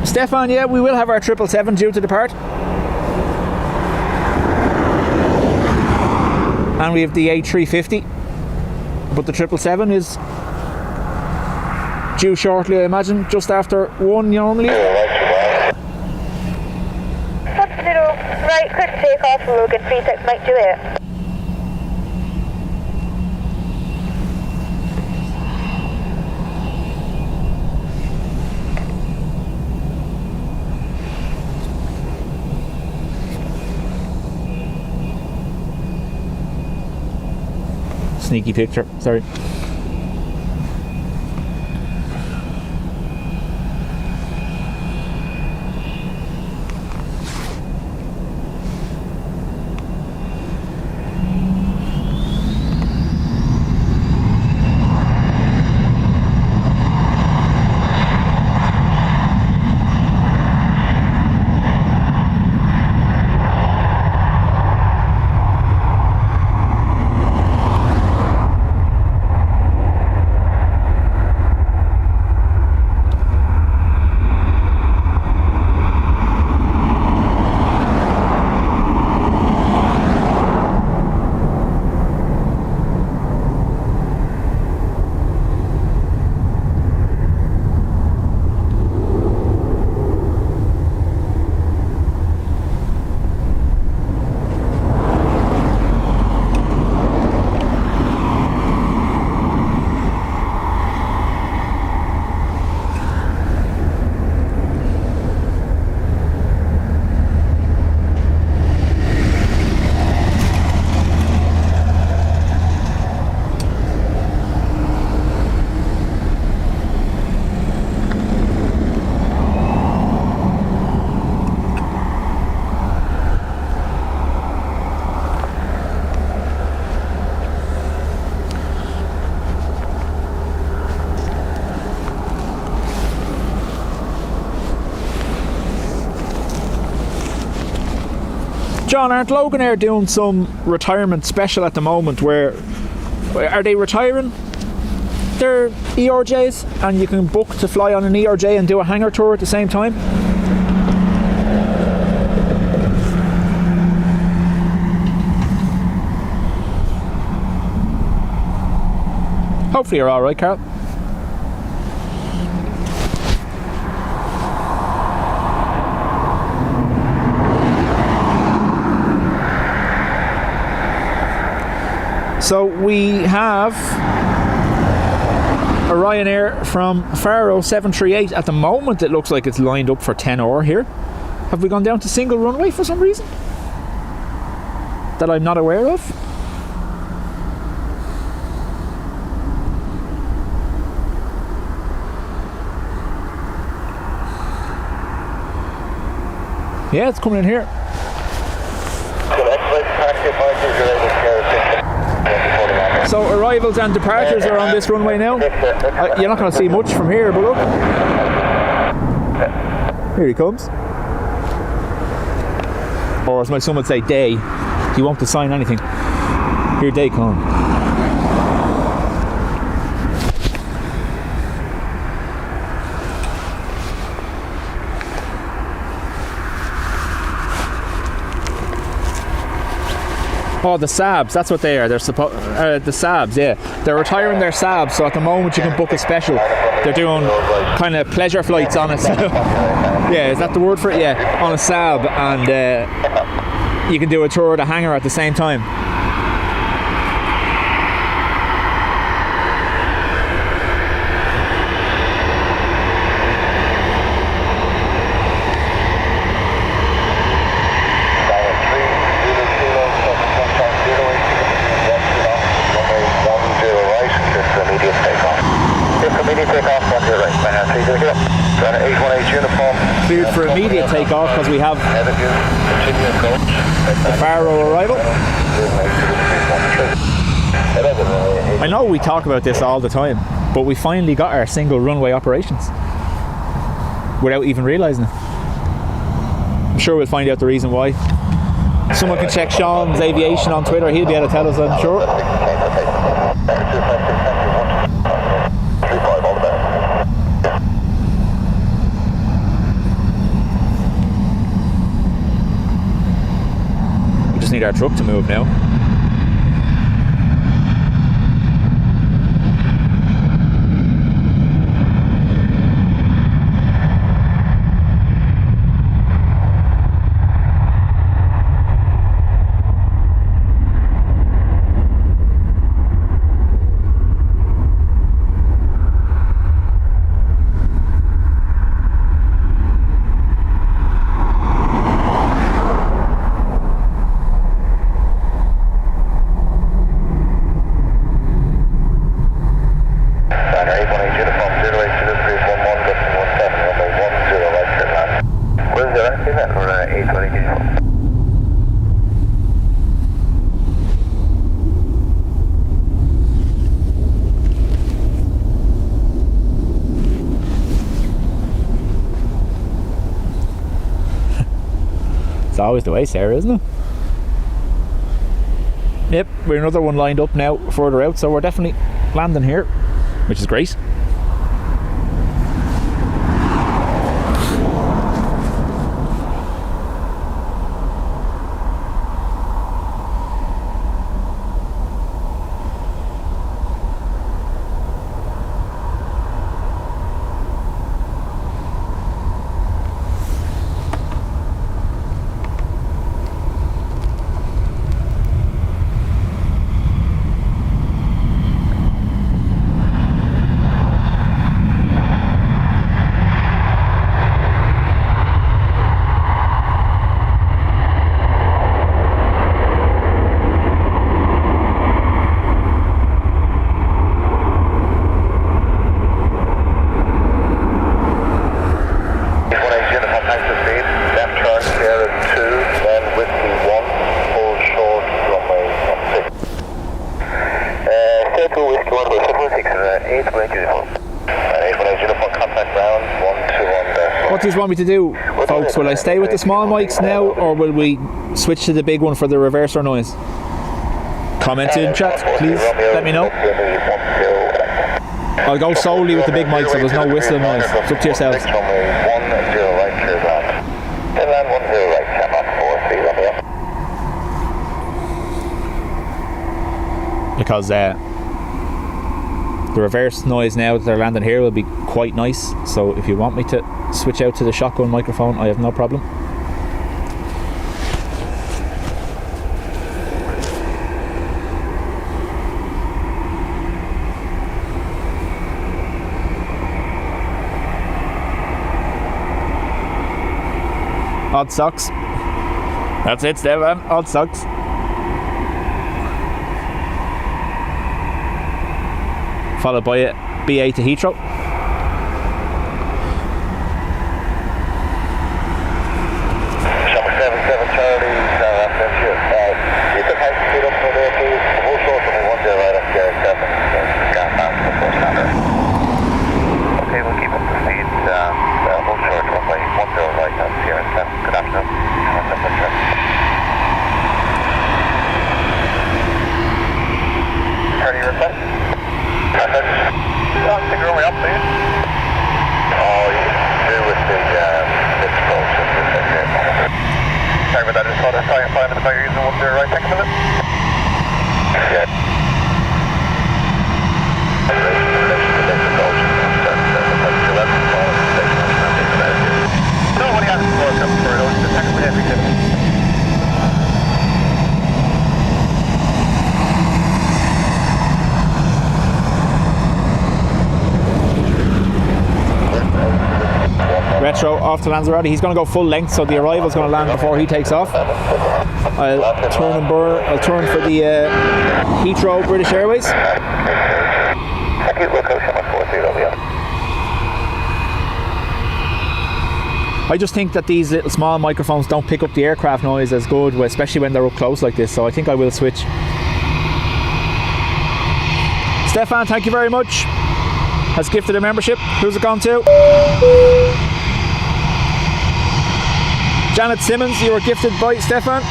Stefan, yeah, we will have our 777 due to depart. And we have the A350. But the 777 is due shortly, I imagine, just after 1 normally. Right, clear to take off, we'll get 36 Mike Juliet. Sneaky picture, sorry. John, aren't Logan Air doing some retirement special at the moment where are they retiring their ERJs and you can book to fly on an ERJ and do a hangar tour at the same time? Hopefully you're alright, Carl. So we have a Ryanair from Faro 738. At the moment it looks like it's lined up for 10 hour here. Have we gone down to single runway for some reason that I'm not aware of? Yeah, it's coming in here. So arrivals and departures are on this runway now. You're not going to see much from here, but look. Here he comes. Or as my son would say, day. He won't assign anything. Here they come. Oh, the Saabs, that's what they are. They're the Saabs, yeah. They're retiring their Saabs, so at the moment you can book a special. They're doing kind of pleasure flights on it. Yeah, is that the word for it? Yeah, on a Saab, and you can do a tour of the hangar at the same time. Cleared for immediate takeoff because we have the Faro arrival. I know we talk about this all the time, but we finally got our single runway operations without even realising it. I'm sure we'll find out the reason why. Someone can check Sean's Aviation on Twitter, he'll be able to tell us, I'm sure. Need our truck to move now. It's always the way, Sarah, isn't it? Yep, we're another one lined up now further out, so we're definitely landing here, which is great. What do you want me to do, folks? Will I stay with the small mics now, or will we switch to the big one for the reverser noise? Comment in chat, please. Let me know. I'll go solely with the big mic, so there's no whistling noise. It's up to yourselves. Because The reverse noise now that they're landing here will be quite nice, so if you want me to switch out to the shotgun microphone, I have no problem. Odd socks. That's it, Stefan. Odd socks. Followed by a BA to Heathrow. Number 77 Charlie, that's you. You can have speed up for there please. We'll show them 10 right up there, 7. Gas mask before standard. Okay, we'll keep up the speed. We'll short runway 10 right up here at 7. Good afternoon. Party request? Perfect. Take your way up, please. Oh, you can do with the this process. Sorry about that, just thought I'd try and find it if you're using 10 right. Take a minute. Yeah. Nobody has to work up for those, the taxiway every day. Retro off to Lanzarote. He's going to go full length, so the arrival's going to land before he takes off. I'll turn for the Heathrow British Airways. Thank you. We'll coach 140. I just think that these little small microphones don't pick up the aircraft noise as good, especially when they're up close like this, so I think I will switch. Stefan, thank you very much. Has gifted a membership. Who's it gone to? Janet Simmons, you were gifted by Stefan.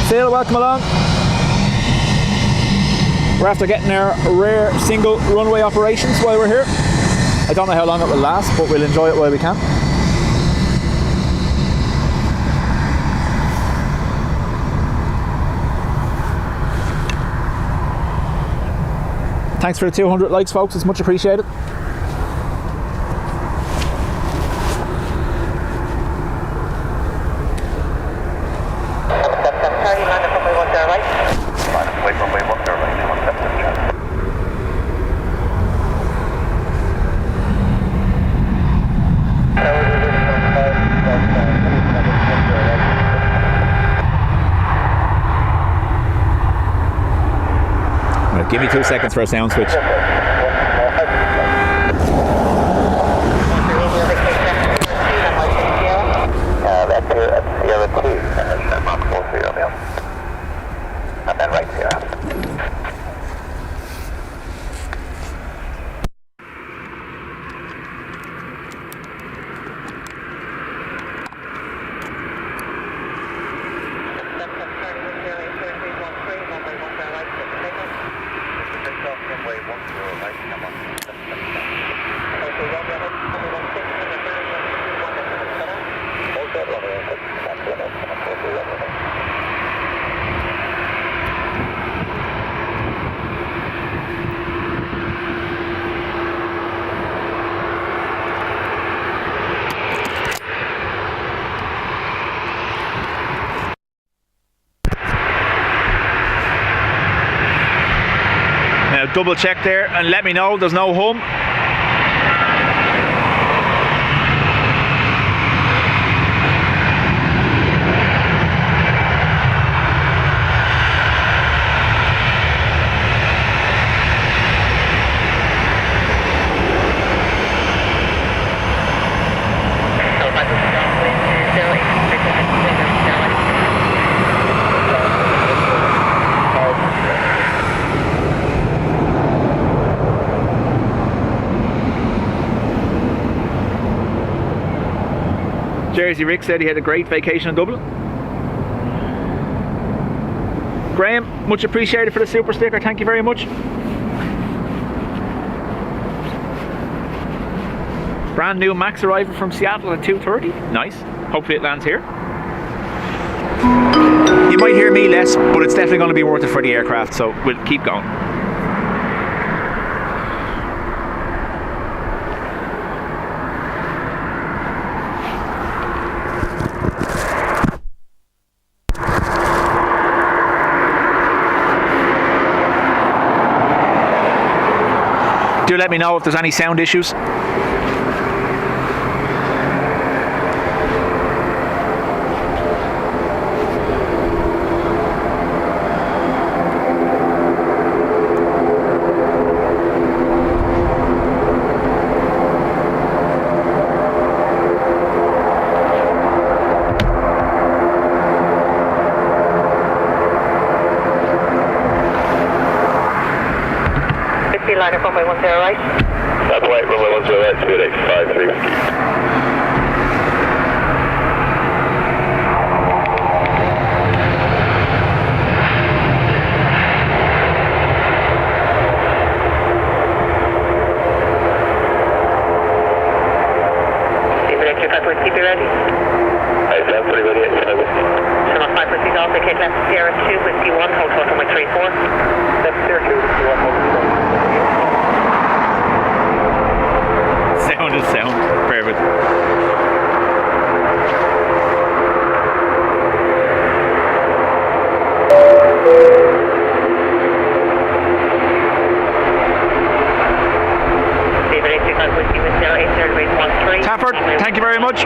Phil, welcome along. We're after getting our rare single runway operations while we're here. I don't know how long it will last, but we'll enjoy it while we can. Thanks for the 200 likes, folks. It's much appreciated. Give me 2 seconds for a sound switch. And then right here. Now double check there and let me know there's no hum. Jersey Rick said he had a great vacation in Dublin. Graham, much appreciated for the super sticker, thank you very much. Brand new Max arrival from Seattle at 2:30. Nice. Hopefully it lands here. You might hear me less, but it's definitely going to be worth it for the aircraft, so we'll keep going. Do let me know if there's any sound issues. Liner Runway 10 right. That's right, Runway 10 right, 2853 whiskey. Keep it ready. Right, stand pretty ready, 85 whiskey. Turn off 5 whiskey off, take left Sierra 2, whiskey 1, hold short runway 34. Left Sierra 2, whiskey 1, hold short. Sound is sound. Perfect. Tafford, thank you very much.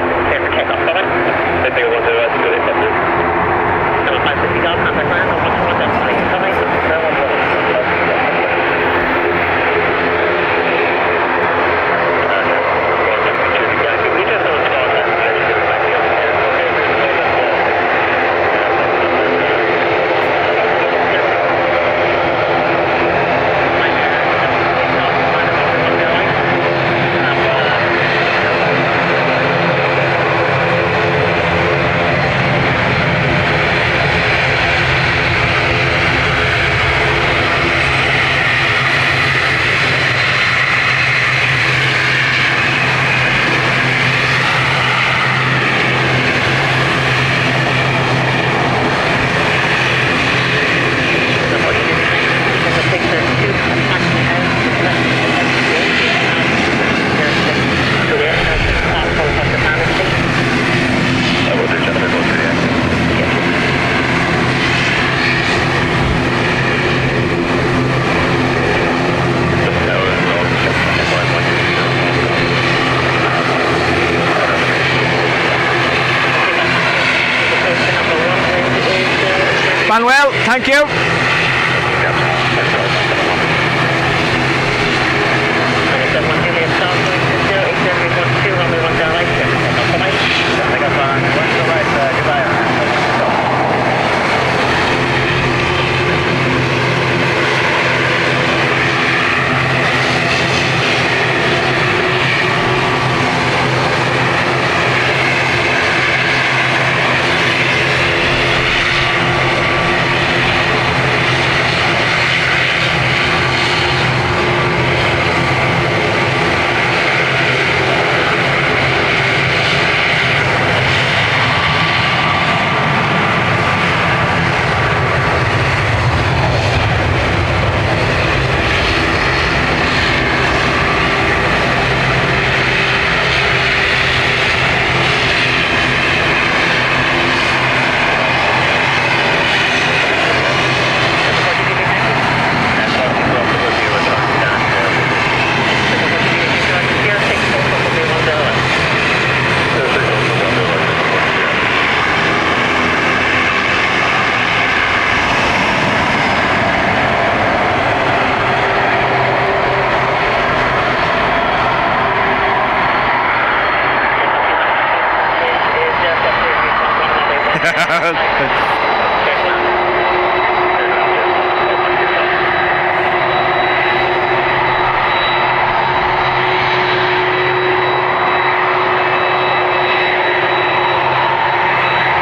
Manuel, thank you.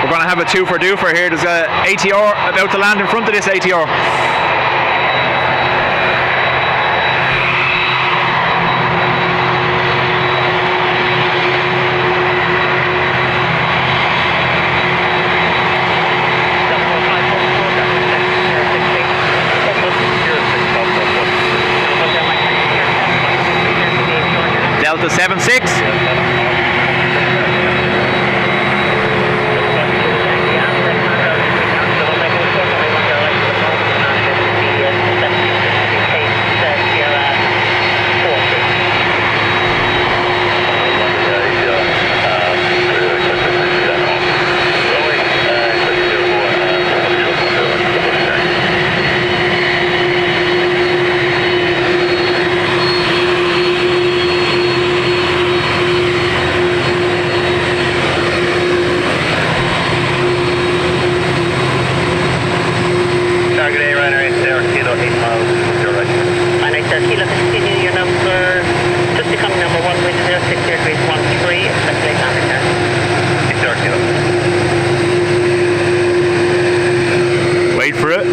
We're going to have a two for doofer here. There's a ATR about to land in front of this ATR. 7-6. Wait for it.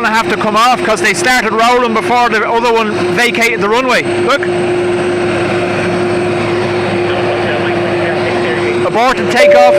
Have to come off because they started rolling before the other one vacated the runway. Look. Abort and take off.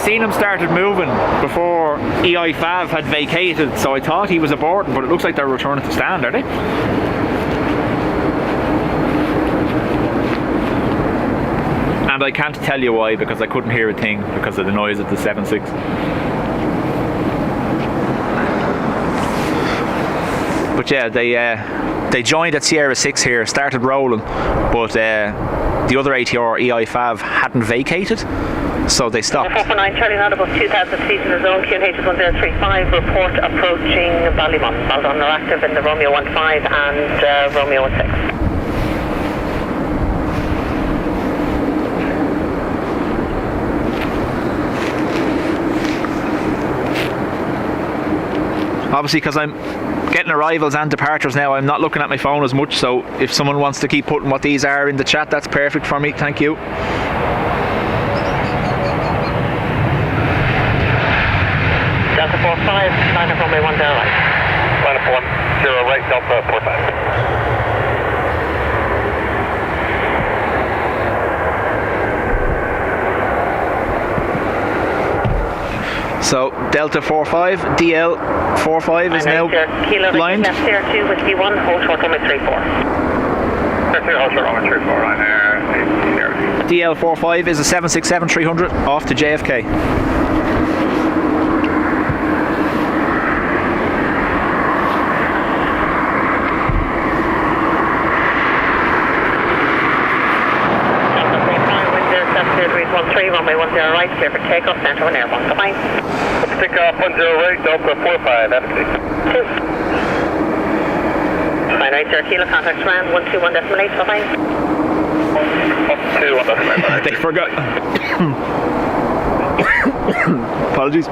Seen him started moving before EIDW had vacated, so I thought he was aborting, but it looks like they're returning to stand, are they? And I can't tell you why, because I couldn't hear a thing because of the noise of the 7.6. But yeah, they joined at Sierra 6 here, started rolling, but the other ATR EIDW hadn't vacated, so they stopped. 449 Charlie, not above 2,000 feet in the zone. QNH is 1035. Report approaching Ballymont. Well done, they're active in the Romeo 15 and Romeo 16. Obviously, because I'm getting arrivals and departures now, I'm not looking at my phone as much, so if someone wants to keep putting what these are in the chat, that's perfect for me, thank you. Delta 45, line up runway 10 right. Line up 10 right, Delta 45. So Delta 45, DL 45 is now lined. Left there 2 whiskey 1, hold short runway 34. Hold short runway 34 on there. DL 45 is a 767-300 off to JFK. 3, runway 10 right, clear for takeoff, centre 1 air 1, bye-bye. Takeoff 10 right, Delta 45, FT. 2. Fine right, 0 kilo, contact RAM, 121.8, bye-bye. Up 2 on that. They forgot. Apologies.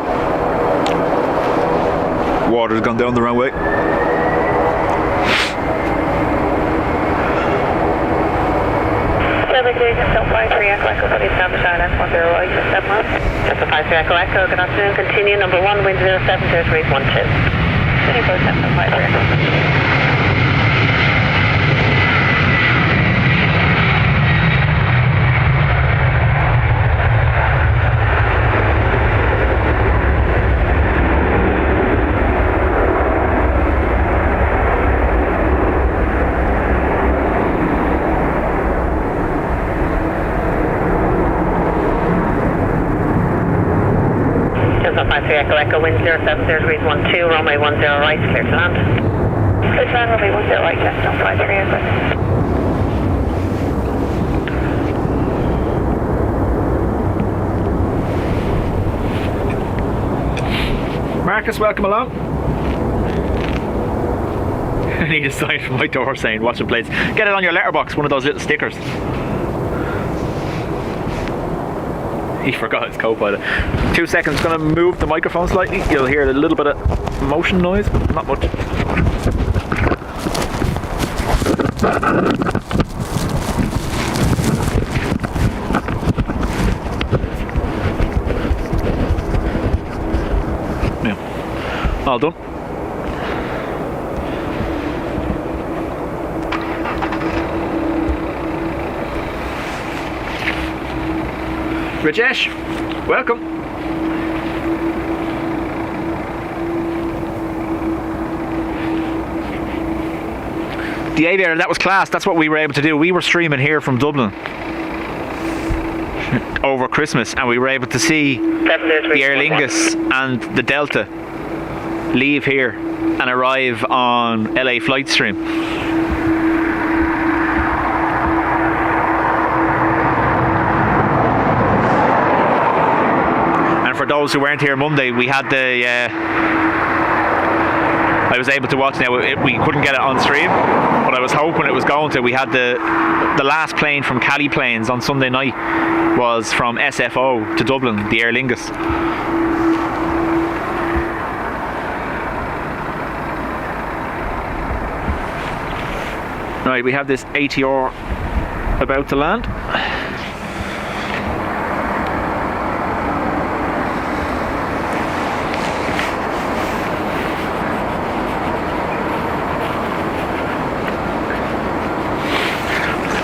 Water's gone down the wrong way. Delta 53 Echo Echo, fully established ILS 10 right, 7 miles. Delta 53 Echo Echo, good afternoon. Continue number 1, wind 070312. Continue for Delta 53 Echo. Echo Echo, wind 070312, runway 10 right, clear to land. Clear to land, runway 10 right, left, don't 53 Echo. Marcus, welcome along. I need a sign from my door saying watch the plates. Get it on your letterbox, one of those little stickers. He forgot his co-pilot. 2 seconds, gonna move the microphone slightly. You'll hear a little bit of motion noise, but not much. Yeah. All done. Rajesh, welcome. The Aviator, that was class. That's what we were able to do. We were streaming here from Dublin over Christmas, and we were able to see the Aer Lingus and the Delta leave here and arrive on LA flight stream. For those who weren't here Monday, we had the I was able to watch. Now we couldn't get it on stream, but I was hoping it was going to. We had the last plane from Cali Planes on Sunday night was from SFO to Dublin, the Aer Lingus. Right, we have this ATR about to land.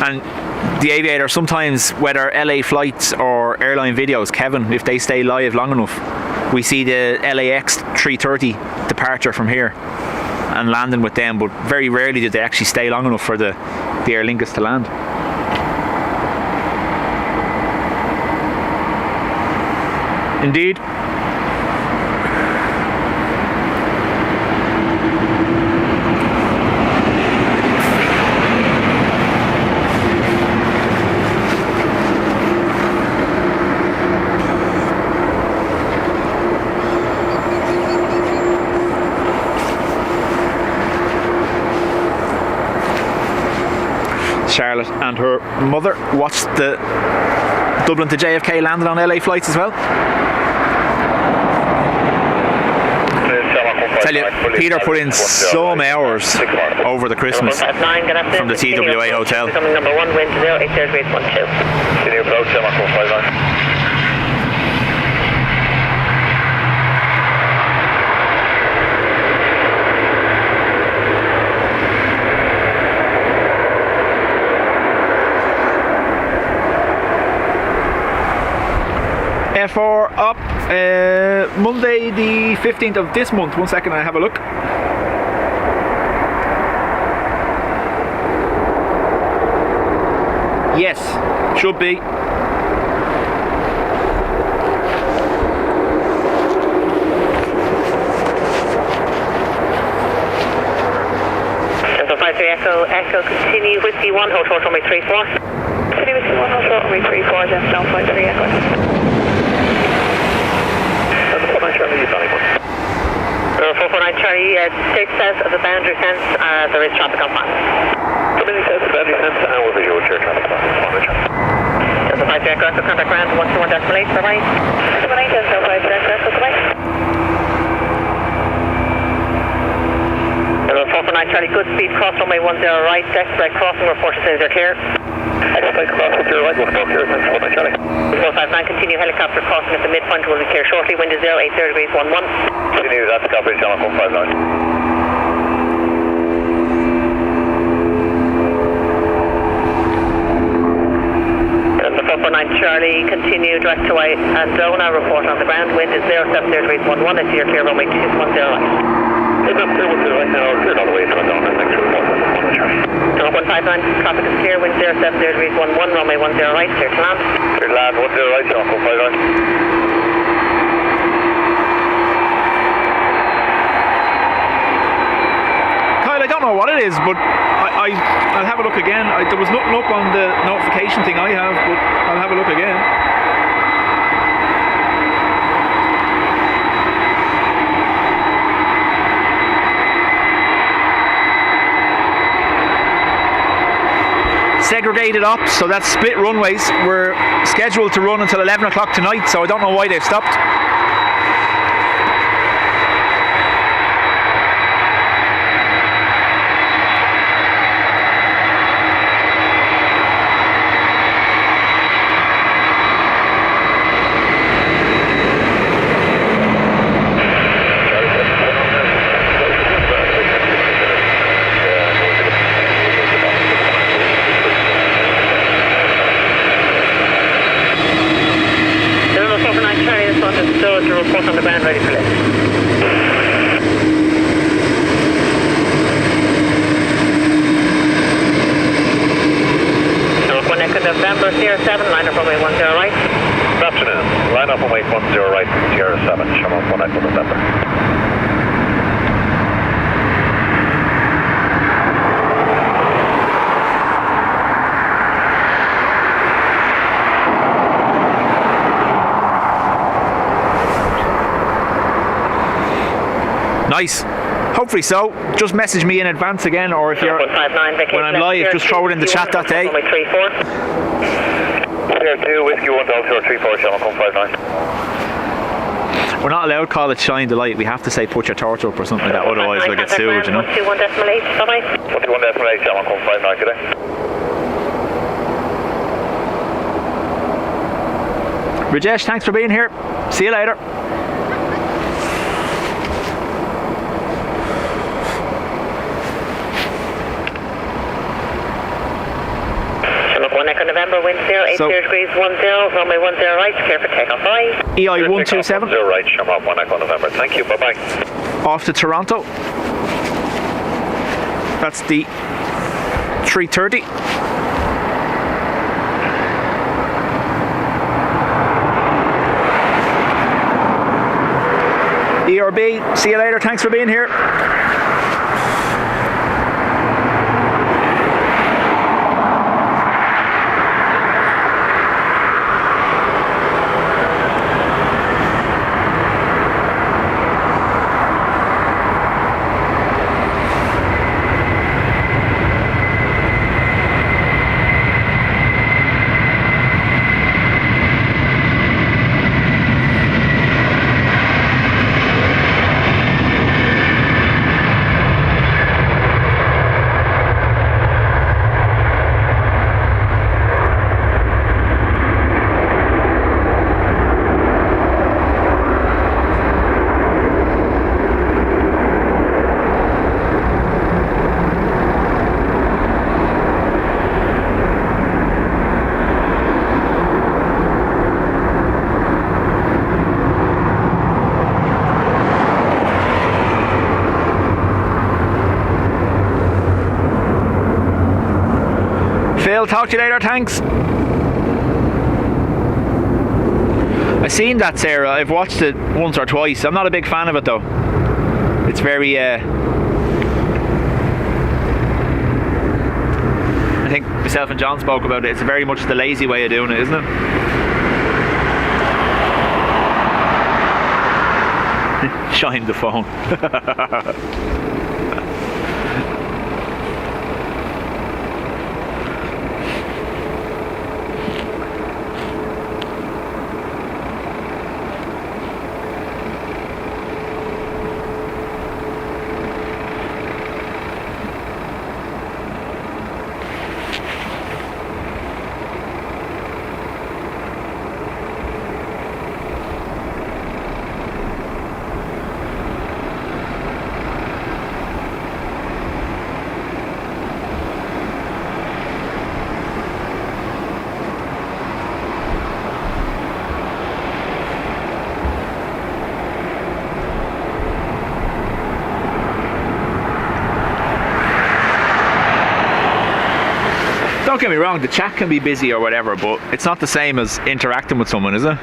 And the Aviator, sometimes whether LA flights or airline videos, Kevin, if they stay live long enough, we see the LAX 330 departure from here and landing with them, but very rarely did they actually stay long enough for the Aer Lingus to land. Indeed. Charlotte and her mother watched the Dublin to JFK landed on LA flights as well. Tell you, Peter put in some hours over the Christmas from the TWA hotel. Number 1, wind 080312. Can you approach Mach 159? F4 up Monday the 15th of this month. 1 second, I have a look. Yes, should be. Delta 53 Echo, Echo, continue Whiskey 1, Hotel Runway 34. City with 1 also, runway 34, Jeff, down 53, echo. That's 49 Charlie, you Donny 449 Charlie, stay south of the boundary fence, there is traffic on plan. Coming south of the boundary fence, and we'll visual your traffic plan. Delta 5 aircraft, contact ground 121.8, bye-bye. 118, Delta 5 aircraft, bye-bye. Delta 449 Charlie, good speed, cross runway 10 right, expedite crossing, report as soon as you're clear. Expedite cross with your right, we'll go clear, thanks 49 Charlie. 459, continue helicopter crossing at the midpoint, will be clear shortly, wind is 0, 80 degrees, 11. Continue, that's coverage, channel 159. Delta 449 Charlie, continue direct to Andona, report on the ground, wind is 0, 70 degrees, 11, I see you're clear, runway 210 right. It's up clear, 10 right now, cleared all the way to Andona, thanks for reporting, 1 Charlie. 159, traffic is clear, wind 0, 70 degrees, 11, runway 10 right, clear to land. Clear to land, 10 right, channel 159. I don't know what it is, but I'll have a look again. There was nothing up on the notification thing I have, but I'll have a look again. Segregated up, so that's split runways. We're scheduled to run until 11 o'clock tonight, so I don't know why they've stopped. To report on the ground, ready for lift. One Echo November, Sierra 7, line up runway 10 right. Good afternoon, line up on way 10 right, Sierra 7, show up 1 Echo November. Nice. Hopefully so. Just message me in advance again, or if you're when I'm live, just throw it in the chat that day. Sierra 2, Whiskey 1 Delta 34, channel 159. We're not allowed to call it shine the light. We have to say put your torch up or something like that, otherwise we'll get sued, you know. 121.8, bye-bye. 121.8, channel 159 today. Rajesh, thanks for being here. See you later. One Echo November, wind 0, 80 degrees, 10, runway 10 right, clear for takeoff, bye. EI 127. 0 right, show up 1 Echo November, thank you, bye-bye. Off to Toronto. That's the 330. ERB, see you later, thanks for being here. Phil, talk to you later, thanks. I've seen that, Sarah. I've watched it once or twice. I'm not a big fan of it though. It's very I think Myself and John spoke about it. It's very much the lazy way of doing it, isn't it? Shine the phone. Don't get me wrong, the chat can be busy or whatever, but it's not the same as interacting with someone, is it?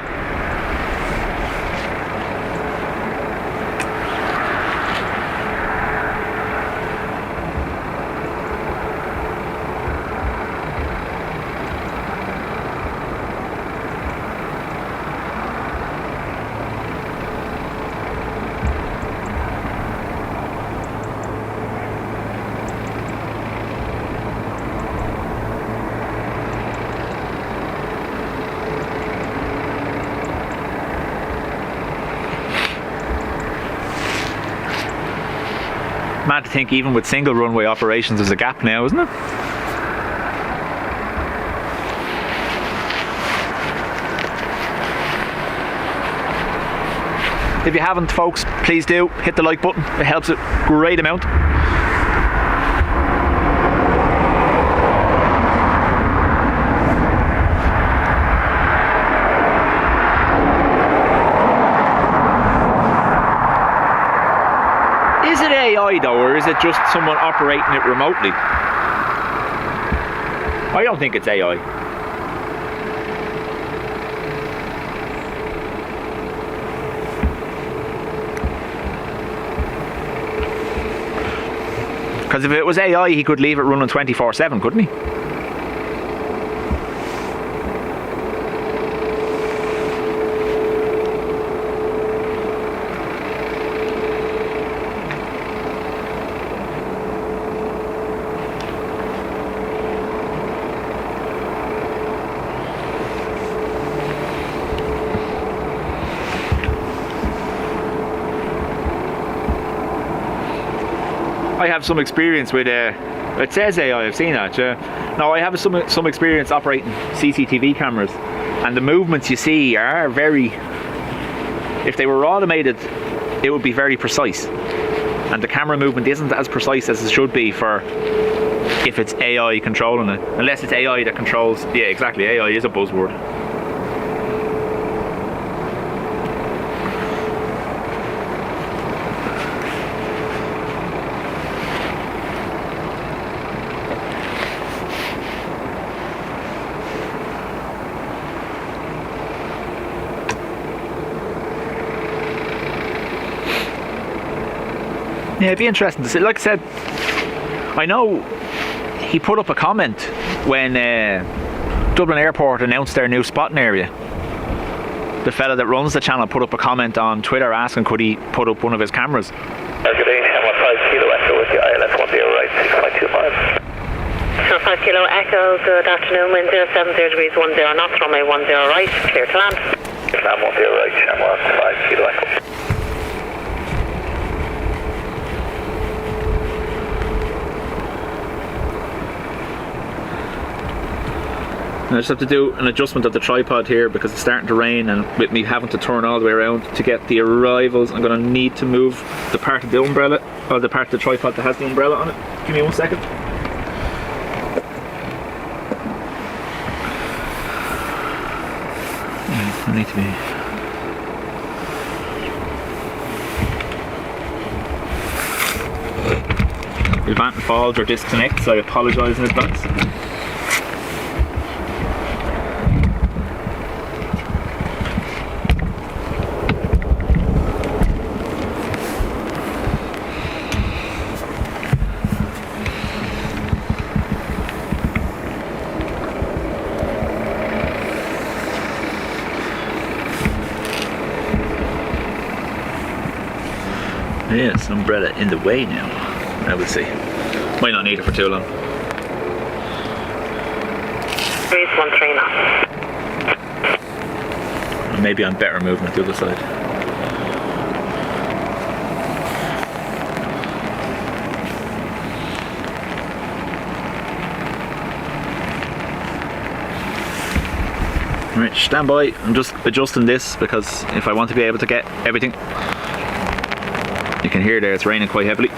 Mad to think even with single runway operations there's a gap now, isn't it? If you haven't, folks, please do hit the like button. It helps a great amount. Is it AI though, or is it just someone operating it remotely? I don't think it's AI. Because if it was AI, he could leave it running 24/7, couldn't he? I have some experience with it says AI, I've seen that. No, I have some experience operating CCTV cameras, and the movements you see are very, if they were automated, it would be very precise, and the camera movement isn't as precise as it should be for if it's AI controlling it, unless it's AI that controls. Yeah, exactly, AI is a buzzword. Yeah, it'd be interesting to see. Like I said, I know he put up a comment when Dublin Airport announced their new spotting area. The fella that runs the channel put up a comment on Twitter asking could he put up one of his cameras. Good evening, 5 Kilo Echo with the ILS 10 right, 6.2 miles. So 5 Kilo Echo, good afternoon, wind 070 degrees 10 knots, runway 10 right, clear to land. Land 10 right, Shamrock, 5 Kilo Echo. I just have to do an adjustment of the tripod here because it's starting to rain, and with me having to turn all the way around to get the arrivals, I'm going to need to move the part of the umbrella, or the part of the tripod that has the umbrella on it. Give me 1 second. I need to be... If Anton falls or disconnects, I apologise in advance. Yes, umbrella in the way now. I will see. Might not need it for too long. 313 knots. Maybe I'm better moving it the other side. Right, stand by. I'm just adjusting this because if I want to be able to get everything, you can hear there it's raining quite heavily.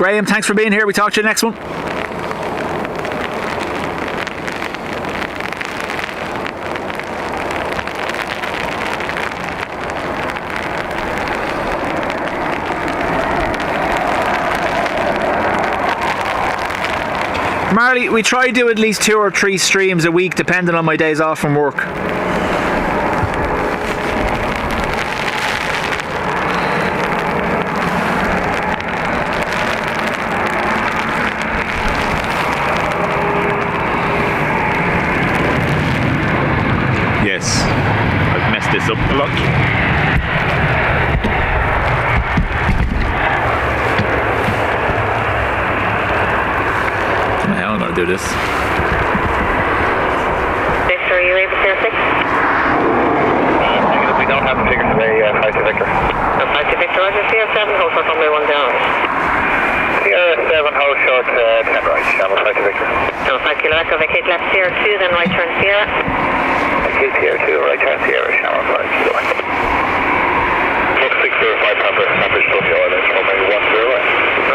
Graham, thanks for being here. We talk to you next one. Marley, we try to do at least 2 or 3 streams a week depending on my days off from work. Yes, I've messed this up a lot. I'm gonna do this. Victor, are you able to 6? We don't have the figure today, 5 to Victor. 5 to Victor, Roger, CR7, hold short runway 10 right. CR7, hold short, 10 right, channel 5 to Victor. Channel 5 Kilo Echo, vacate left CR2, then right turn Sierra. Vacate CR2, right turn Sierra, channel 5 Kilo Echo. 605 Papa, Papa Tokyo Islands, runway 10.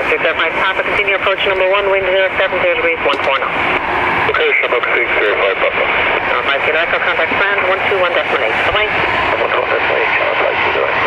605 Papa, continue approach number 1, wind 070 degrees, 14 knots. Location of 605 Papa. Channel 5 Kilo Echo, contact Brand 121.8. Bye-bye. 121.8, channel 5 Kilo Echo.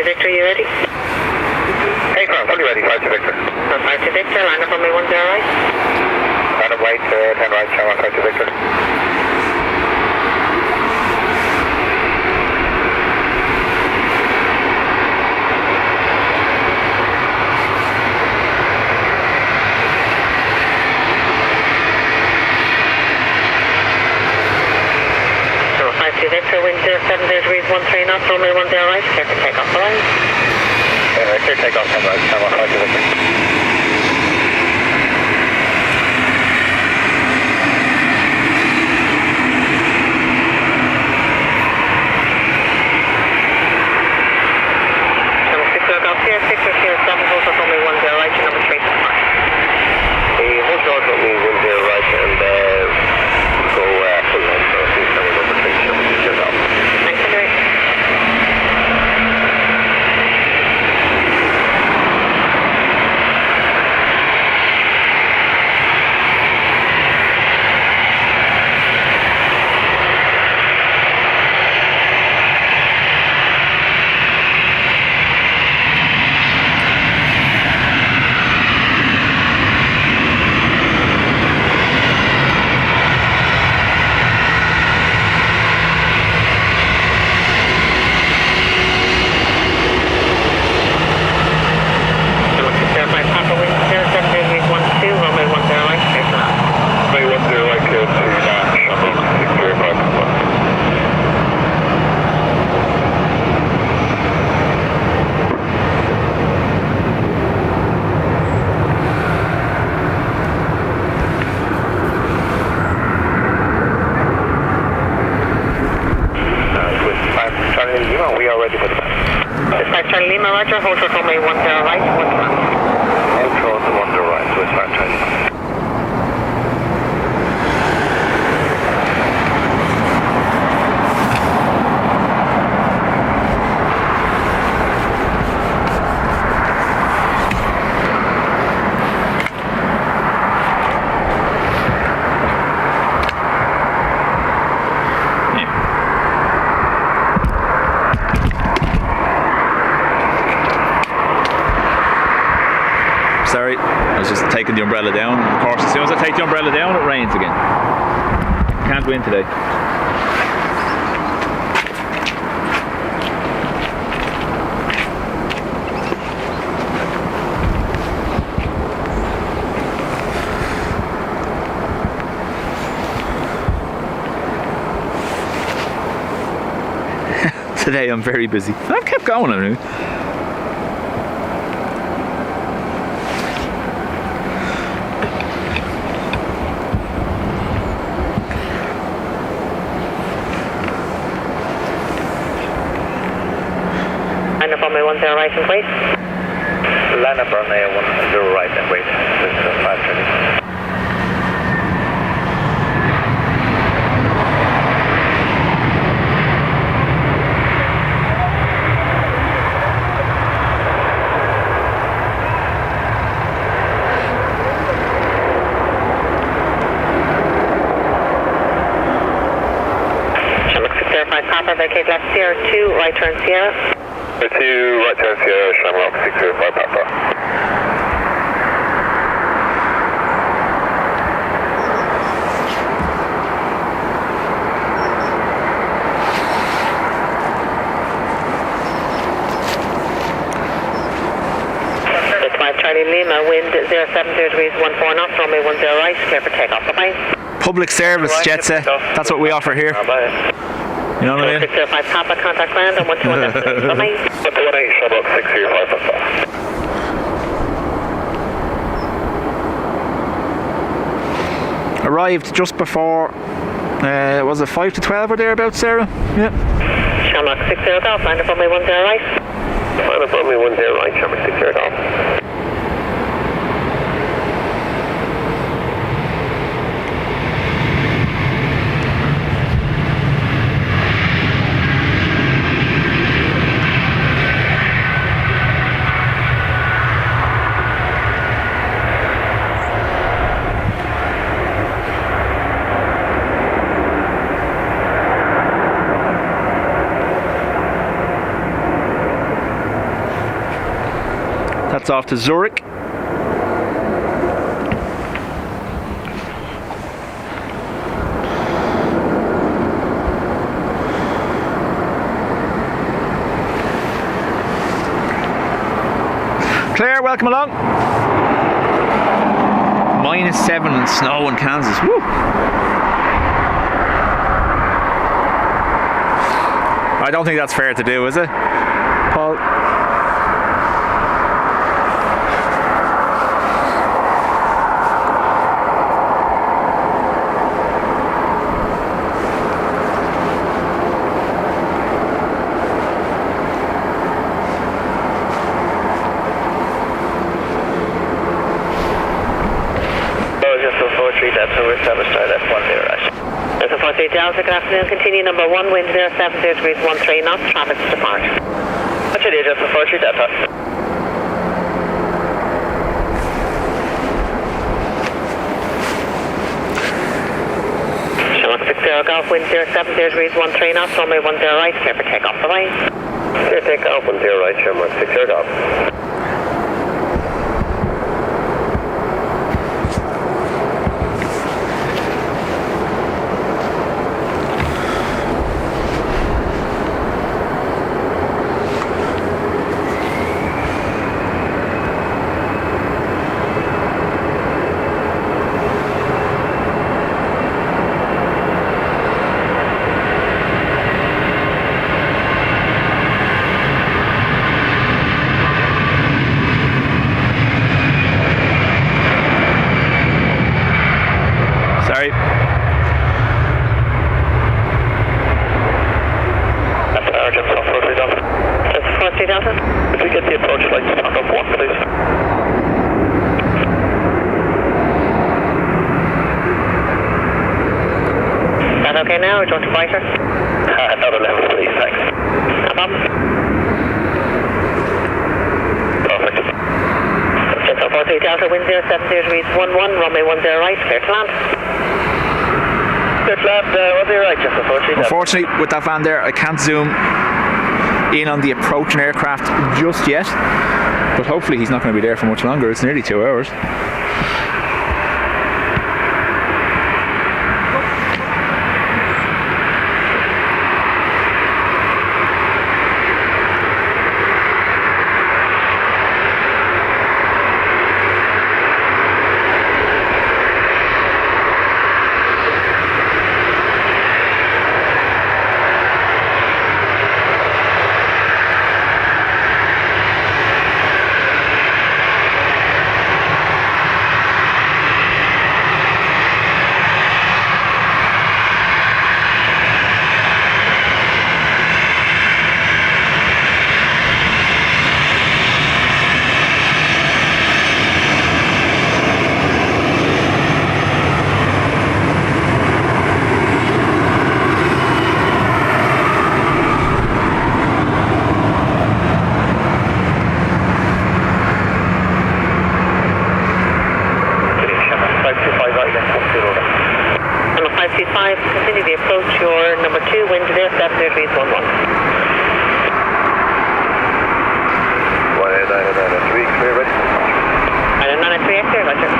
Victor, you ready? Hey, Crown, fully ready, 5 to Victor. 5 to Victor, line up on me 10 right. Line up right, 10 right, channel 5 to Victor. Channel 5 to Victor, wind 070 degrees, 13 knots, runway 10 right, clear for takeoff, bye. Clear takeoff, 10 right, channel 5 to Victor. I was just taking the umbrella down. Of course, as soon as I take the umbrella down, it rains again. Can't win today. Today I'm very busy. I've kept going on it. Line up runway 10 right and wait. Line up runway 10 right and wait. This is 530. Papa, vacate left Sierra 2, right turn Sierra. 2, right turn Sierra, Shamrock 605 Papa. It's 5 Charlie Lima, wind 070 degrees 14 knots, runway 10 right, clear for takeoff. Bye-bye. Public service, Jetsa. That's what we offer here. Bye. You know what I mean? 605 Papa, contact land on 121 destination. Bye-bye. 118 Shamrock 605 Papa. Arrived just before, was it 5 to 12 or thereabouts, Sarah? Yeah. Shamrock 60 golf, line up runway 10 right. Line up runway 10 right, Shamrock 60 golf. That's off to Zurich. Claire, welcome along. -7 and snow in Kansas. Woo. I don't think that's fair to do, is it, Paul? Delta, good afternoon. Continue number 1, wind 070 degrees 13 knots, traffic to depart. What's your Delta 43 Delta? Shamrock 60 golf, wind 070 degrees 13 knots, runway 10 right, clear for takeoff. Bye-bye. Clear takeoff 10 right, Shamrock 60 golf. If we get the approach lights turned off 1, please. Is that okay now, or do you want to brighter? Another level, please, thanks. No problem. Perfect. Central 48 Delta, wind 070 degrees 11, runway 10 right, clear to land. Clear to land, 10 right, just unfortunately. Unfortunately, with that van there, I can't zoom in on the approaching aircraft just yet. But hopefully he's not going to be there for much longer. It's nearly 2 hours. Continue the approach, your number 2, wind 07 11. 18993, clear, ready? 993, clear, roger.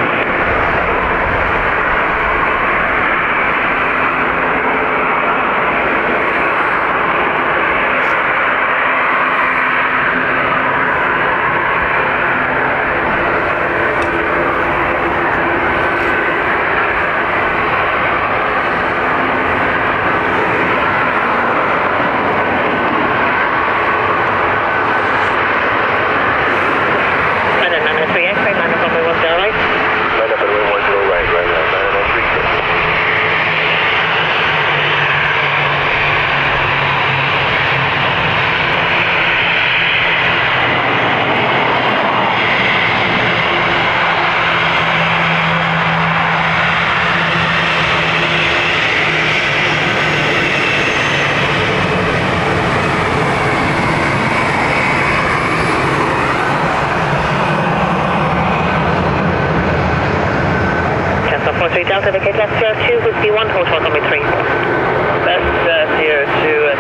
Delta, indicate left Sierra 2, Whiskey 1, Hotel coming 3. Left Sierra 2 and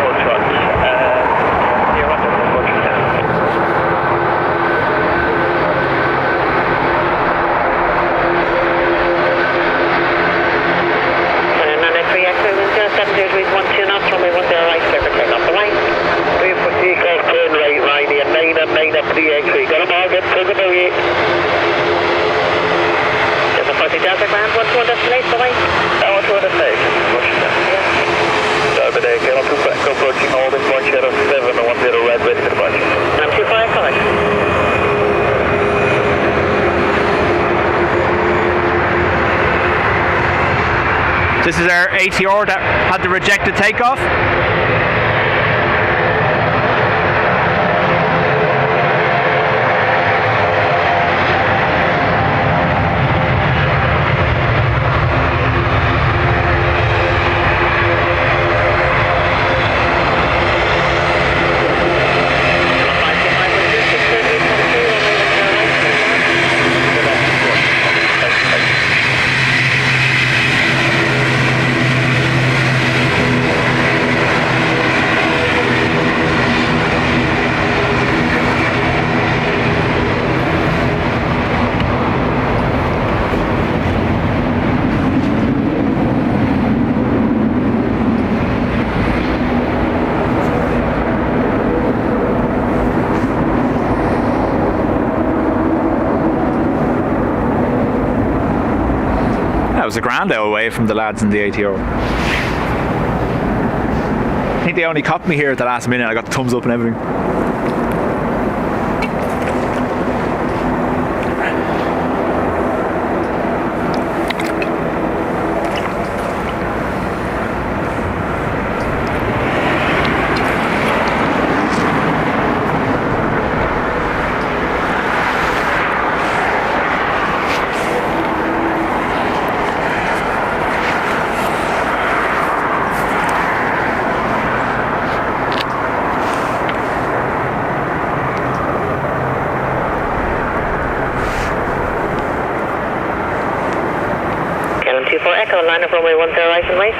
hold short. Sierra 1 and approaching down. And 993, X-ray, wind 07 degrees 12 knots, runway 10 right, clear for takeoff the right. 340, call turn right, Riley, and 9 up to the X-ray. Got them all, get visible, Delta ground, 1 to destination, away. 1 to destination, pushing down. Yeah. Over there, get on to back, approaching holding, 1 shadow 7 and 10 red, ready for departure. And I'm 25, correct. This is our ATR that had the rejected takeoff. That was a grand hour away from the lads in the ATR. I think they only copped me here at the last minute. I got the thumbs up and everything. Echo, line up runway 10 right and wait.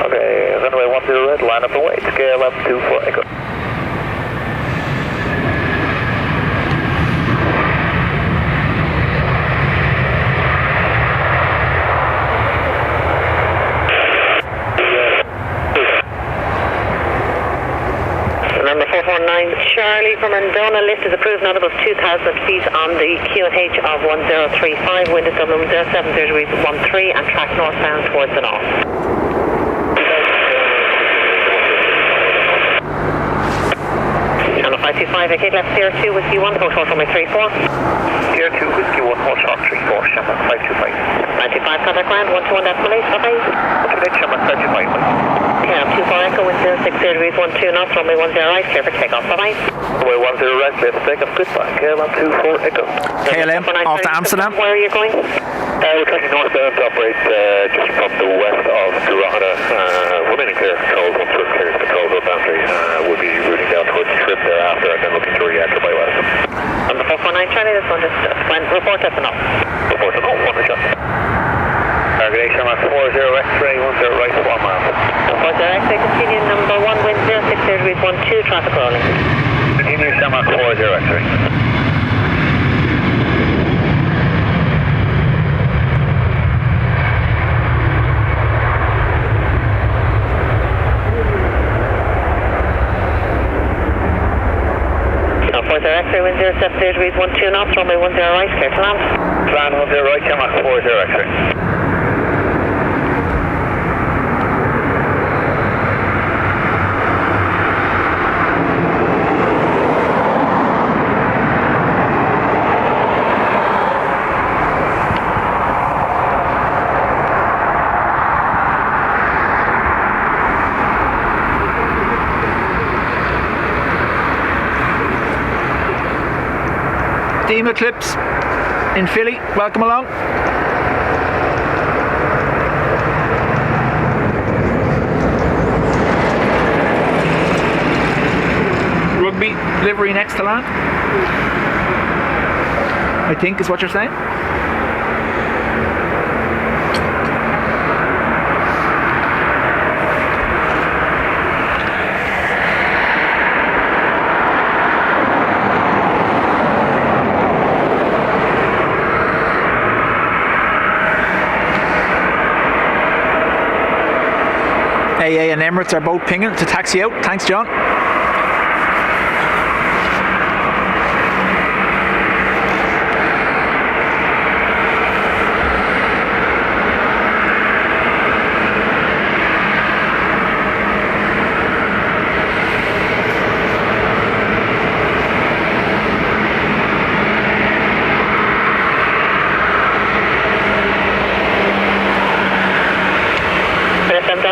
Okay, runway 10 red, line up and wait. Scale up 24 Echo. from Andona, lift is approved not above 2,000 feet on the QNH of 1035, wind is Dublin 070 degrees 13 and track northbound towards the north. Channel 525, vacate left Tier 2, Whiskey 1, hold short runway 34. Tier 2, Whiskey 1, hold short 34, Channel 525. 95, contact ground, 121.8, bye-bye. 128, Channel 525. Yeah, 24 Echo, wind 060 degrees 12 knots, runway 10 right, clear for takeoff, bye-bye. Runway 10 right, clear for takeoff, goodbye. KLM 24 Echo. KLM, off to Amsterdam. Where are you going? We're taking northbound to operate just from the west of Dublin. Remaining clear control, once we're clear control of boundary, we'll be routing down towards the trip thereafter and then looking to react by west. On the 449 Charlie, this one just report us enough. Report to no, 1 shot. Target Mark 40 X-ray, 10 right, 1 mile. 40 X-ray, continue number 1, wind 060 degrees 12, traffic rolling. Continue Mark 40 X-ray. X-ray, wind 070 degrees 12 knots, runway 10 right, clear to land. Plan 10 right, Mark 40 X-ray. Team Eclipse in Philly, welcome along. Rugby livery next to land, I think is what you're saying. AA and Emirates are both pinging to taxi out. Thanks, John.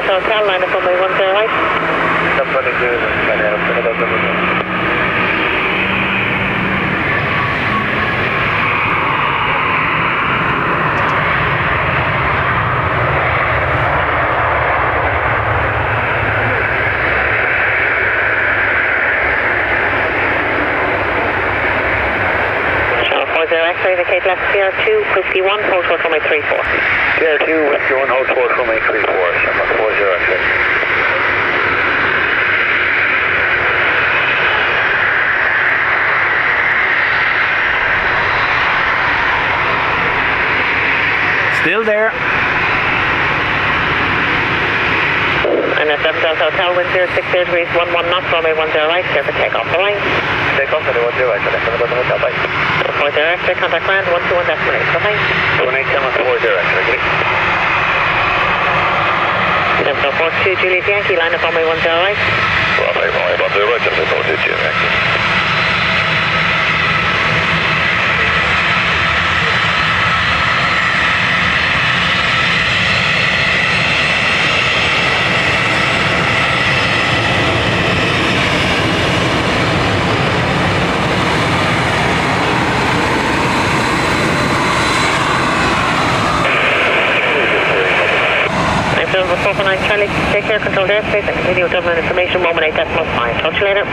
Hotel line up on my 10 right. X-ray, vacate left Tier 2, Whiskey 1, hold short runway 34. Tier 2, Whiskey 1, hold short runway 34, Channel 40 X-ray. Still there. And at 7 Delta Hotel, wind 060 degrees 11 knots, runway 10 right, clear for takeoff, bye-bye. Takeoff, and 10 right, connect to the hotel, bye. 40 X-ray, contact ground, 121.8, bye-bye. 18, Channel 40 X-ray, 742 Juliet Yankee, line up on my 10 right. Well, I'm on 10 right, Channel 42 Juliet Yankee. Number 449 Charlie, take care, control airspace and continue with Dublin information, 118.5. Talk to you later.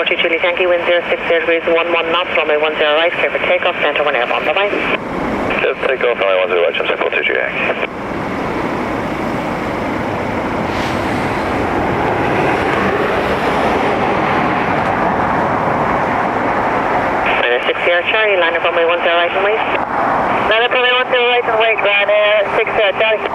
Charlie Julie Yankee, wind 060 degrees, 11 knots, runway 10 right, clear for takeoff, center 1 airborne, bye-bye. Takeoff, runway 10 right, jump 642 Yankee. 6 Sierra Charlie, line up runway 10 right and wait. Line up runway 10 right and wait, Ryanair 6 Sierra Charlie.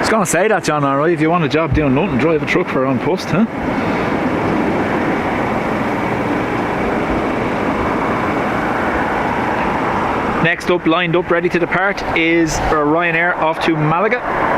I was going to say that, John, alright, if you want a job doing nothing, drive a truck for on post, huh? Next up, lined up, ready to depart, is Ryanair off to Malaga.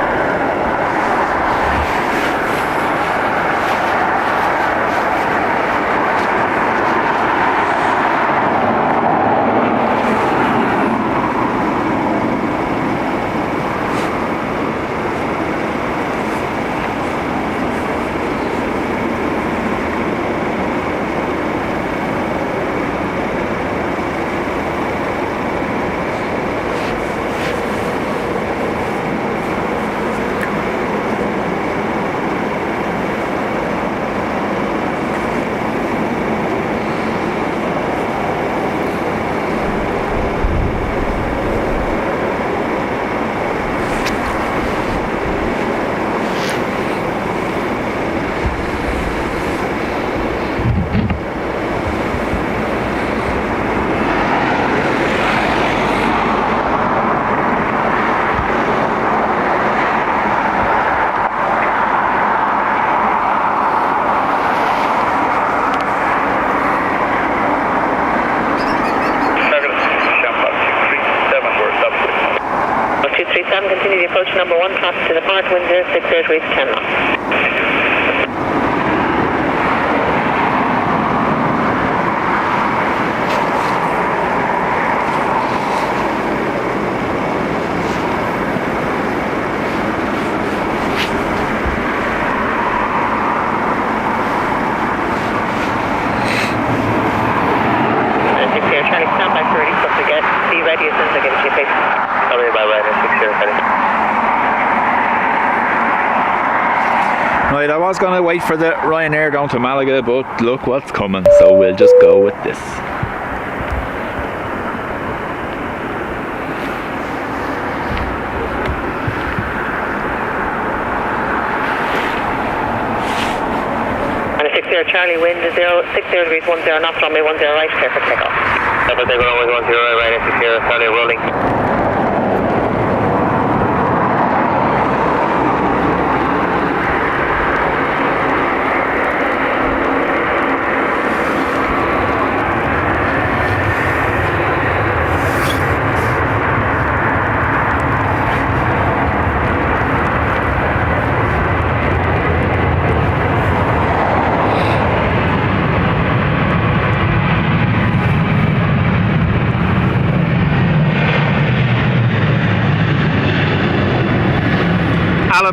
Continue the approach number 1, pass to the park, wind 060 degrees, 10 knots. Right, I was going to wait for the Ryanair down to Malaga, but look what's coming, so we'll just go with this. And a 60 Charlie, wind 60 degrees, 10 knots, runway 10 right, clear for takeoff. Double take runway 10 right, 60 Charlie rolling.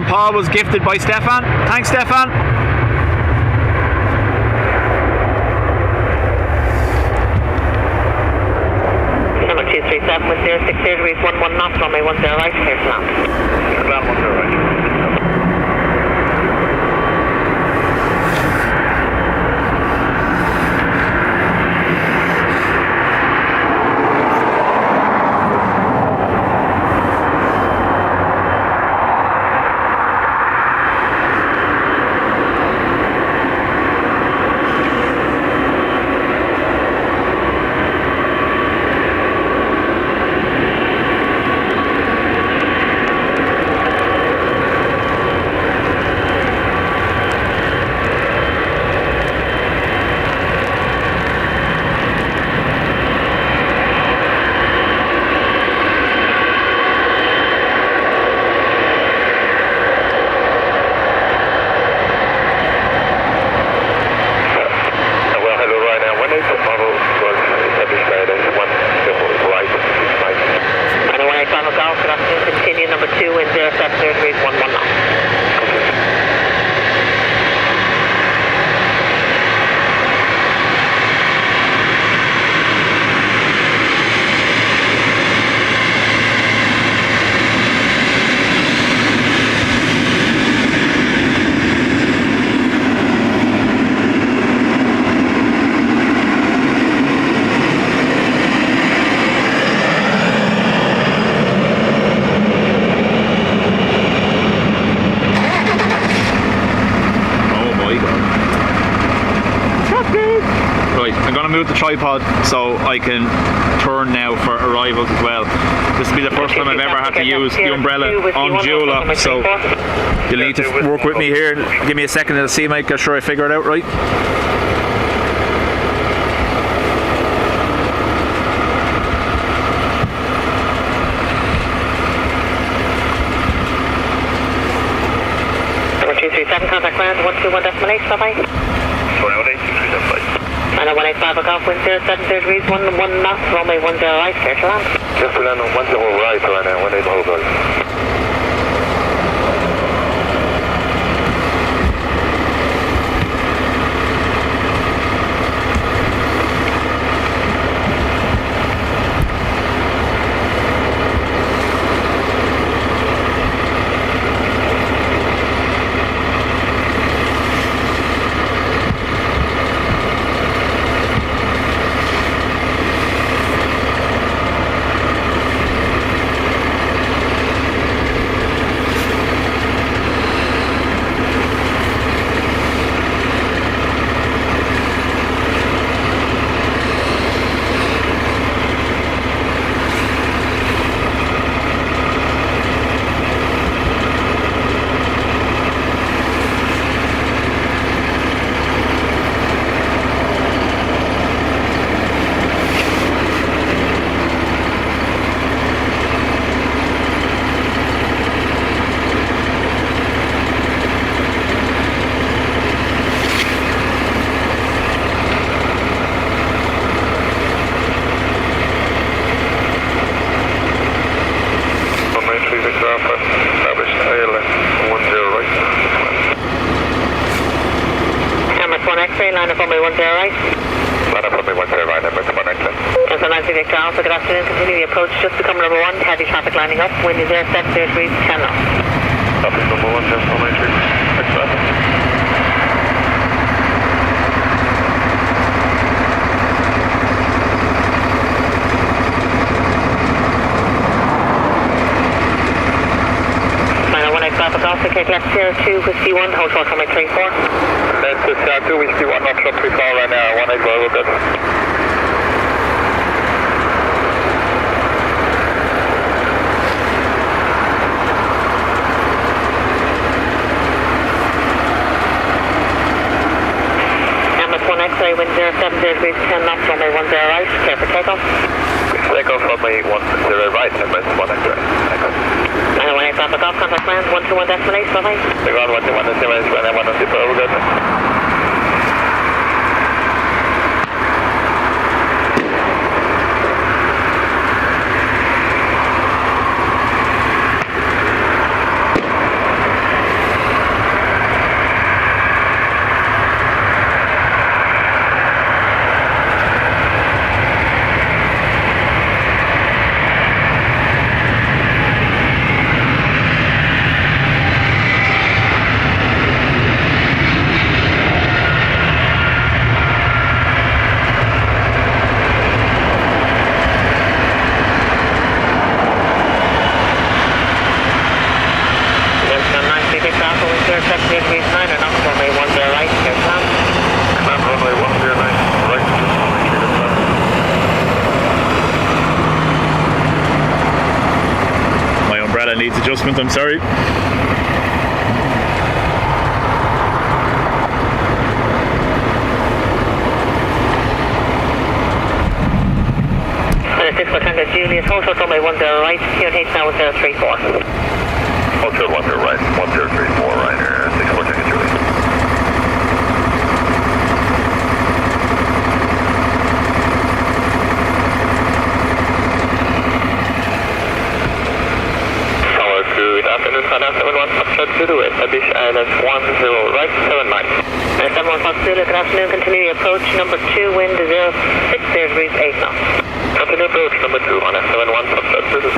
Paul was gifted by Stefan. Thanks, Stefan. Number 237 with 060 degrees, 11 knots, runway 10 right, clear to land. Land 10 right. degrees 11 knots. Move the tripod so I can turn now for arrivals as well. This will be the first time I've ever had to use the umbrella on dual lock, so you'll need to work with me here. Give me a second to see, make sure I figure it out right. Contact ground 121.8, bye-bye. 118, 375. And 185 golf, wind 07 degrees 11 knots, runway 10 right, clear to land. Just to land on 10 right, to land on 18 right. Line up on my 10 right. Line up on my 10 right, I'm with the connect. It's a 90 Victor Alpha, good afternoon. Continue the approach, just become number 1. Heavy traffic lining up. Wind is 07 degrees 10 knots. Copy number 1, just on my 3. Next time. Traffic off, take left 02, whiskey 1, hold short on my 34. Left 02, whiskey 1, not short 34 right now, 185, we're good. MS 1 X-ray, wind 07 degrees 10 knots, runway 10 right, clear for takeoff. Takeoff runway 10 right, MS 1 X-ray. And 18 traffic off, contact land 121.8, bye-bye. Take on 121.8, and 110, we're good. Needs adjustment, I'm sorry. Julius, hold short runway 10 right, QNH now 1034. Hold short 10 right, 1034 right here, 64 Tango Julius. Hello, good afternoon. Runway 71 Foxtrot Zulu, establish ILS 10 right, 7 miles. 71 Fox Zulu, good afternoon. Continue your approach number 2, wind 06 degrees 8 knots. Continue approach number 2 on F71 Foxtrot Zulu.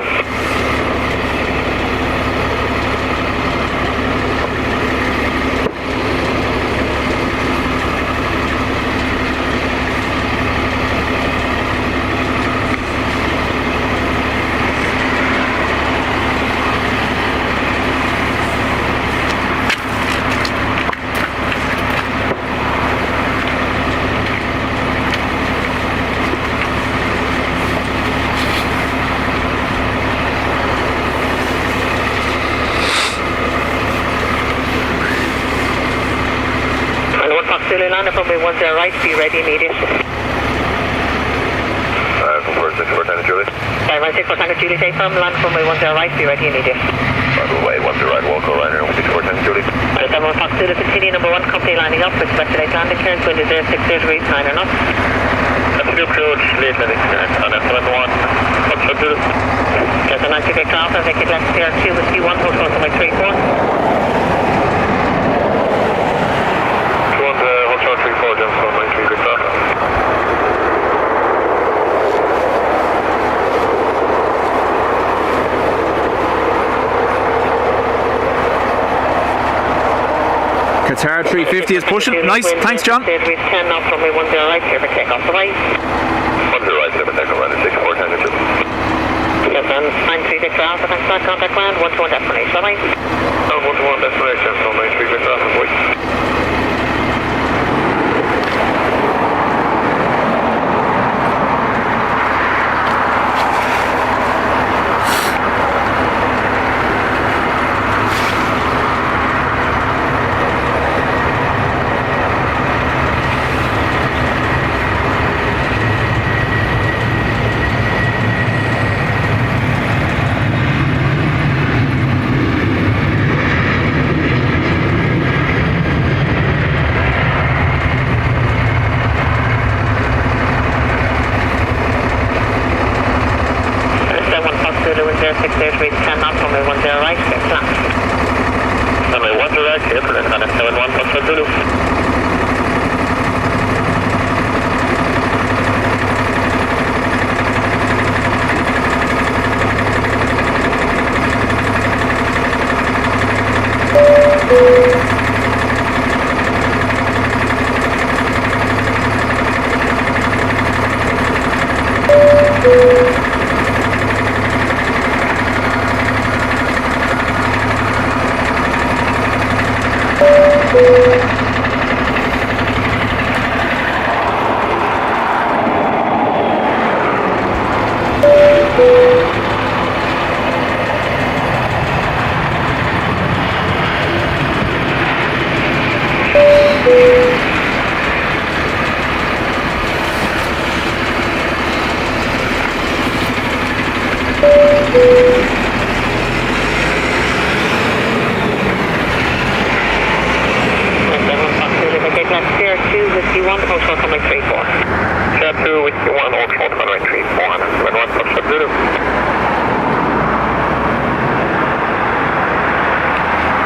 Zulu, land up runway 10 right, be ready immediate. Confirm 64 Tango Julie. Sorry, 64 Tango Julie, stay firm, land up runway 10 right, be ready immediate. Runway 10 right, Walco liner, 64 Tango Julie. 71 Fox Zulu, continue number 1, company lining up, expected late landing clearance, wind 06 degrees 9 knots. Continue approach, late landing clearance on F71 Foxtrot Zulu. There's a 90 take off, and make it left clear 2 with Q1, hold short on my 34. 34, jump on my 3 good start. Qatar 350 is pushing. Nice. Thanks, John. 10 knots, runway 10 right, clear for takeoff. Right. 10 right, clear for takeoff, runway 64 Tango Julie. Yes, and 93 take off, and start contact land, 121 destination. Right. 121 destination, so 93 good start, wait.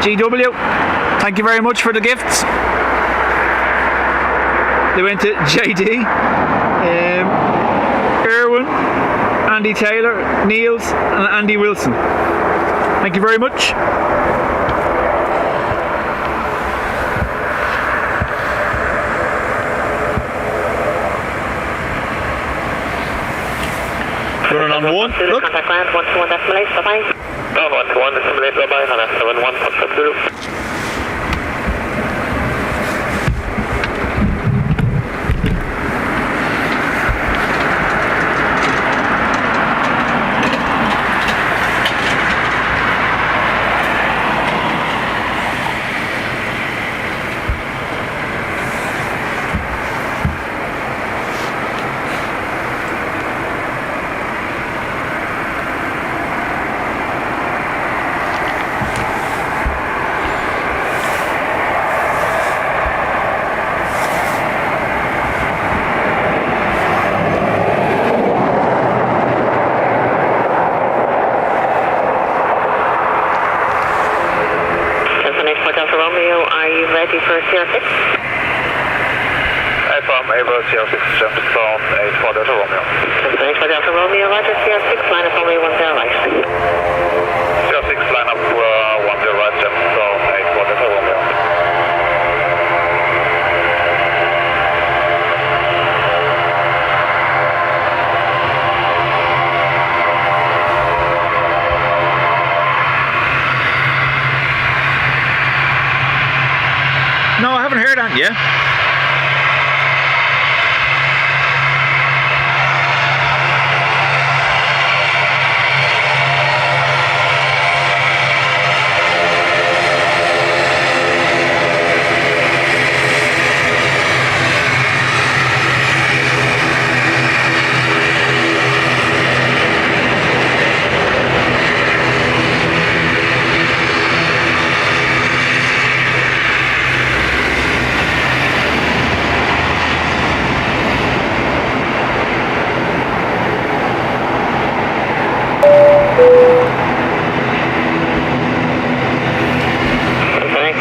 GW, thank you very much for the gifts. They went to JD, Erwin, Andy Taylor, Niels and Andy Wilson. Thank you very much. Running on one. Look. Contact land 121 decimal 8, bye-bye. Down 121 decimal 8, bye-bye, on F71 Foxtrot Zulu. Delta Romeo, are you ready for CR6? From Airbus CR6, jump from 84 Delta Romeo. Thanks for Delta Romeo, Roger, CR6, line up only 10 right. CR6, line up 10 right, jump from 84 Delta Romeo. No, I haven't heard that yet.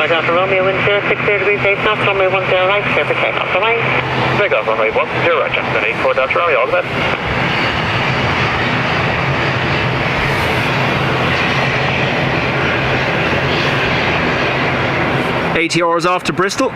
Delta Romeo, wind 060 degrees 8 knots, runway 10 right, clear for takeoff. Bye-bye. Takeoff, runway 10 right, jump from 84 Delta Romeo, all the best. ATR's off to Bristol.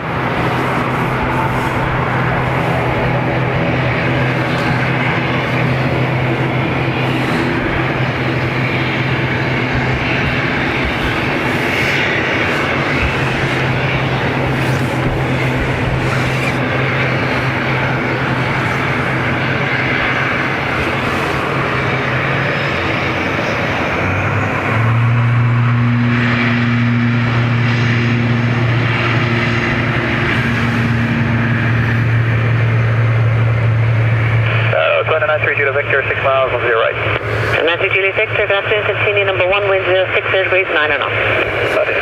Julie Victor, 6 miles on 0 right. Atlantic Julie Victor, good afternoon, continue number 1, wind 060 degrees 9 knots. That is.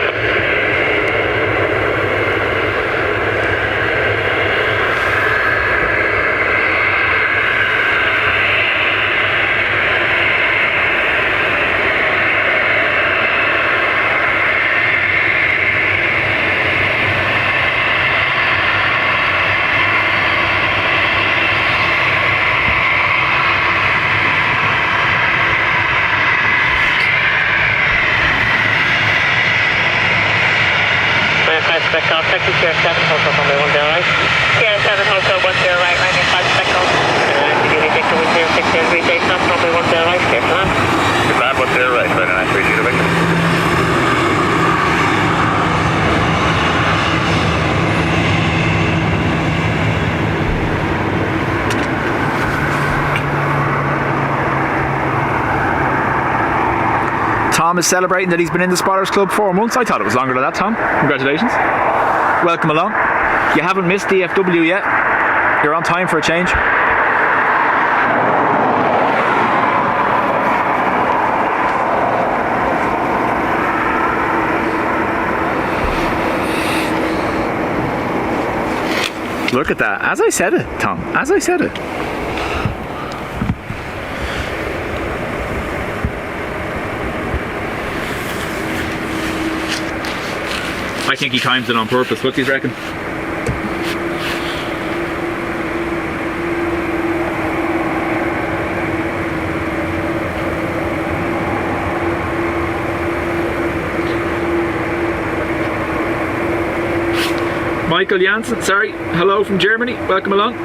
Spec off, taxi CR7, hotel runway 10 right. CR7, hotel 10 right, runway 5 spec off. Julie Victor, wind 060 degrees 8 knots, runway 10 right, clear to land. Good land, 10 right, right, and 93 Julie Victor. Tom is celebrating that he's been in the Spotters Club 4 months. I thought it was longer than that, Tom. Congratulations. Welcome along. You haven't missed DFW yet. You're on time for a change. Look at that. As I said it, Tom. As I said it. I think he timed it on purpose. What do you reckon? Michael Janssen, sorry. Hello from Germany. Welcome along.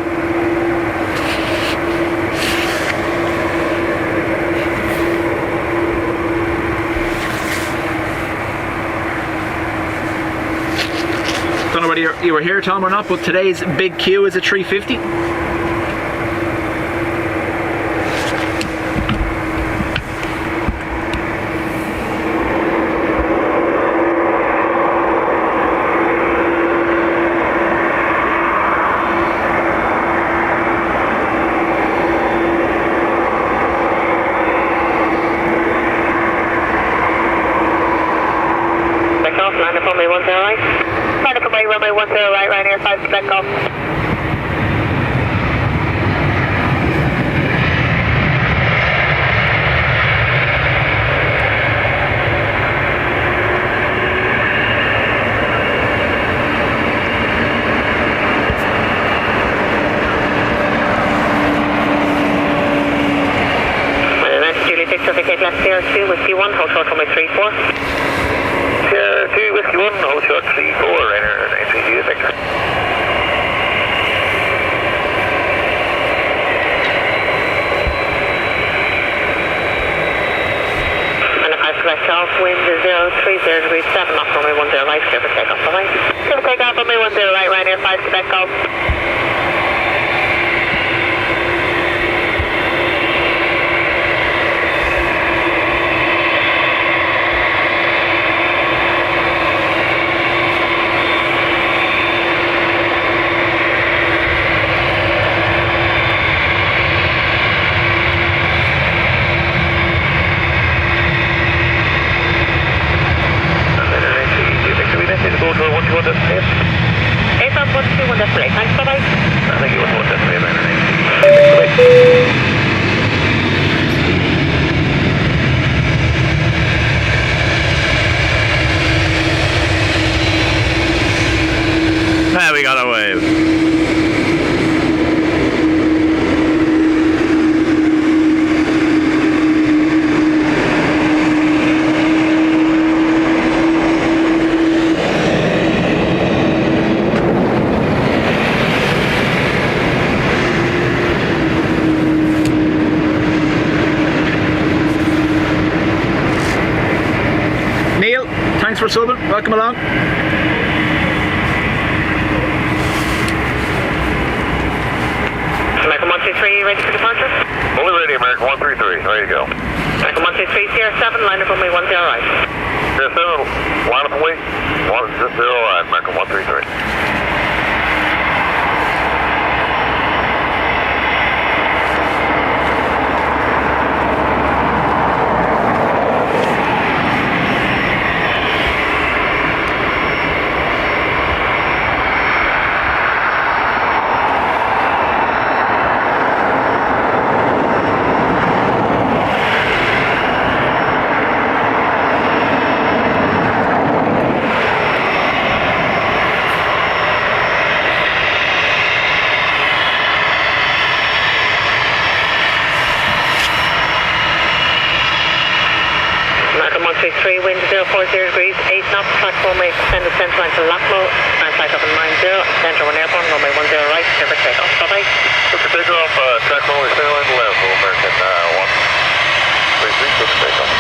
Don't know whether you were here, Tom, or not, but today's big queue is a 350. Back off, line up runway 10 right. Line up runway 10 right, right here, 5 back off. Sierra 2 Whiskey 1, Hotel Runway 34. Sierra 2 Whiskey 1, Hotel 34, Rainer 930 Victor. Select off, wind is 030 degrees 7, off runway 10 right, clear for takeoff, bye-bye. Clear for takeoff, runway 10 right, Ryanair 5, Quebec Golf. There we got a wave. Neil, thanks for subbing. Welcome along. American 123, ready for departure? Fully ready, American 133, ready to go. American 123, Sierra 7, line up runway 10 right. Sierra 7, line up away, 10 right, American 133. Wind 040 degrees, 8 knots, track runway extended centre line to Lapmo, and flight up in 90, centre 1 airborne, runway 10 right, clear for takeoff, bye-bye. Clear for takeoff, track runway center line to Lapmo, American 133, clear for takeoff,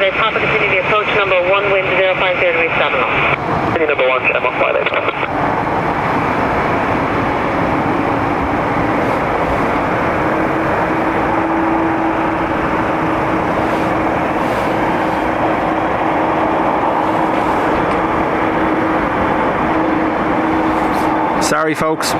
5-8 Papa, continue the approach number 1, wind 050 degrees 7 knots. Continue number 1, channel 5-8 Papa. Sorry, folks.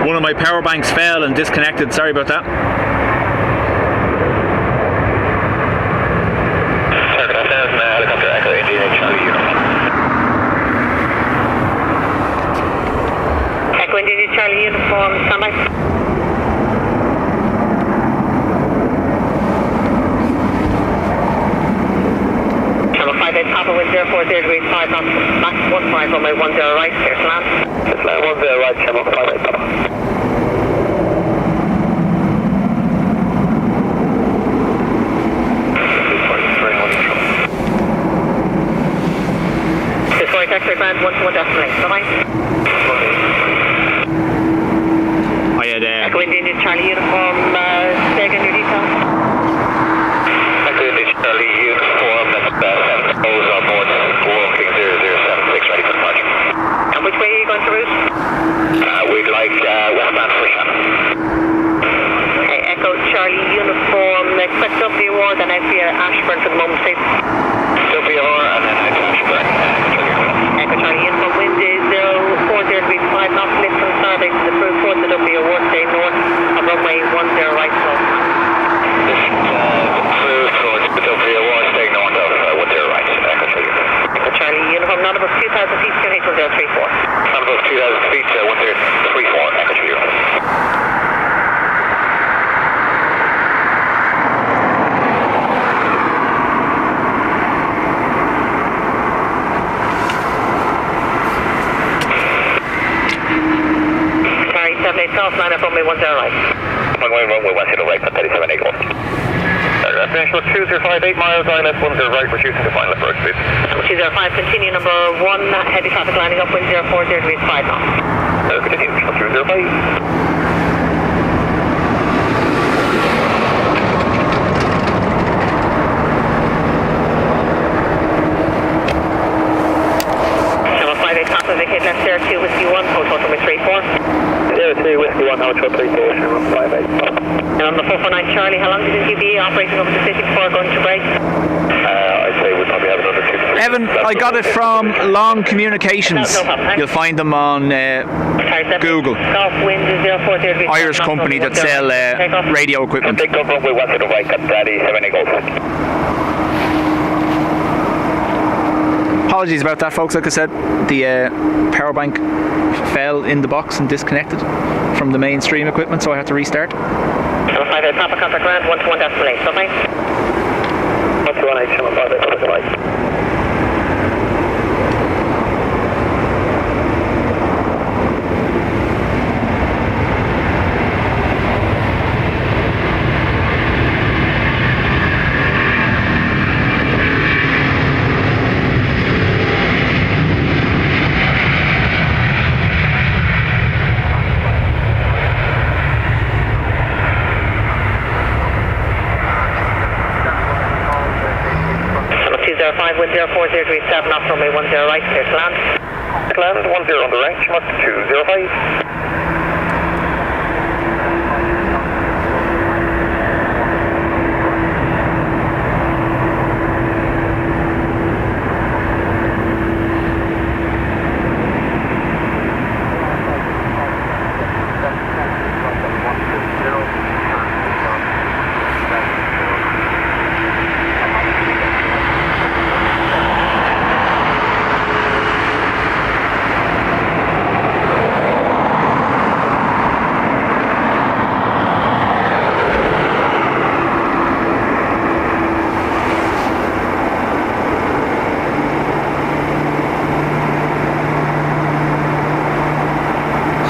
One of my power banks fell and disconnected. Sorry about that. Helicopter Echo India Charlie Uniform. Echo India Charlie Uniform, standby. Channel 5-8 Papa, wind 040 degrees 5 knots, max 15, runway 10 right, clear to land. Just land 10 right, channel 5-8 Papa. X-ray ground 121 destination, bye-bye. I had Echo India Charlie Uniform, say again your details. Echo India Charlie Uniform, that's goes on board walking 0076, ready for departure. And which way are you going to route? We'd like westbound for Shannon. Okay, Echo Charlie Uniform, expect WR, then out via Ashburn for the moment, please. WR and then out to Ashburn. Echo Charlie Uniform, wind is 040 degrees 5 knots, lift from Starbase to the crew towards the WR, stay north of runway 10 right, so. Lift crew towards the WR, stay north of 10 right, Echo Charlie. Echo Charlie Uniform, not above 2,000 feet, QH 1034. Not above 2,000 feet, 1034, Echo Charlie. South line up runway 10 right. Runway 10 right, 37 golf. National 2058 miles, ILS 10 right, reducing to final approach, please. 205, continue number 1, heavy traffic lining up, wind 040 degrees 5 knots. Continue, 205. Vacate left 02 Whiskey 1, hotel number 34. 02 Whiskey 1, hotel 34, channel 58. And on the 449 Charlie, how long do you think you'll be operating over the city before going to break? I'd say we'll probably have another 2 to 3. Evan, I got it from Long Communications. No problem, You'll find them on Google. Golf wind is 040 degrees. Irish company that sell radio equipment. Take off runway 10 right, got Daddy 7 golf. Apologies about that, folks. Like I said, the power bank fell in the box and disconnected from the mainstream equipment, so I had to restart. 5-8 Papa, contact ground, 121 destination, bye-bye. 121 channel 5-8, Papa, bye. Wind 040 degrees 7 off runway 10 right, clear to land. Land 10 on the range, mark 205.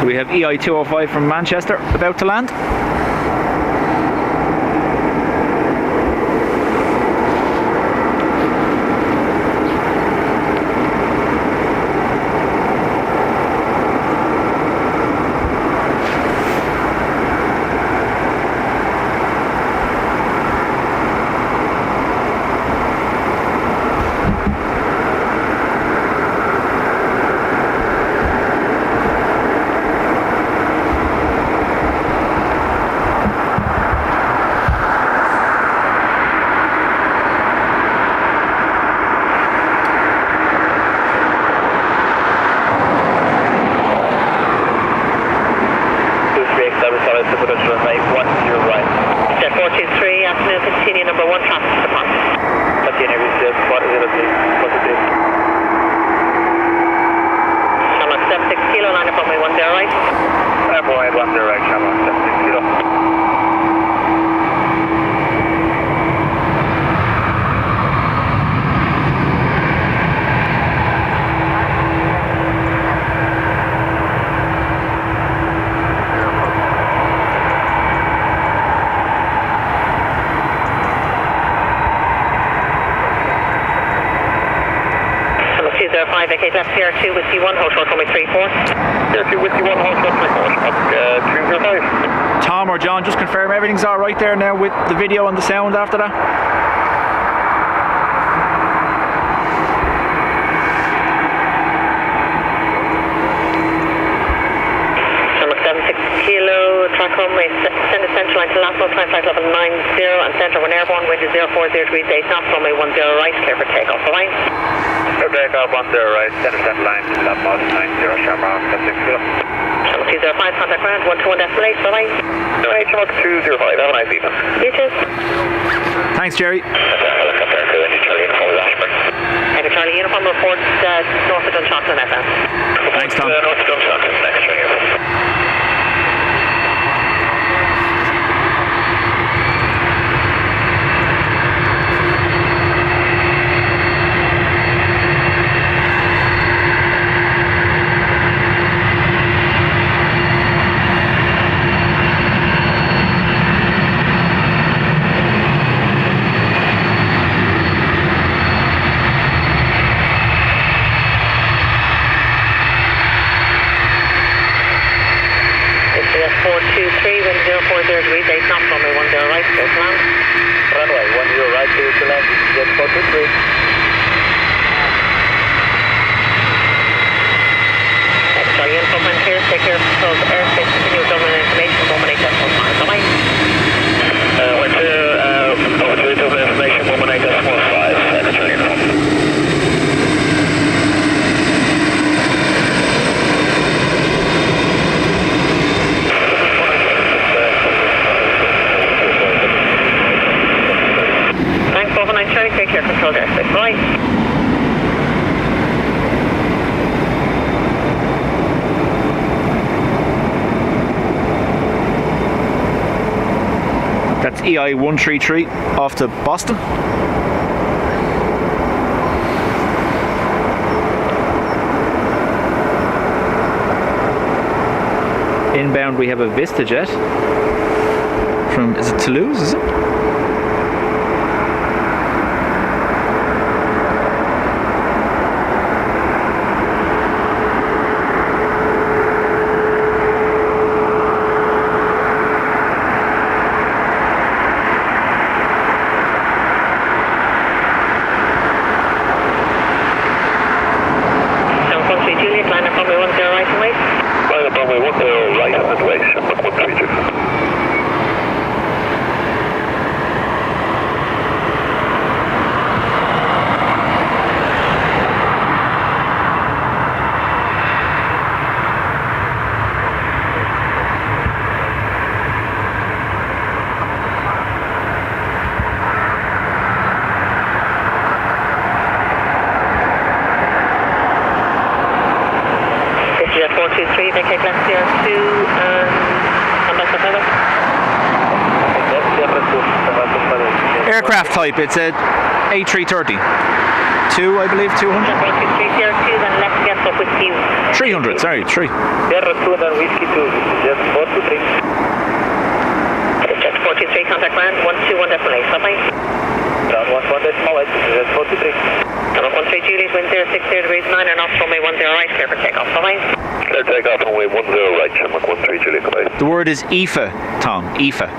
We have EI205 from Manchester about to land. 5, vacate left CR2 with C1, hold short runway 34. CR2 with C1, hold short 34. 205. Tom or John, just confirm everything's all right there now with the video and the sound after that. 76 kilo, track runway, send the central line to last time flight level 90 and centre when airborne, wind is 040 degrees 8 knots, runway 10 right, clear for takeoff, the line. Clear takeoff 10 right, center line to last mode 90, Shamrock, 76 kilo. Channel 205, contact ground, 121 destination, the line. No, Channel 205, have a nice evening. You too. Thanks, Jerry. Helicopter to Charlie Uniform Ashburn. Echo Charlie Uniform reports north of Dunshaughlin FM. Thanks, Tom. North of Dunshaughlin, next Charlie Uniform. Runway 10 right, clear to land, jet 423. Sorry, Uniform and clear, take care of airspace, continue Dublin information, Dublin Airport, the line. Over to Dublin information, 18.5, Secretary Uniform. Charlie, take care, control airspace, right. That's EI133 off to Boston. Inbound we have a VistaJet from, is it Toulouse, is it? vacate left CR2 and come back to Propeller. Aircraft type, it's a A330. 2, I believe, 200? 123 CR2, then left against up with you. 300, sorry, 3. Sierra 2 and Whiskey 2, Jet 423. Jet 423, contact land, 121 definitely, bye-bye. Ground 11 decimal 8, Jet 423. Number 13 Juliet, wind 060 degrees 9, or not, runway 10 right, clear for takeoff, bye-bye. Clear takeoff, runway 10 right, Shamrock 13 Juliet, goodbye. The word is EFA, Tom, EFA.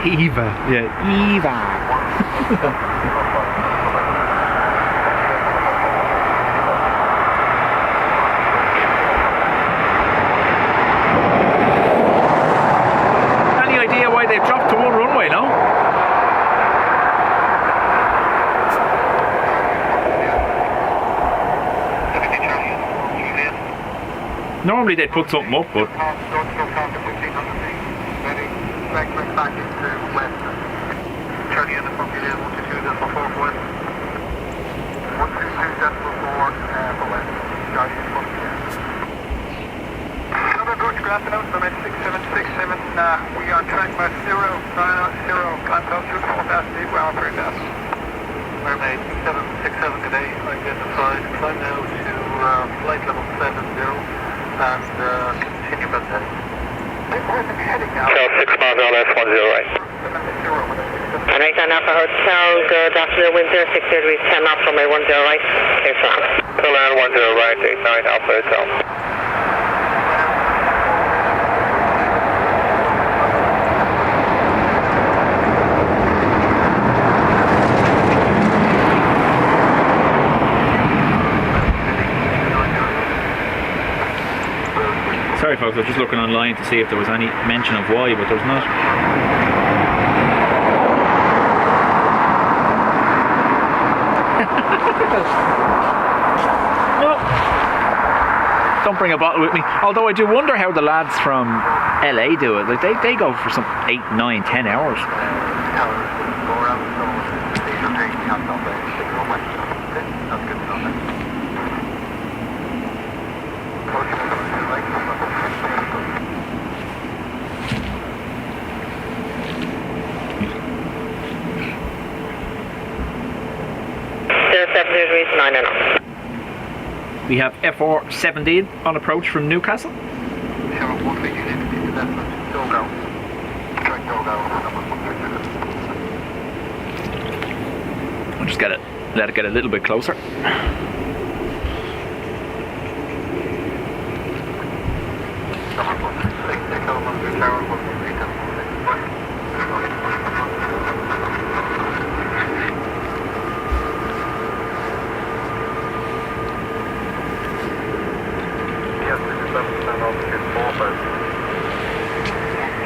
Eva. Yeah, Eva. Any idea why they've dropped to one runway, no? Normally they'd put something up, but back into west. Charlie in the front here, 122.4 for west. 122.4 for west. Charlie in the front here. Another approach, good afternoon, Summit 6767. We are on track mark 0, 9 0, climb out through full fast, deep well through fast. Mermaid 6767 today, identified. Climb now to flight level 70 and continue by heading. Charles 6 miles LS 10 right. And right now for hotel, good afternoon, wind 06 degrees 10 knots from my 10 right. Clear for hand. Pull land 10 right, 89 Alpha Hotel. sorry folks, I was just looking online to see if there was any mention of why, but there's not. No, don't bring a bottle with me. Although I do wonder how the lads from LA do it. Like they go for some 8, 9, 10 hours. We have FR17 on approach from Newcastle. I'll just let it get a little bit closer.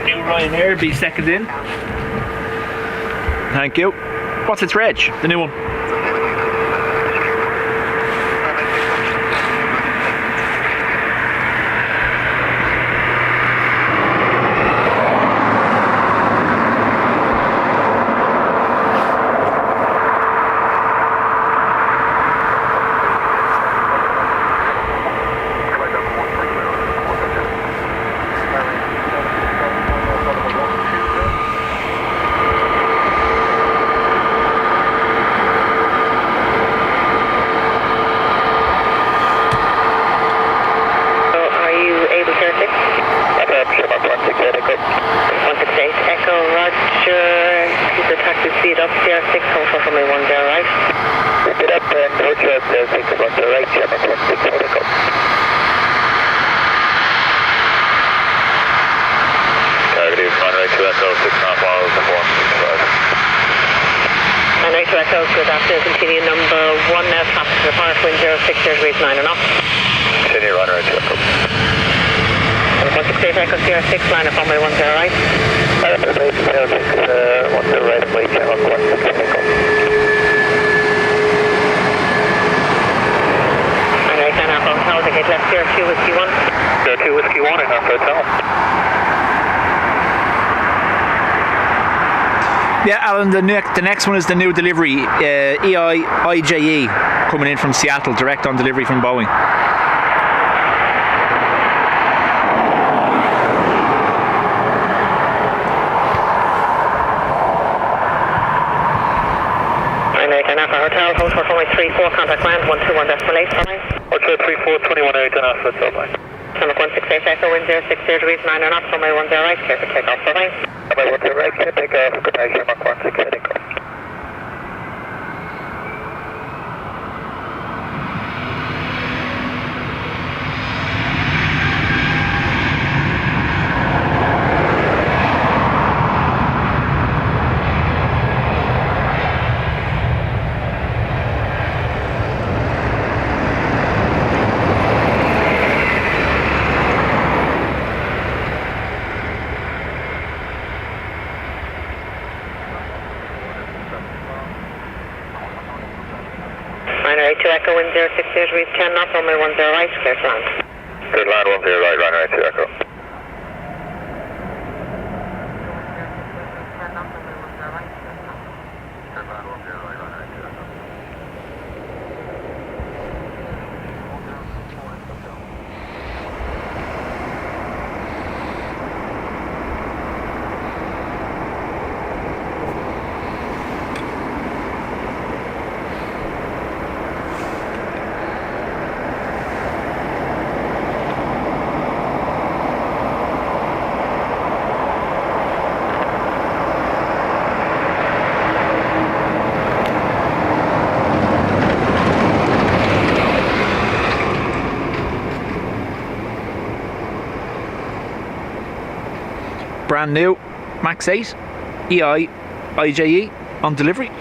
New Ryanair, be second in. Thank you. What's its reg? The new one. Yeah, Alan, the next one is the new delivery, EIDW, coming in from Seattle, direct on delivery from Boeing. Hotel, host 434, contact land 121.8, fine. Hotel 34, 21.8 and Alpha Hotel, fine. Stomach 168 Echo, wind 060 degrees 9 and knots, runway 10 right, clear for takeoff, fine. Runway 10 right, clear takeoff, good night, Shamrock 16 heading coast. Runway 2 Echo, wind 060 degrees 10 knots, runway 10 right, clear to land. Good line 10 right, runway 2 Echo. Brand new Max 8 EIDW on delivery.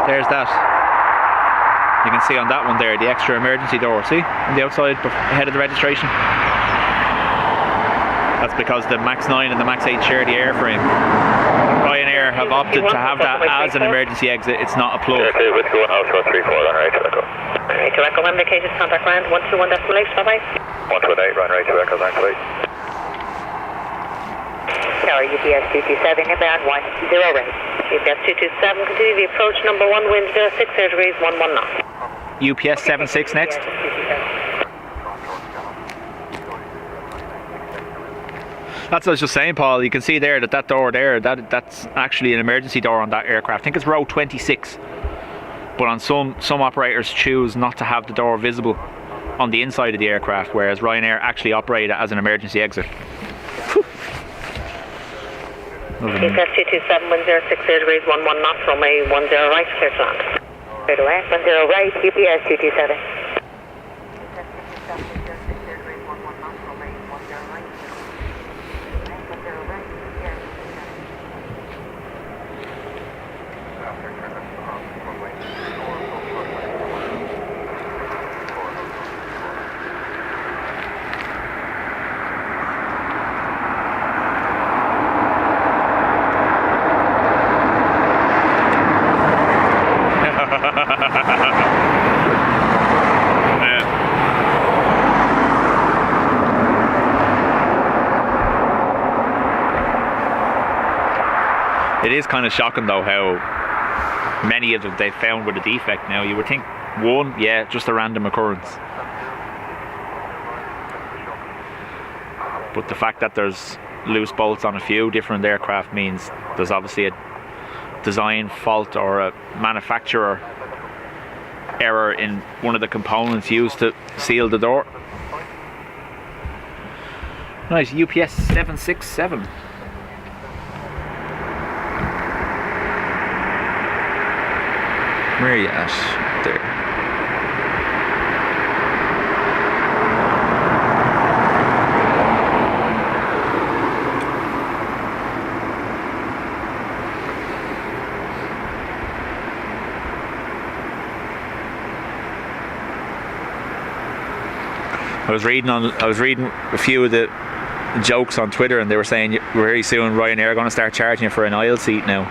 There's that. You can see on that one there the extra emergency door, see? On the outside ahead of the registration. That's because the Max 9 and the Max 8 share the airframe. Ryanair have opted to have that as an emergency exit, it's not a plug. Okay, with going out to 34, runway 2 Echo. Runway 2 Echo, when vacated, contact ground 121 destination, bye bye. 128, runway 2 Echo, thanks, bye. Tower UPS 227, inbound 10 right. UPS 227, continue the approach number 1, wind 060 degrees 11 knots. UPS 76 next. That's what I was just saying, Paul. You can see there that door there, that's actually an emergency door on that aircraft. I think it's row 26. But on some operators choose not to have the door visible on the inside of the aircraft, whereas Ryanair actually operate it as an emergency exit. UPS 227, wind 060 degrees 11 knots, runway 10 right, clear to land. Clear to land, 10 right, UPS 227. It is kind of shocking though how many of them they've found with a defect now. You would think one, yeah, just a random occurrence. But the fact that there's loose bolts on a few different aircraft means there's obviously a design fault or a manufacturer error in one of the components used to seal the door. Nice, UPS 767. Where are you at? There. I was reading a few of the jokes on Twitter, and they were saying very soon Ryanair are going to start charging you for an aisle seat now,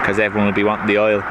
because everyone will be wanting the aisle.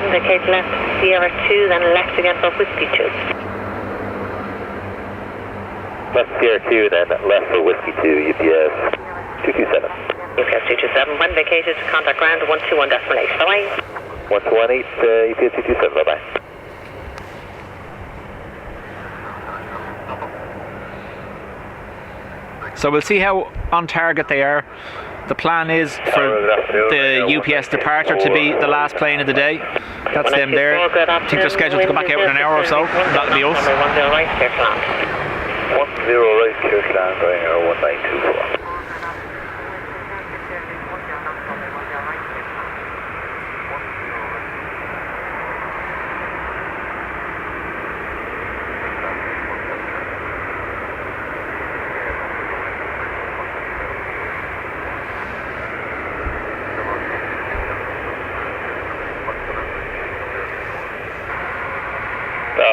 vacate left Sierra 2, then left again for Whiskey 2. Left Sierra 2, then left for Whiskey 2, UPS 227. UPS 227, when vacated, contact ground 121.8. Bye-bye. 118, UPS 227, bye-bye. So we'll see how on target they are. The plan is for the UPS departure to be the last plane of the day. That's them there. I think they're scheduled to go back out in an hour or so. That'll be us. 10 right, clear to land. 10 right, clear to land, Ryanair 1924.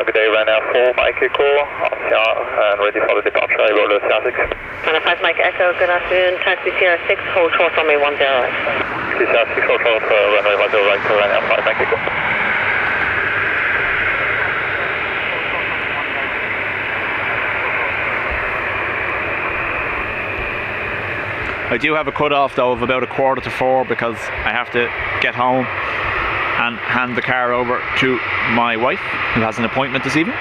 Good day, Ryanair 4, Mike Echo, and ready for the departure. I roll the Sierra 6. And 5 Mike Echo, good afternoon. Taxi Sierra 6, hold short runway 10 right. Sierra 6, hold short runway 10 right for Ryanair 5, Mike Echo. I do have a cut-off though of about 3:45 because I have to get home and hand the car over to my wife, who has an appointment this evening.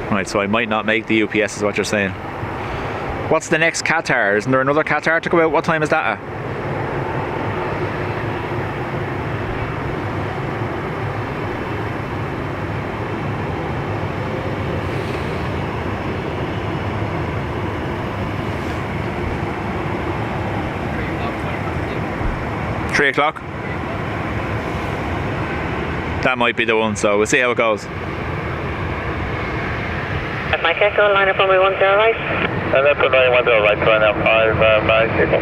Right, so I might not make the UPS is what you're saying. What's the next Qatar? Isn't there another Qatar to go out? What time is that at? Three o'clock? That might be the one, so we'll see how it goes. Mike Echo, line up runway 10 right. And then put runway 10 right, Ryanair 5, Mike Echo.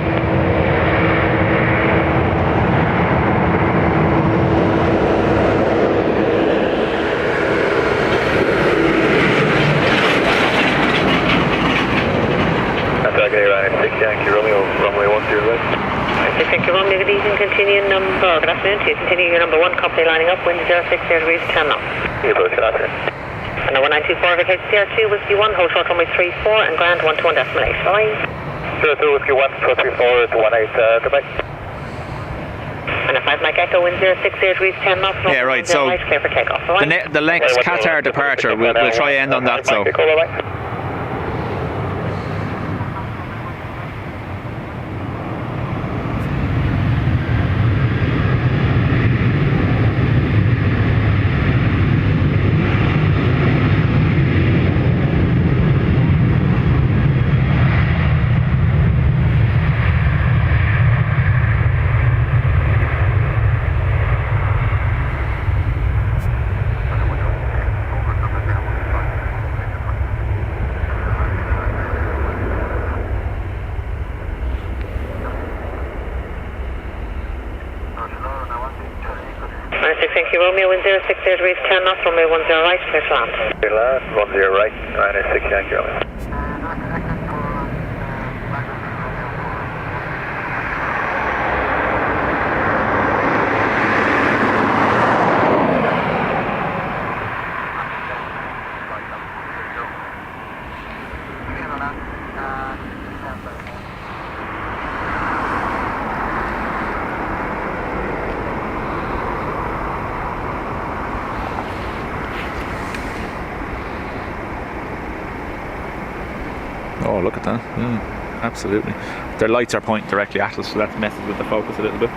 That's okay, Ryanair 6, Yankee Romeo, runway 10 right. 6 Yankee Romeo, good evening, continue number, good afternoon to you, continue your number 1, company lining up, wind 06, 0 degrees, 10 knots. Good afternoon. And 1924, vacate Sierra 2, Whiskey 1, hold short runway 34, and ground 121.8. Bye. 02, Whiskey 1, 434 to 18, goodbye. And 5 Mike Echo, wind 06, 0 degrees, 10 knots. Yeah, right, so right, clear for takeoff. Bye. the next Qatar departure, we'll try end on that, so. Thank you, Romeo, wind 06, 0 degrees, 10 knots, runway 10 right, clear to land. Clear to land, 10 right, Ryanair 6, Yankee Romeo. Oh, look at that. Yeah, absolutely. Their lights are pointing directly at us, so that messes with the focus a little bit.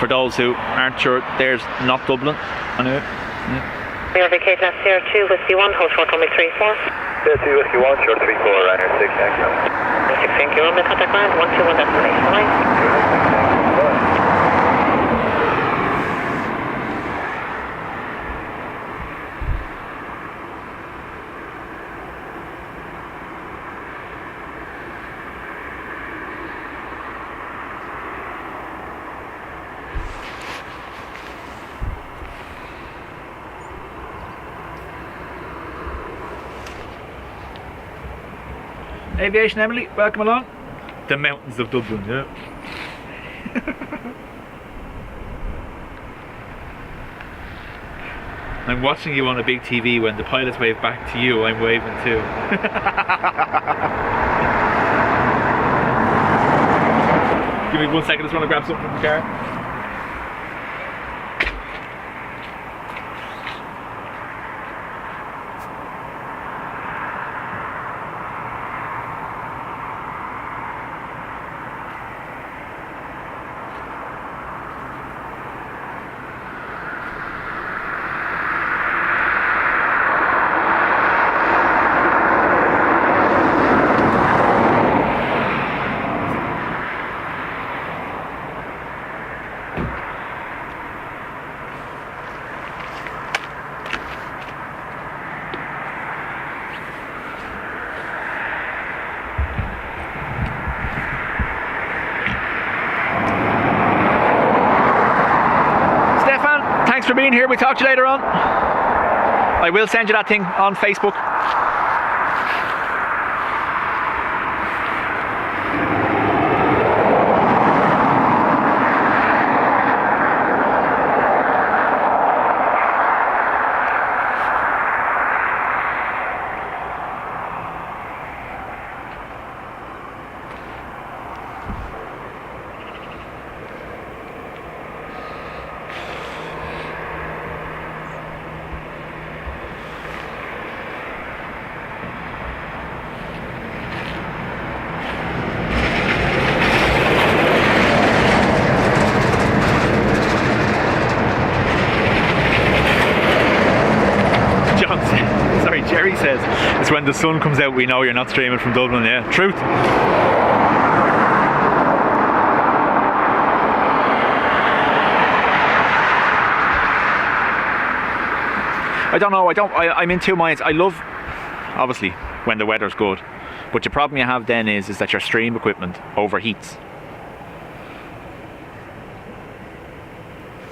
For those who aren't sure, there's not Dublin. Anyway. Your vacation at Sierra 2 Whiskey 1, hold short runway 34. Sierra 2 Whiskey 1, short 34, Ryanair 6, Thank you, runway contact line, 121 destination line. Aviation Emily, welcome along. The mountains of Dublin, yeah. I'm watching you on a big TV. When the pilots wave back to you, I'm waving too. Give me 1 second, I just want to grab something from the car. Thanks for being here. We'll talk to you later on. I will send you that thing on Facebook. Jerry says it's when the sun comes out we know you're not streaming from Dublin. Yeah, truth. I don't know, I'm in two minds. I love, obviously, when the weather's good, but the problem you have then is that your stream equipment overheats.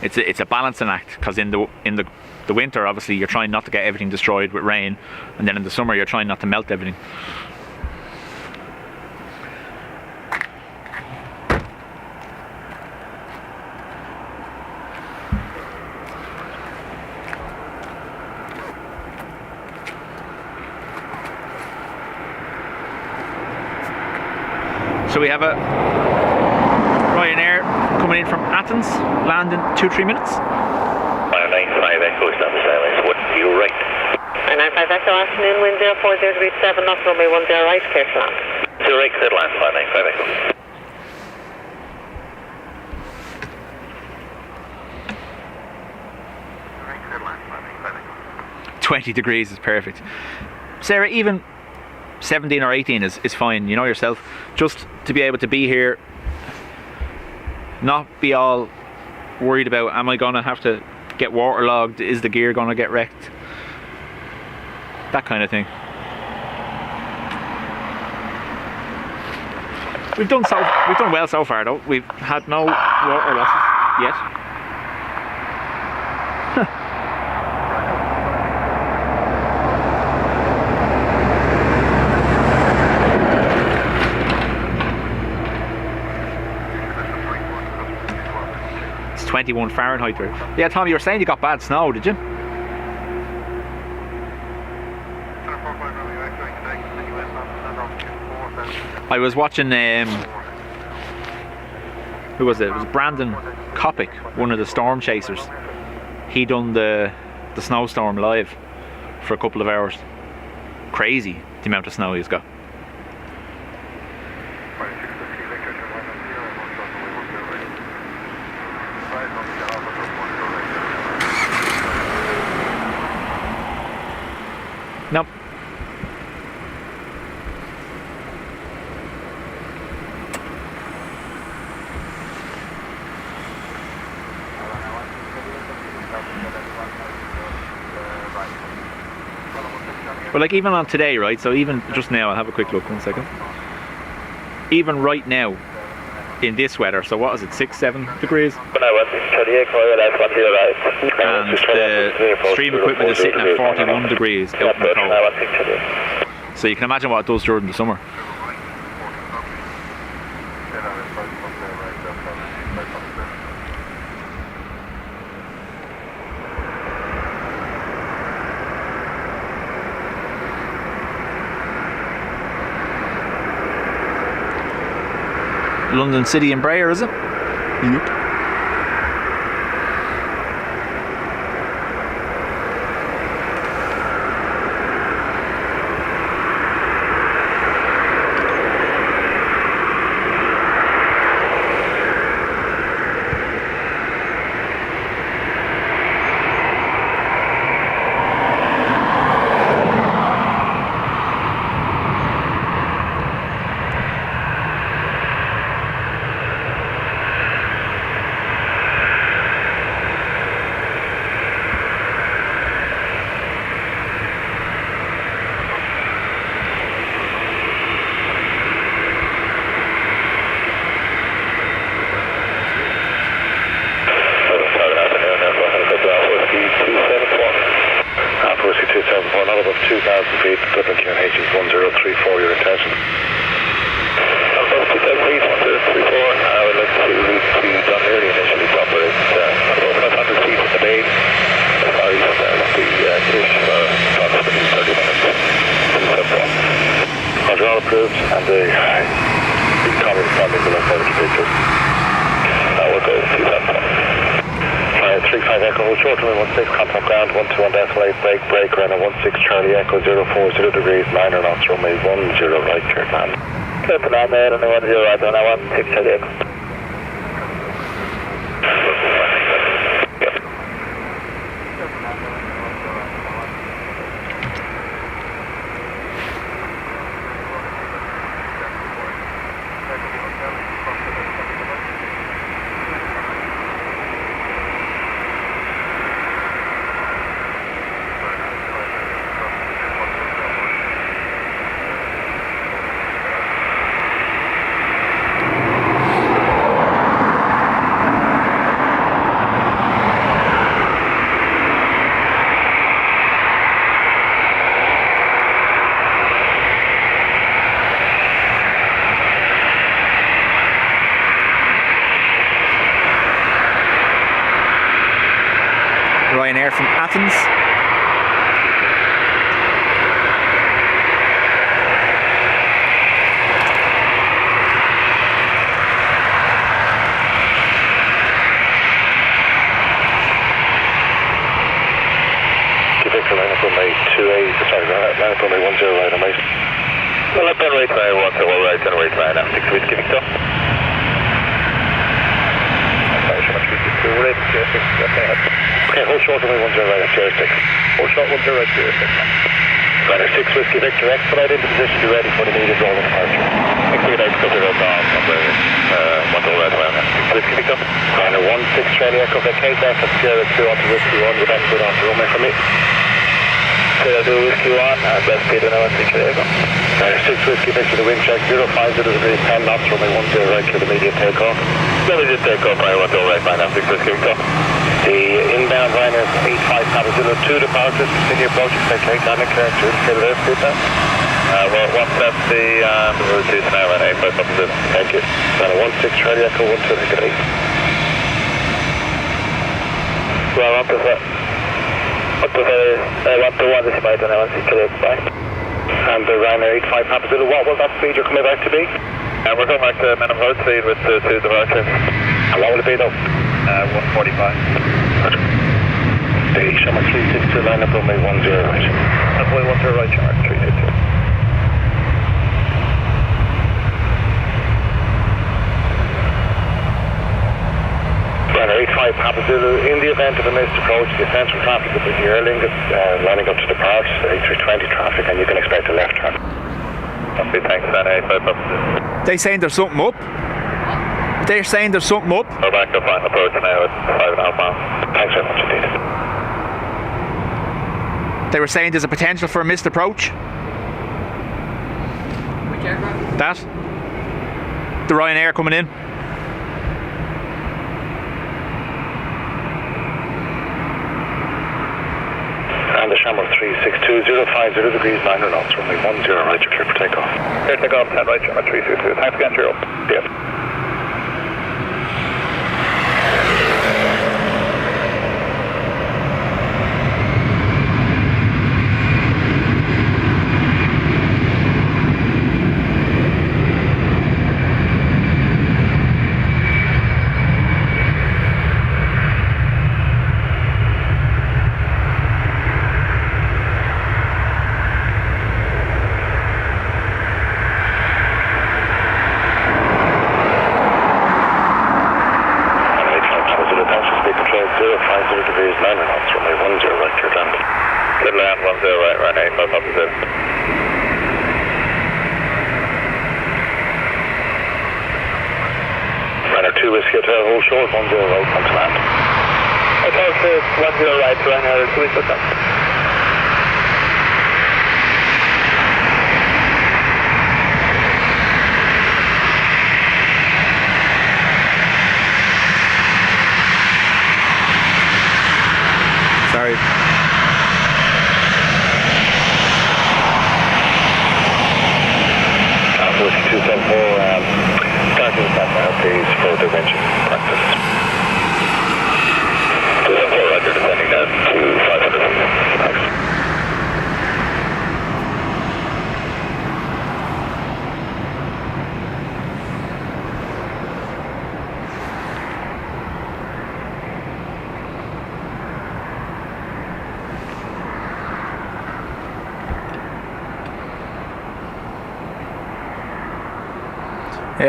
It's a balancing act, because in the winter, obviously, you're trying not to get everything destroyed with rain, and then in the summer you're trying not to melt everything. So we have a Ryanair coming in from Athens, land in 2-3 minutes. 595 Echo, stop the silence, what to your right? 995 Echo, afternoon, wind 04037, knots runway 10 right, clear to land. 0 right, clear to land, 595 Echo. Right, clear to land, 595 Echo. 20 degrees is perfect. Sarah, even 17 or 18 is fine, you know yourself. Just to be able to be here, not be all worried about, am I going to have to get waterlogged, is the gear going to get wrecked, that kind of thing. We've done well so far though. We've had no water losses yet. It's 21 Fahrenheit there. Yeah, Tom, you were saying you got bad snow, did you? I was watching, who was it? It was Brandon Kopic, one of the storm chasers. He done the snowstorm live for a couple of hours. Crazy the amount of snow he's got. But like even on today, right? So even just now, I'll have a quick look. 1 second. Even right now, in this weather, so what is it? 6-7 degrees. And the stream equipment is sitting at 41 degrees out in the cold. So you can imagine what it does during the summer. London City and Bray, is it? Yep. Dublin QNH is 1034, your intention. Alpha 273, 134, I would like to route to Dunleary initially to operate over 500 feet in the bay. As far east as the dish for approximately 30 minutes. 271. Roger, all approved, and the comment responding below 70 meters. We'll go 271. 35 Echo, hold short runway 16, contact ground 121.8, break, runway 16 Charlie Echo 040 degrees, 9 knots, runway 10 right, clear to land. Clear to land there, runway 10 right, runway 16 Charlie Echo. Ryanair from Athens. Victor, line up runway 28, sorry, line up runway 10 right, mate. Well, up on right line, 1 to right, and right line, I'm 6 feet, giving stop. Okay, hold short runway 10 right, that's 06. Hold short 10 right, 06. Runner 6 Whiskey Victor, expedite into position, be ready for the immediate roll of departure. Expedite, go to the down, number 1 to right, line, 6 Whiskey Victor. Runner 16 Charlie Echo, vacate back at Sierra 2 onto Whiskey 1, get back to it onto runway for me. Sierra 2 Whiskey 1, and best speed now at 6 Charlie Echo. Runner 6 Whiskey Victor, the wind check 050 degrees, 10 knots, runway 10 right, clear the immediate takeoff. Immediate takeoff, I want to right, line, 6 Whiskey Victor. The inbound liner 85 Papa Zulu 2 departures, continue approach, expect late landing clear to indicate the airspeed now. Well, 170, route 2 now and 85 Papa Zulu, thank you. Then 16 Charlie Echo 1 to the 8. Well, up to that. Up to the, up to 1 is by the 16 Charlie Echo, bye. And the Ryanair 85 Papa Zulu, what will that speed you're coming back to be? We're going back to minimum road speed with the 2 departures. And what will it be though? 145. The Shamrock 362 line up runway 10 right. Runway 10 right, Shamrock 362. Runner 85 Papa Zulu, in the event of a missed approach, the essential traffic will be the Aer Lingus lining up to depart, A320 traffic, and you can expect a left turn. Okay, thanks, then 85 Papa Zulu. They saying there's something up? They're saying there's something up? We're back up on approach now at 5.5 miles. Thanks very much indeed. They were saying there's a potential for a missed approach. Which aircraft? That. The Ryanair coming in. And the Shamrock 362, 050 degrees 9 knots, runway 10 right, you're clear for takeoff. Clear takeoff, 10 right, Shamrock 362. Thanks again, Cheerio. Yep. Runner 2 Whiskey Hotel, hold short, 10 right, come to land. Hotel 10 right, Runner 2 Whiskey Hotel. Sorry. Whiskey 274, starting with that now, please, for the engine practice. 274, roger, descending down to 500. Thanks.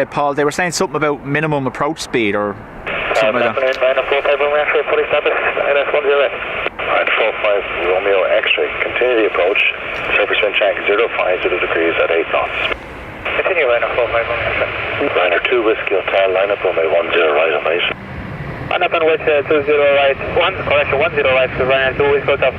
Paul, they were saying something about minimum approach speed or something like that. 945 Romeo X-ray, fully established, NS10. Alright, 45 Romeo X-ray, continue the approach, surface wind check 050 degrees at 8 knots. Continue Liner 45 Romeo X-ray. Liner 2 Whiskey Hotel, line up runway 10 right on base. Line up on which 20 right, 1, correction, 10 right, to Liner 2 Whiskey Hotel.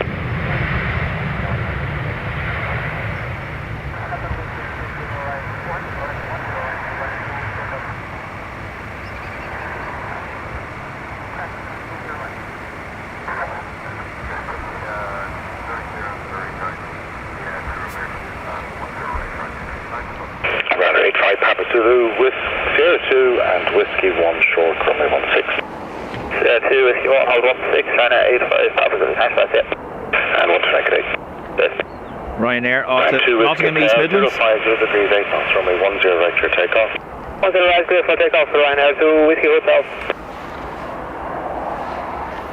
Zulu with 02 and Whiskey 1 short, runway 16. 2 Whiskey 1, hold 16, China 85, Papa Zulu, thanks, that's it. And 1 to negative. Yes. Ryanair, Nottingham East Midlands. 050 degrees 8 knots, runway 10 right, clear takeoff. 10 right, clear for takeoff for Ryanair, 2 Whiskey Hotel.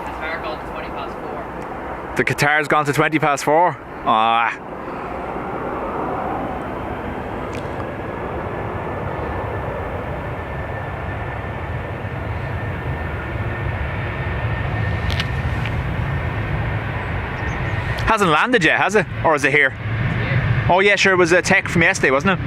Qatar gone to 20 past 4. The Qatar's gone to 20 past 4. Ah. Hasn't landed yet, has it? Or is it here? Oh yeah, sure, it was a tech from yesterday, wasn't it?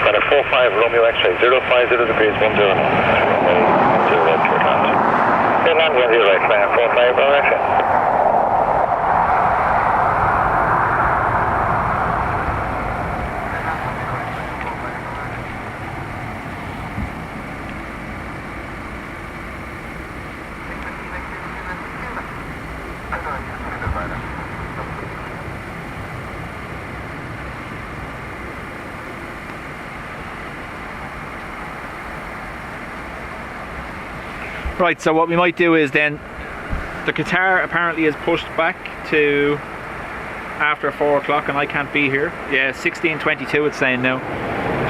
Got a 45 Romeo X-ray, 050 degrees, 10 knots. Runway 10 right, clear land. Clear land, 10 right, clear 45 Romeo X-ray. Right, so what we might do is then, the Qatar apparently is pushed back to after 4 o'clock and I can't be here. Yeah, 16:22 it's saying now.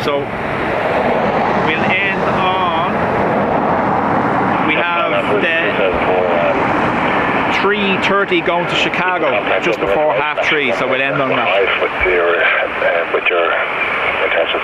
So we'll end on, we have the 3:30 going to Chicago just before 3:30, so we'll end on that. With your intentions.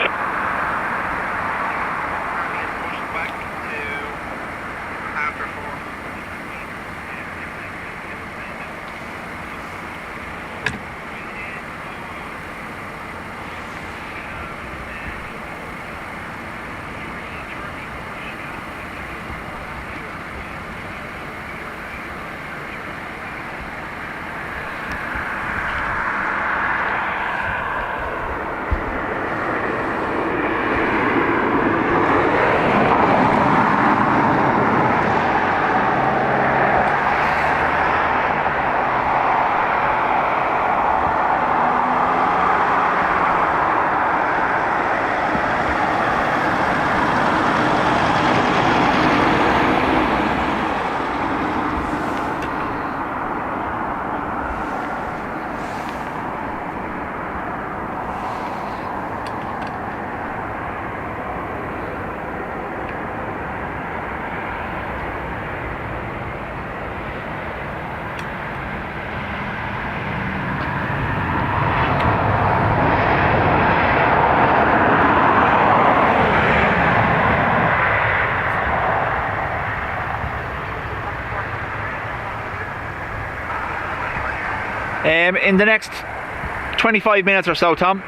In the next 25 minutes or so, Tom.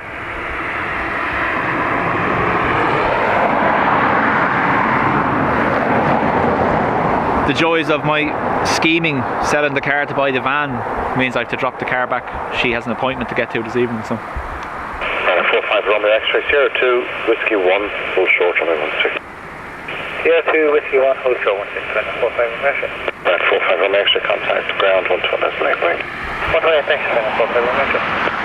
The joys of my scheming selling the car to buy the van means I have to drop the car back. She has an appointment to get to this evening, so. 45 Runway X-ray, Sierra 2, Whiskey 1, hold short on 16. Sierra 2, Whiskey 1, hold short 16, 45 Runway X-ray. 45 Runway X-ray, contact ground 112, that's late wing. 128 X-ray, 45 Runway X-ray.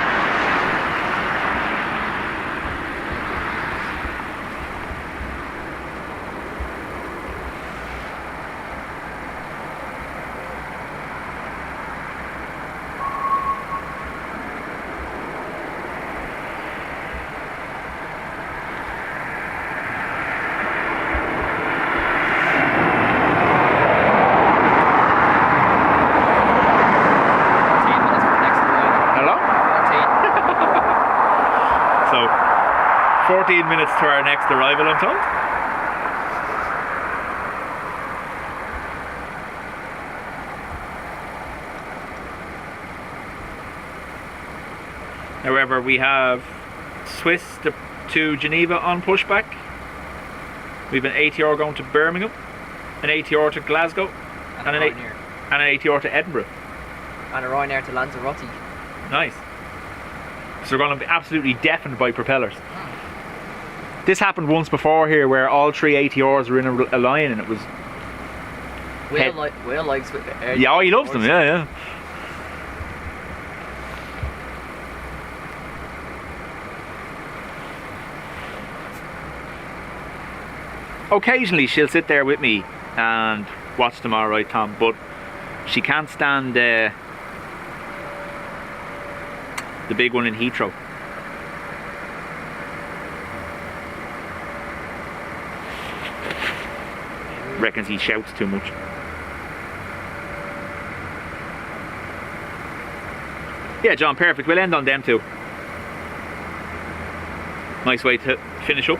Hello? 14 minutes to our next arrival, I'm told. However, we have Swiss to Geneva on pushback. We have an ATR going to Birmingham, an ATR to Glasgow, and an ATR to Edinburgh. And a Ryanair to Lanzarote. Nice. So we're going to be absolutely deafened by propellers. This happened once before here, where all three ATRs were in a line, and it was. Will likes air. Yeah, oh, he loves them. Yeah, yeah. Occasionally, she'll sit there with me and watch them. All right, Tom, but she can't stand the big one in Heathrow. Reckons he shouts too much. Yeah, John, perfect. We'll end on them too. Nice way to finish up.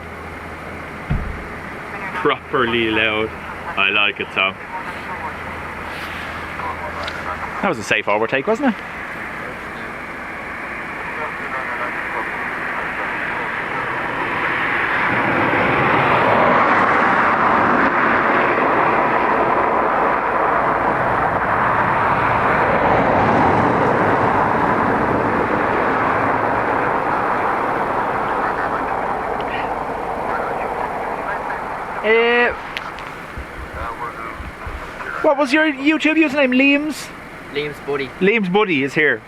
Properly loud. I like it, Tom. That was a safe overtake, wasn't it? What was your YouTube username? Liam's buddy. Liam's buddy is here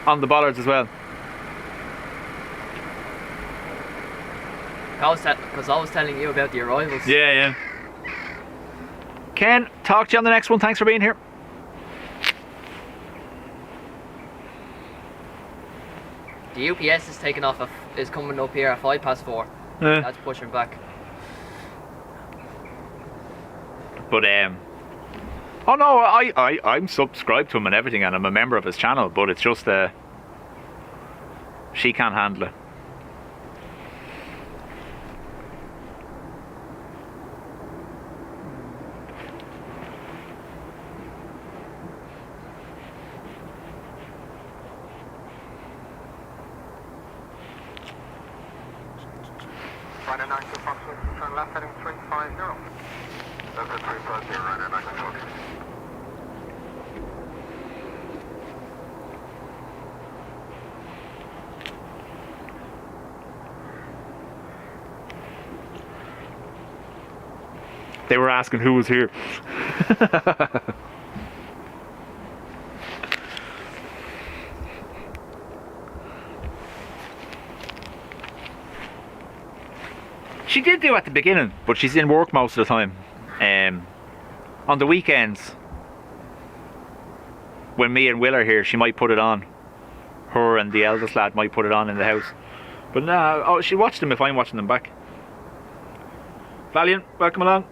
on the bollards as well. Because I was telling you about the arrivals. Yeah, yeah. Ken, talk to you on the next one. Thanks for being here. The UPS is taking off. Is coming up here at 4:05. That's pushing back. But oh no, I'm subscribed to him and everything, and I'm a member of his channel. But it's just she can't handle it. Ryanair 92 Foxtrot, turn left heading 350. Delta 350, Ryanair 92 Foxtrot. They were asking who was here. She did do at the beginning, but she's in work most of the time. On the weekends, when me and Will are here, she might put it on. Her and the eldest lad might put it on in the house. But no, she'll watch them if I'm watching them back. Valiant, welcome along.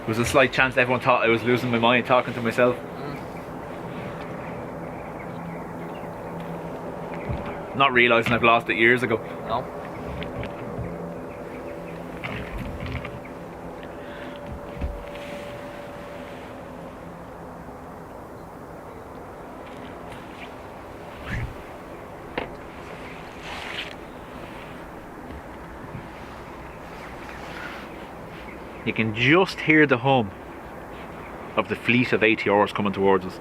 was a slight chance everyone thought I was losing my mind talking to myself. Not realising I've lost it years ago. No. You can just hear the hum of the fleet of ATRs coming towards us.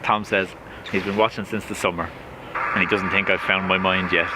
Tom says he's been watching since the summer and he doesn't think I've found my mind yet.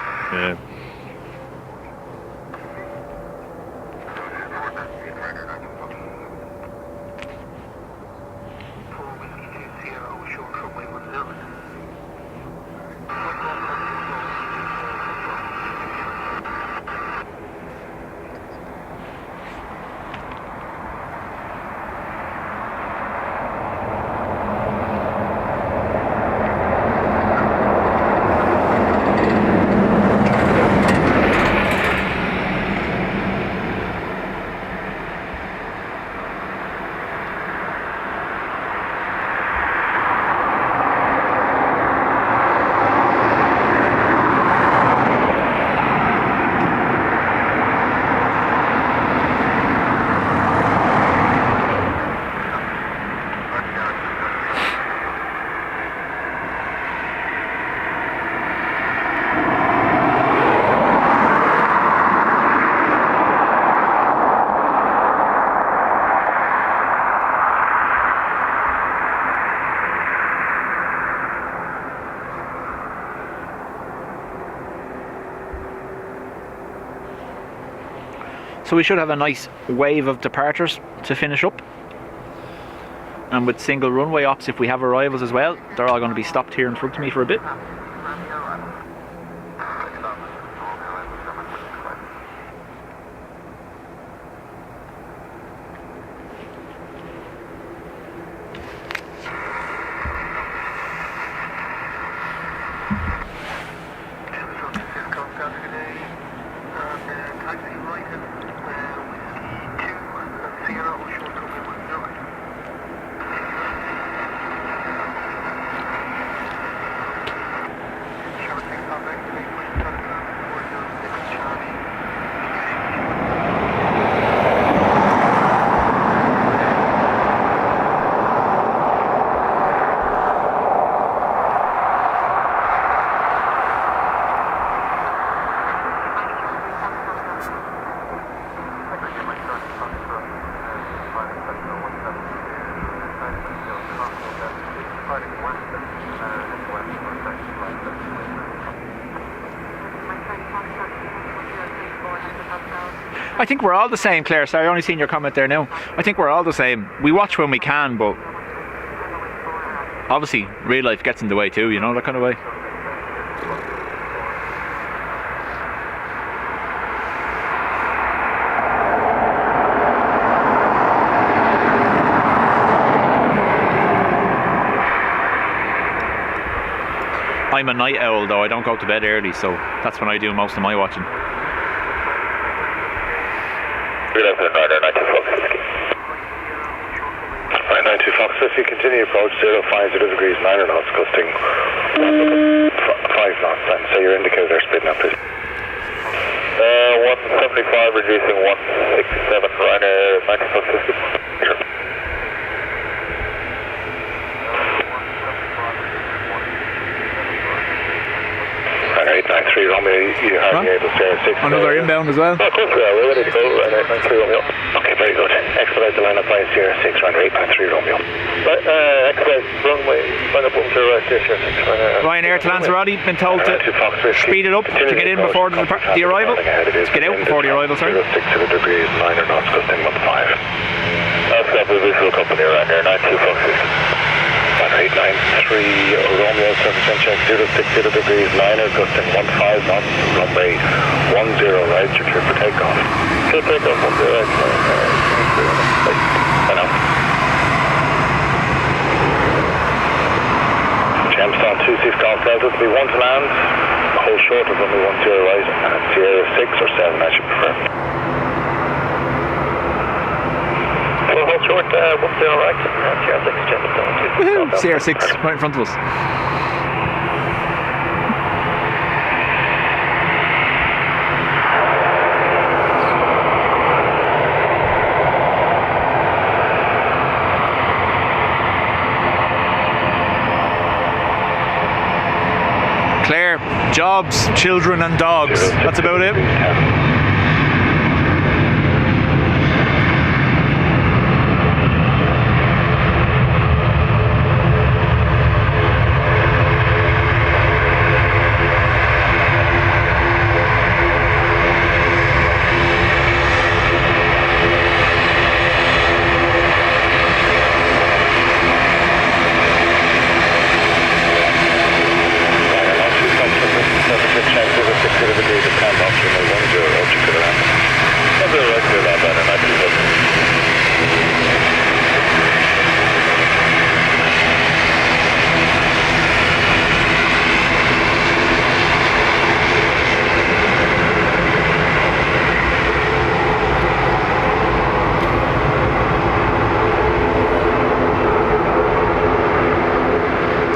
So we should have a nice wave of departures to finish up, and with single runway ops if we have arrivals as well. They're all going to be stopped here in front of me for a bit. I think we're all the same, Claire. Sorry, I only seen your comment there now. I think we're all the same. We watch when we can, but obviously real life gets in the way too, you know, that kind of way. I'm a night owl though, I don't go to bed early, so that's when I do most of my watching. Right, 92 Fox 50, continue approach 050 degrees, 9 knots, gusting 5 knots, and say your indicator there, speeding up please. 175 reducing 167, Ryanair 90 Fox 50. Ryanair 893 Romeo, you have the able to 6. Another inbound as well. Of course we are, we're ready to go, Ryanair 893 Romeo. Okay, very good. Expedite the line up by Sierra 6, Ryanair 893 Romeo. Right, expedite runway, line up 1 0 right, Sierra 6, Ryanair to Lanzarote, been told to speed it up to get in before the arrival. Let's get out before the arrival, sorry. 6 degrees, 9 knots, gusting 15. That's got the visual company, Ryanair 92 Fox 50. 893 Romeo, surface check 060 degrees, 9 gusting 15 knots, runway 10 right, you're clear for takeoff. Clear takeoff 10 right, I know. Jamestown 26 Golf Delta, to be 1 to land, hold short of runway 10 right, and Sierra 6 or 7 I should prefer. Hold short, 10 right, Sierra 6, Jamestown 26. Woohoo! CR6 right in front of us. Claire, jobs, children and dogs. That's about it.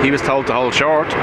He was told to hold short.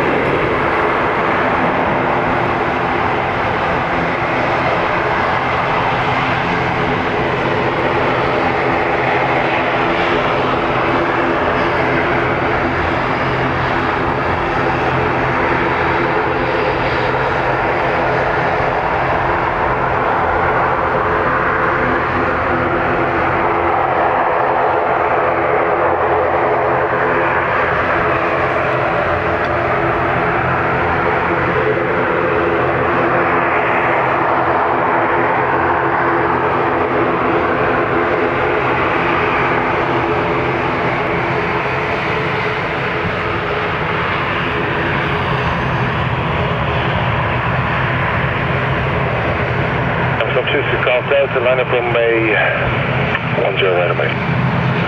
To line up runway 10 right away.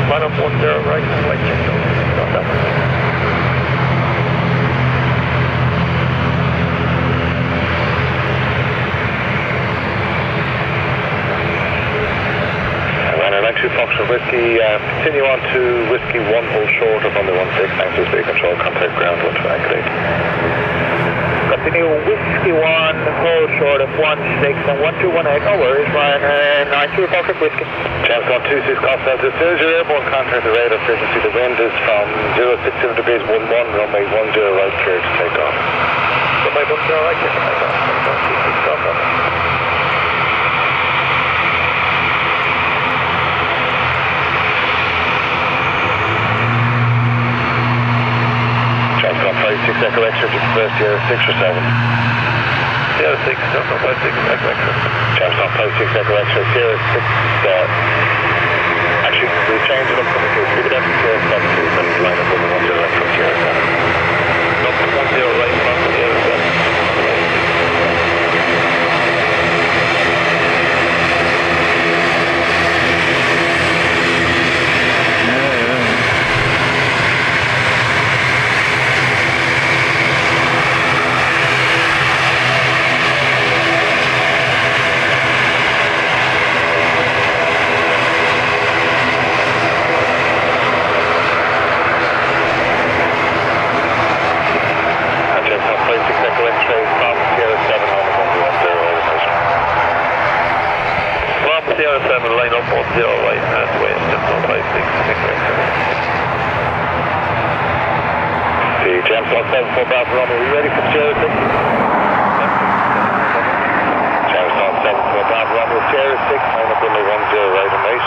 Line up 10 right, white check. Not that one. Runway 92 Foxtrot Whiskey, continue on to Whiskey 1, hold short of runway 16, thanks to speed control, contact ground 1 to activate. Continue Whiskey 1, hold short of 16 and 1218. No worries, Ryan. 92 Foxtrot Whiskey. Jamestown 26 Golf Delta. As soon as you're airborne, contact the radar frequency. The wind is from 060 degrees 11, runway 10 right, clear to take off. Runway 10 right, clear to take off. 26 Golf Delta. Jamestown 56 Echo Extra to first year 6 or 7. Sierra 6, James 56, Echo X-ray. James 56, Echo X-ray, Sierra 6, actually, we'll change it up from the keep it after Sierra 7, so we've got to line up with the 10 right from Sierra 7. Up to 10 right from Sierra 7. Sierra 7, line up 10 right and west, James 156, see, James 174 Bravo Romeo, are you ready for Sierra 6? James 174 Bravo Romeo, Sierra 6, line up runway 10 right and right.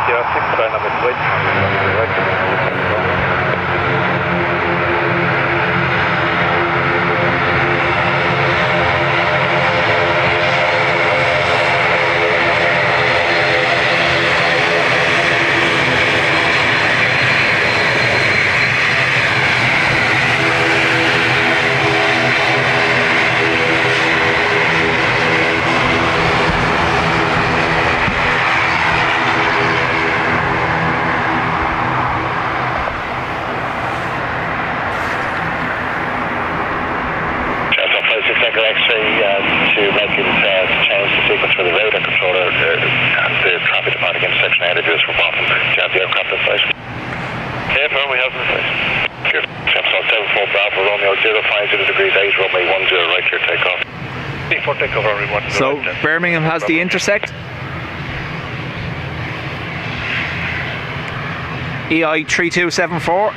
Sierra 6, line up and right. To make it change the sequence for the radar controller and the traffic departing intersection AIDW for bottom. Do you have the aircraft in sight? Yeah, firm, we have in sight. Good. James 74 Bravo Romeo 050 degrees 8 runway 10 right clear takeoff. Before takeoff runway 10. So Birmingham has the intersect. EI3274.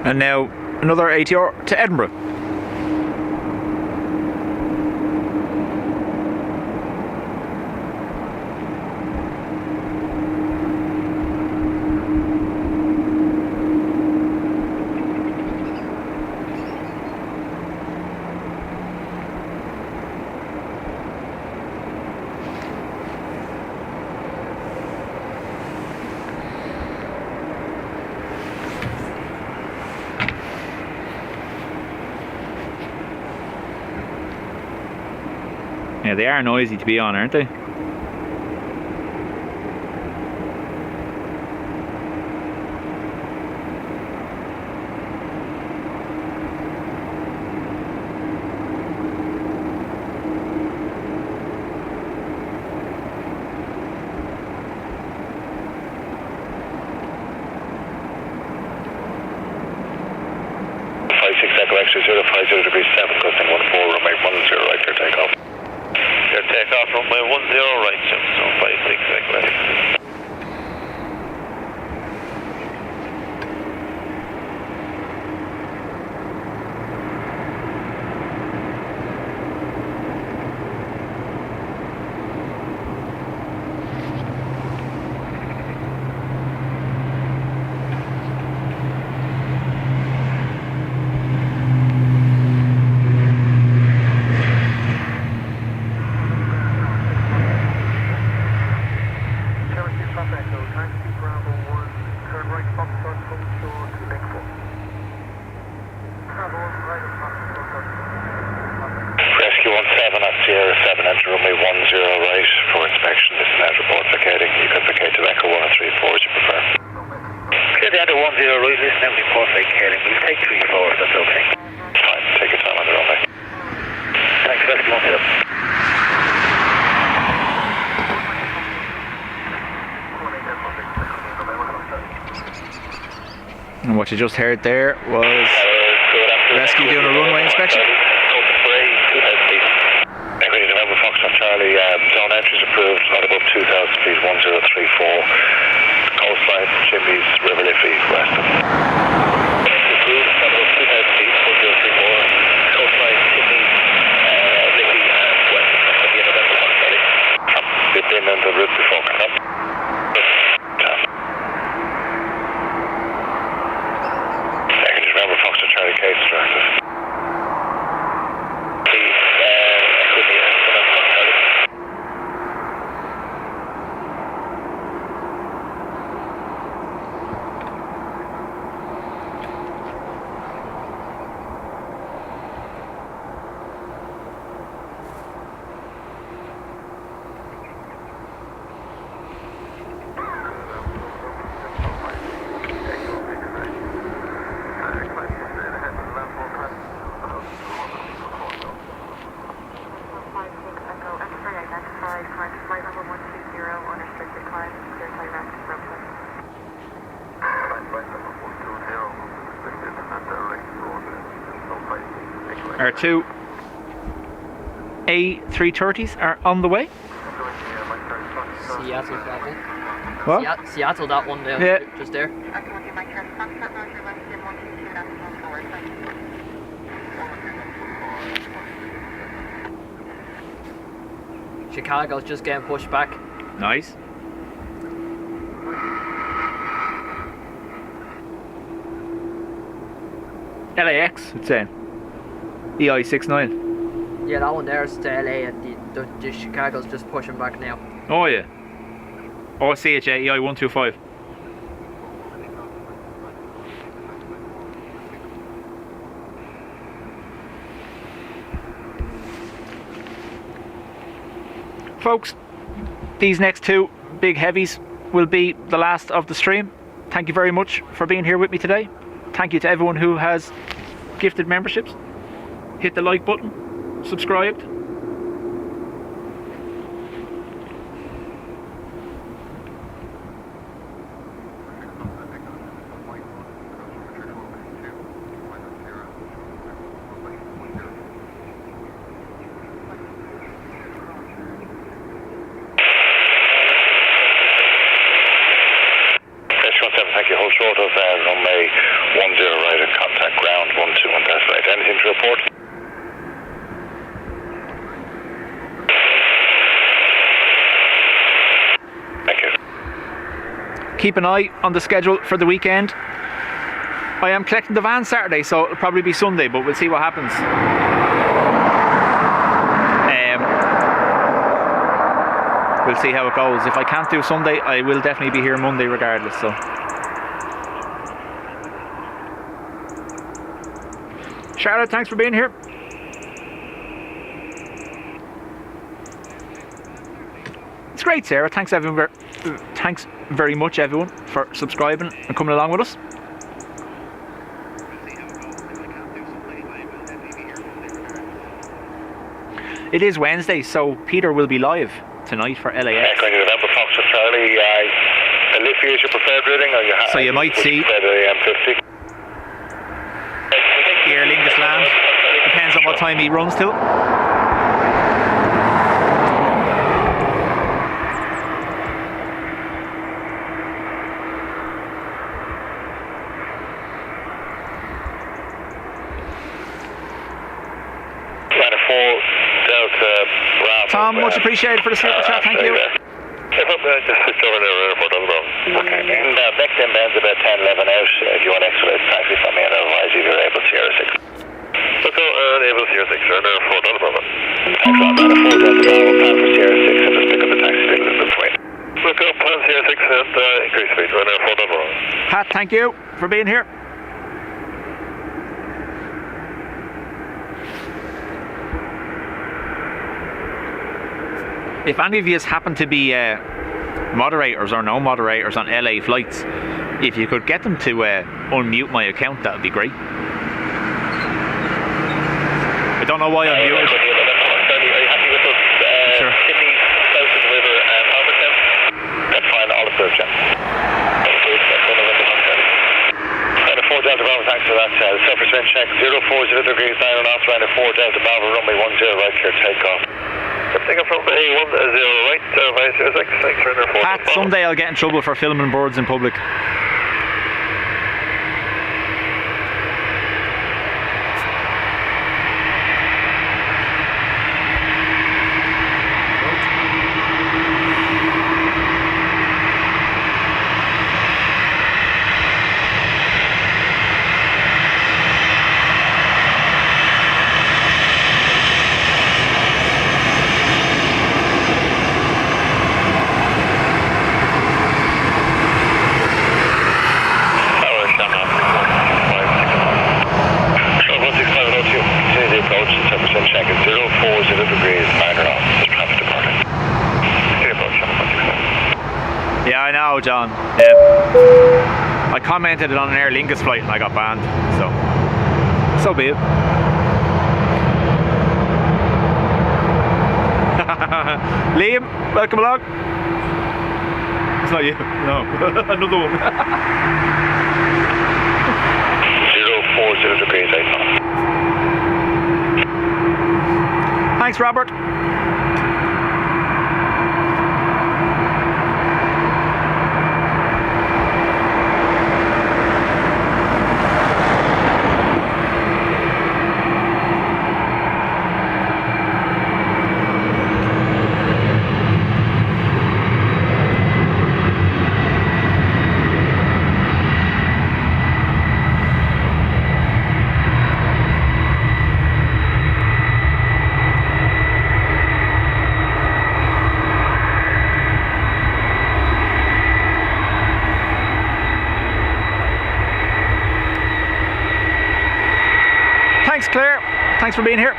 And now another ATR to Edinburgh. Yeah, they are noisy to be on, aren't they? Extra 050 degrees 7, costing 14, runway 10 right clear takeoff. Clear takeoff, runway 10 right, James 156, ready. 7 at Sierra 7, enter runway 10 right for inspection. This is net report vacating. You can vacate to Echo 1 and 3 4 as you prefer. Clear the under 10 right, listen out report vacating. We'll take 3 4 if that's okay. Fine, take your time on the runway. Thanks, best of luck. And what you just heard there was rescue doing a runway inspection. Charlie, zone entries approved, not above 2,000 feet, 1034. Coastline, Chimneys, River Liffey, west. Approved, not above 2,000 feet, 1034. Coastline, Chimneys, Liffey, and west. At the end of that, Charlie. We've been on the route before, come. I can just remember Foxtrot Charlie Case directive. Our two A330s are on the way. Seattle, probably. What? Seattle, that one there. Yeah. Just there. Chicago's just getting pushed back. Nice. LAX, it's saying. EI69. Yeah, that one there is to LA, and the Chicago's just pushing back now. Oh yeah. Oh, CHA EI125. Folks, these next two big heavies will be the last of the stream. Thank you very much for being here with me today. Thank you to everyone who has gifted memberships. Hit the like button, subscribed. Thank you. Hold short of runway 10 right and contact ground 121 right. Anything to report? Thank you. Keep an eye on the schedule for the weekend. I am collecting the van Saturday, so it'll probably be Sunday, but we'll see what happens. We'll see how it goes. If I can't do Sunday, I will definitely be here Monday regardless. So, Charlotte, thanks for being here. It's great, Sarah. Thanks everyone. Thanks very much, everyone, for subscribing and coming along with us. It is Wednesday, so Peter will be live tonight for LAX. Echo November Foxtrot Charlie. Liffey is your preferred routing, or so you might see AM50. the Aer Lingus land. Depends on what time he runs till. Tom, much appreciated for the super chat, thank you. Just over there, airport on the road. Okay, and back then band's about 10, 11 out. If you want extra taxi from me, and otherwise if you're able to Sierra 6. Let's go, able to Sierra 6, or there, 4 on the road. Thanks a lot, man. 4 Delta Bravo, plan for Sierra 6, and just pick up the taxi signal in between. Let's go, plan Sierra 6, and increase speed, or there, 4 on the road. Pat, thank you for being here. If any of you happen to be moderators or no moderators on LA flights, if you could get them to unmute my account, that would be great. I don't know why I'm muted. Are you happy with us? Sure. Sydney, south of the river, Albertown? That's fine, all approved, yeah. That's 4 Delta Bravo, thanks for that. Surface wind check, 040 degrees, 9 knots, around 4 Delta Bravo, runway 10, right clear, take off. Take off runway 10, right, 0506, thanks for 4. Pat, someday I'll get in trouble for filming birds in public. John. I commented it on an Aer Lingus flight and I got banned, so be it. Liam, welcome along. It's not you, no. Another one. 040 degrees, 8 knots. Thanks, Robert. Thanks, Claire. Thanks for being here.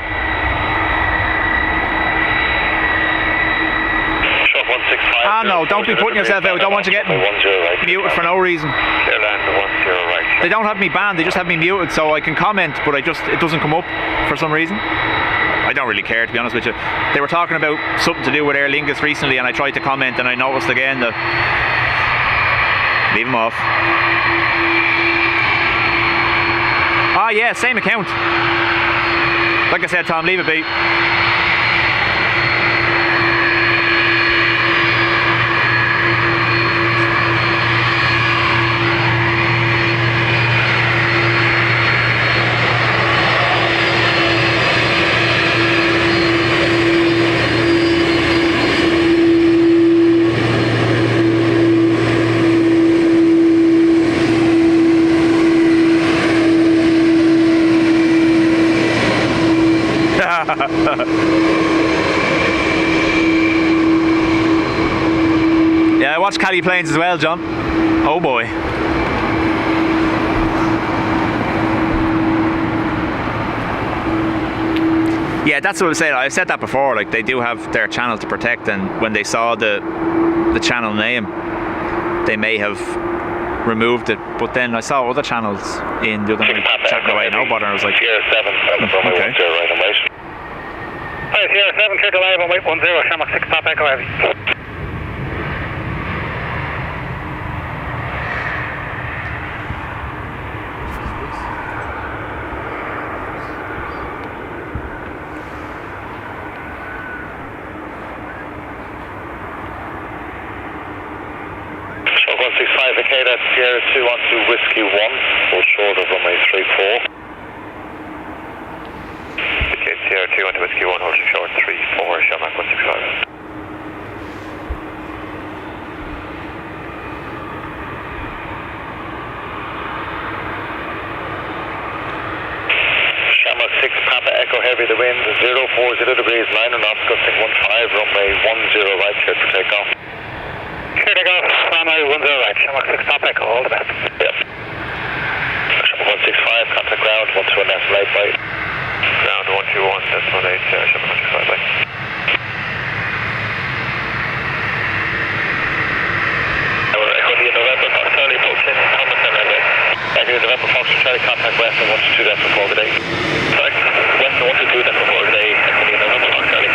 Ah, no, don't be putting yourself out. I don't want you getting muted for no reason. They don't have me banned, they just have me muted so I can comment, but it doesn't come up for some reason. I don't really care, to be honest with you. They were talking about something to do with Aer Lingus recently and I tried to comment and I noticed again that... Leave them off. Ah, yeah, same account. Like I said, Tom, leave it be. Yeah, I watch Caddy planes as well, John. Oh boy. Yeah, that's what I was saying. I've said that before. Like, they do have their channel to protect, and when they saw the channel name, they may have removed it. But then I saw other channels in the other night chatting away, no bother. And I was like, okay. Hi, Sierra 7, clear to live on weight 10, Shamrock 6, Pop Echo Heavy. Stroke 165, okay, that's Sierra 2 onto Whiskey 1, full short of runway 34. Sierra 2 onto Whiskey 1, hold short 34, Shamrock 165. Shamrock 6, Papa Echo Heavy, the wind 040 degrees, 9 knots, gusting 15, runway 10 right, clear for takeoff. Clear takeoff, runway 10 right, Shamrock 6, Papa Echo, all the best. Yep. Shamrock 165, contact ground, 121 left, right, right. Ground 121, that's 18, Shamrock 165, right. here, November Fox, Charlie, contact Western 122 Delta 4 good day. Sorry? Western 122 Delta 4 good day, November Fox, Charlie.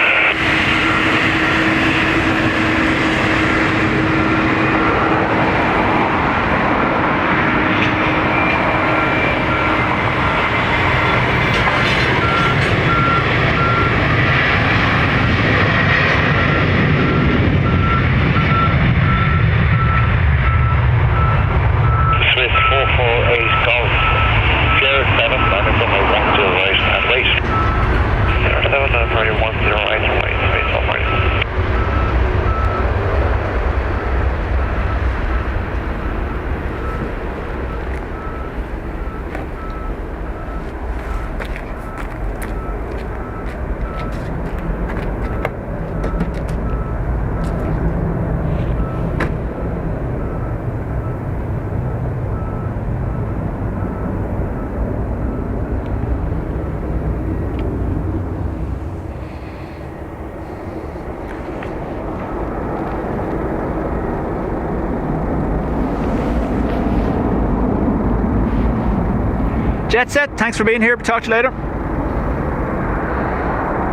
Jet set, thanks for being here. Talk to you later.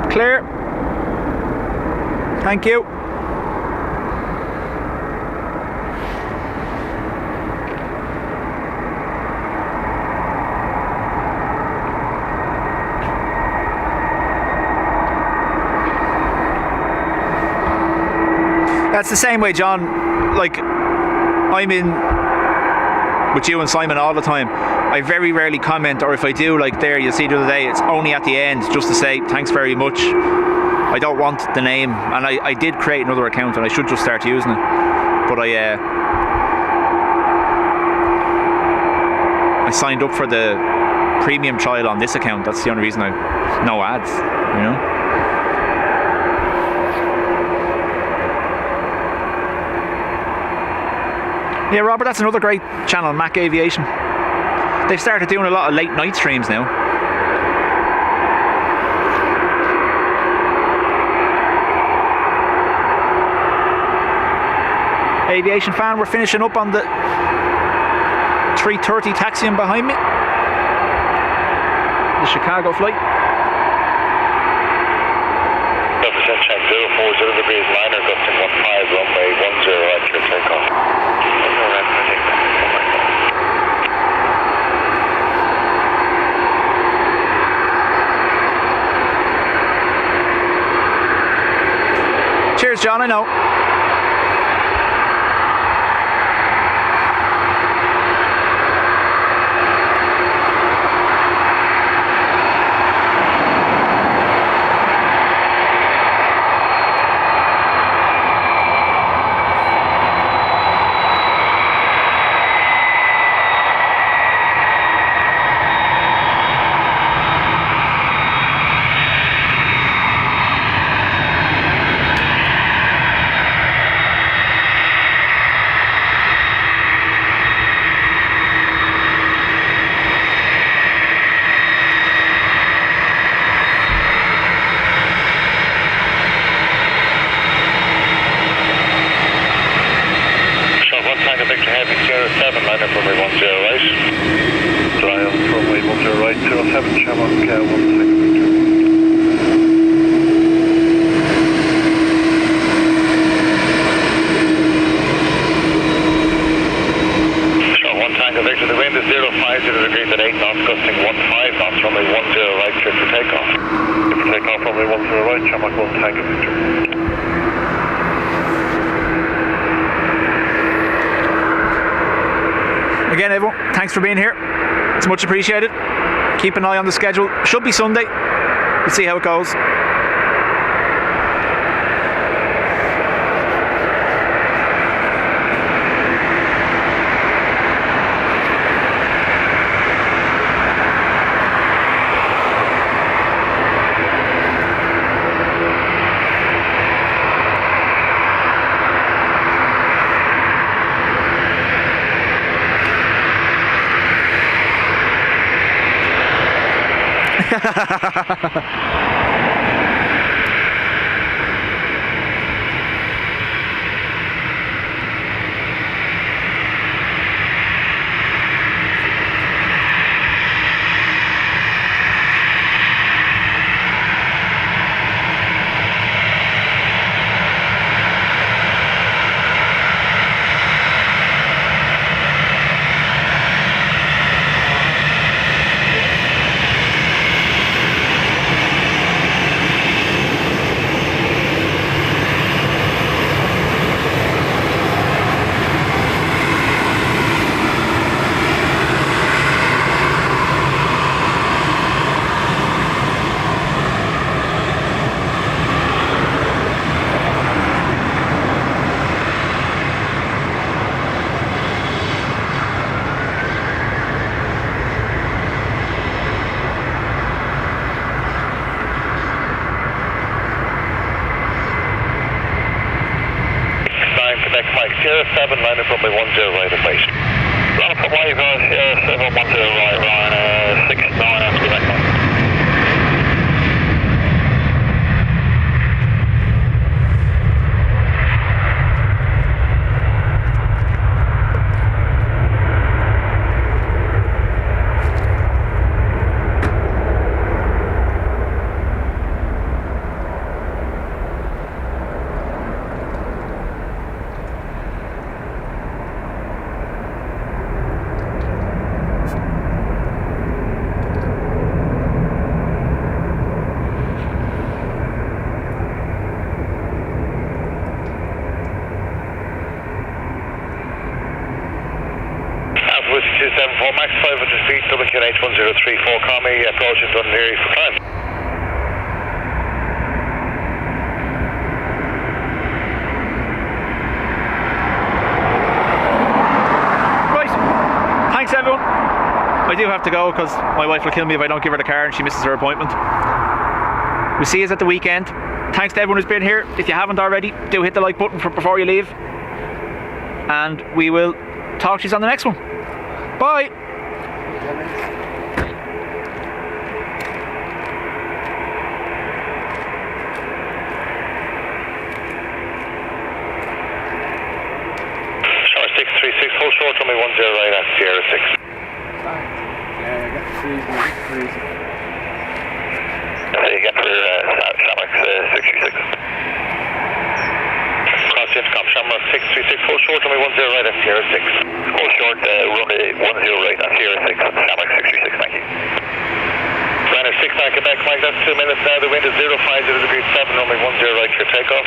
Clear. Thank you. That's the same way, John. Like, I'm in with you and Simon all the time. I very rarely comment, or if I do, like there, you'll see the other day, it's only at the end just to say thanks very much. I don't want the name, and I did create another account and I should just start using it, but I signed up for the premium trial on this account. That's the only reason. No ads, you know. Yeah, Robert, that's another great channel, Mac Aviation. They've started doing a lot of late night streams now. Aviation fan, we're finishing up on the 330 taxiing behind me. The Chicago flight. Represent check 040 degrees liner, gusting 15, runway 10 right clear takeoff. Cheers, John, I know. Again, everyone, thanks for being here. It's much appreciated. Keep an eye on the schedule. Should be Sunday. We'll see how it goes. 7, line up runway 10 right of base. Line up runway 710 right, line 69 after direct line. Whiskey 274, max 500 feet, WQNH 1034, call me, approaching Dundee for climb. Right, thanks everyone. I do have to go because my wife will kill me if I don't give her the car and she misses her appointment. We'll see you at the weekend. Thanks to everyone who's been here. If you haven't already, do hit the like button before you leave. And we will talk to you on the next one. Bye. Star 636, hold short, runway 10 right at Sierra 6. Yeah, I got freezing. You get for Shamrock 636. Cross intercom, Shamrock 636, hold short, runway 10 right at Sierra 6. Hold short, runway 10 right at Sierra 6, Shamrock 636, thank you. Runner 69 Quebec, Mike, that's 2 minutes now, the wind is 050 degrees 7, runway 10 right for takeoff.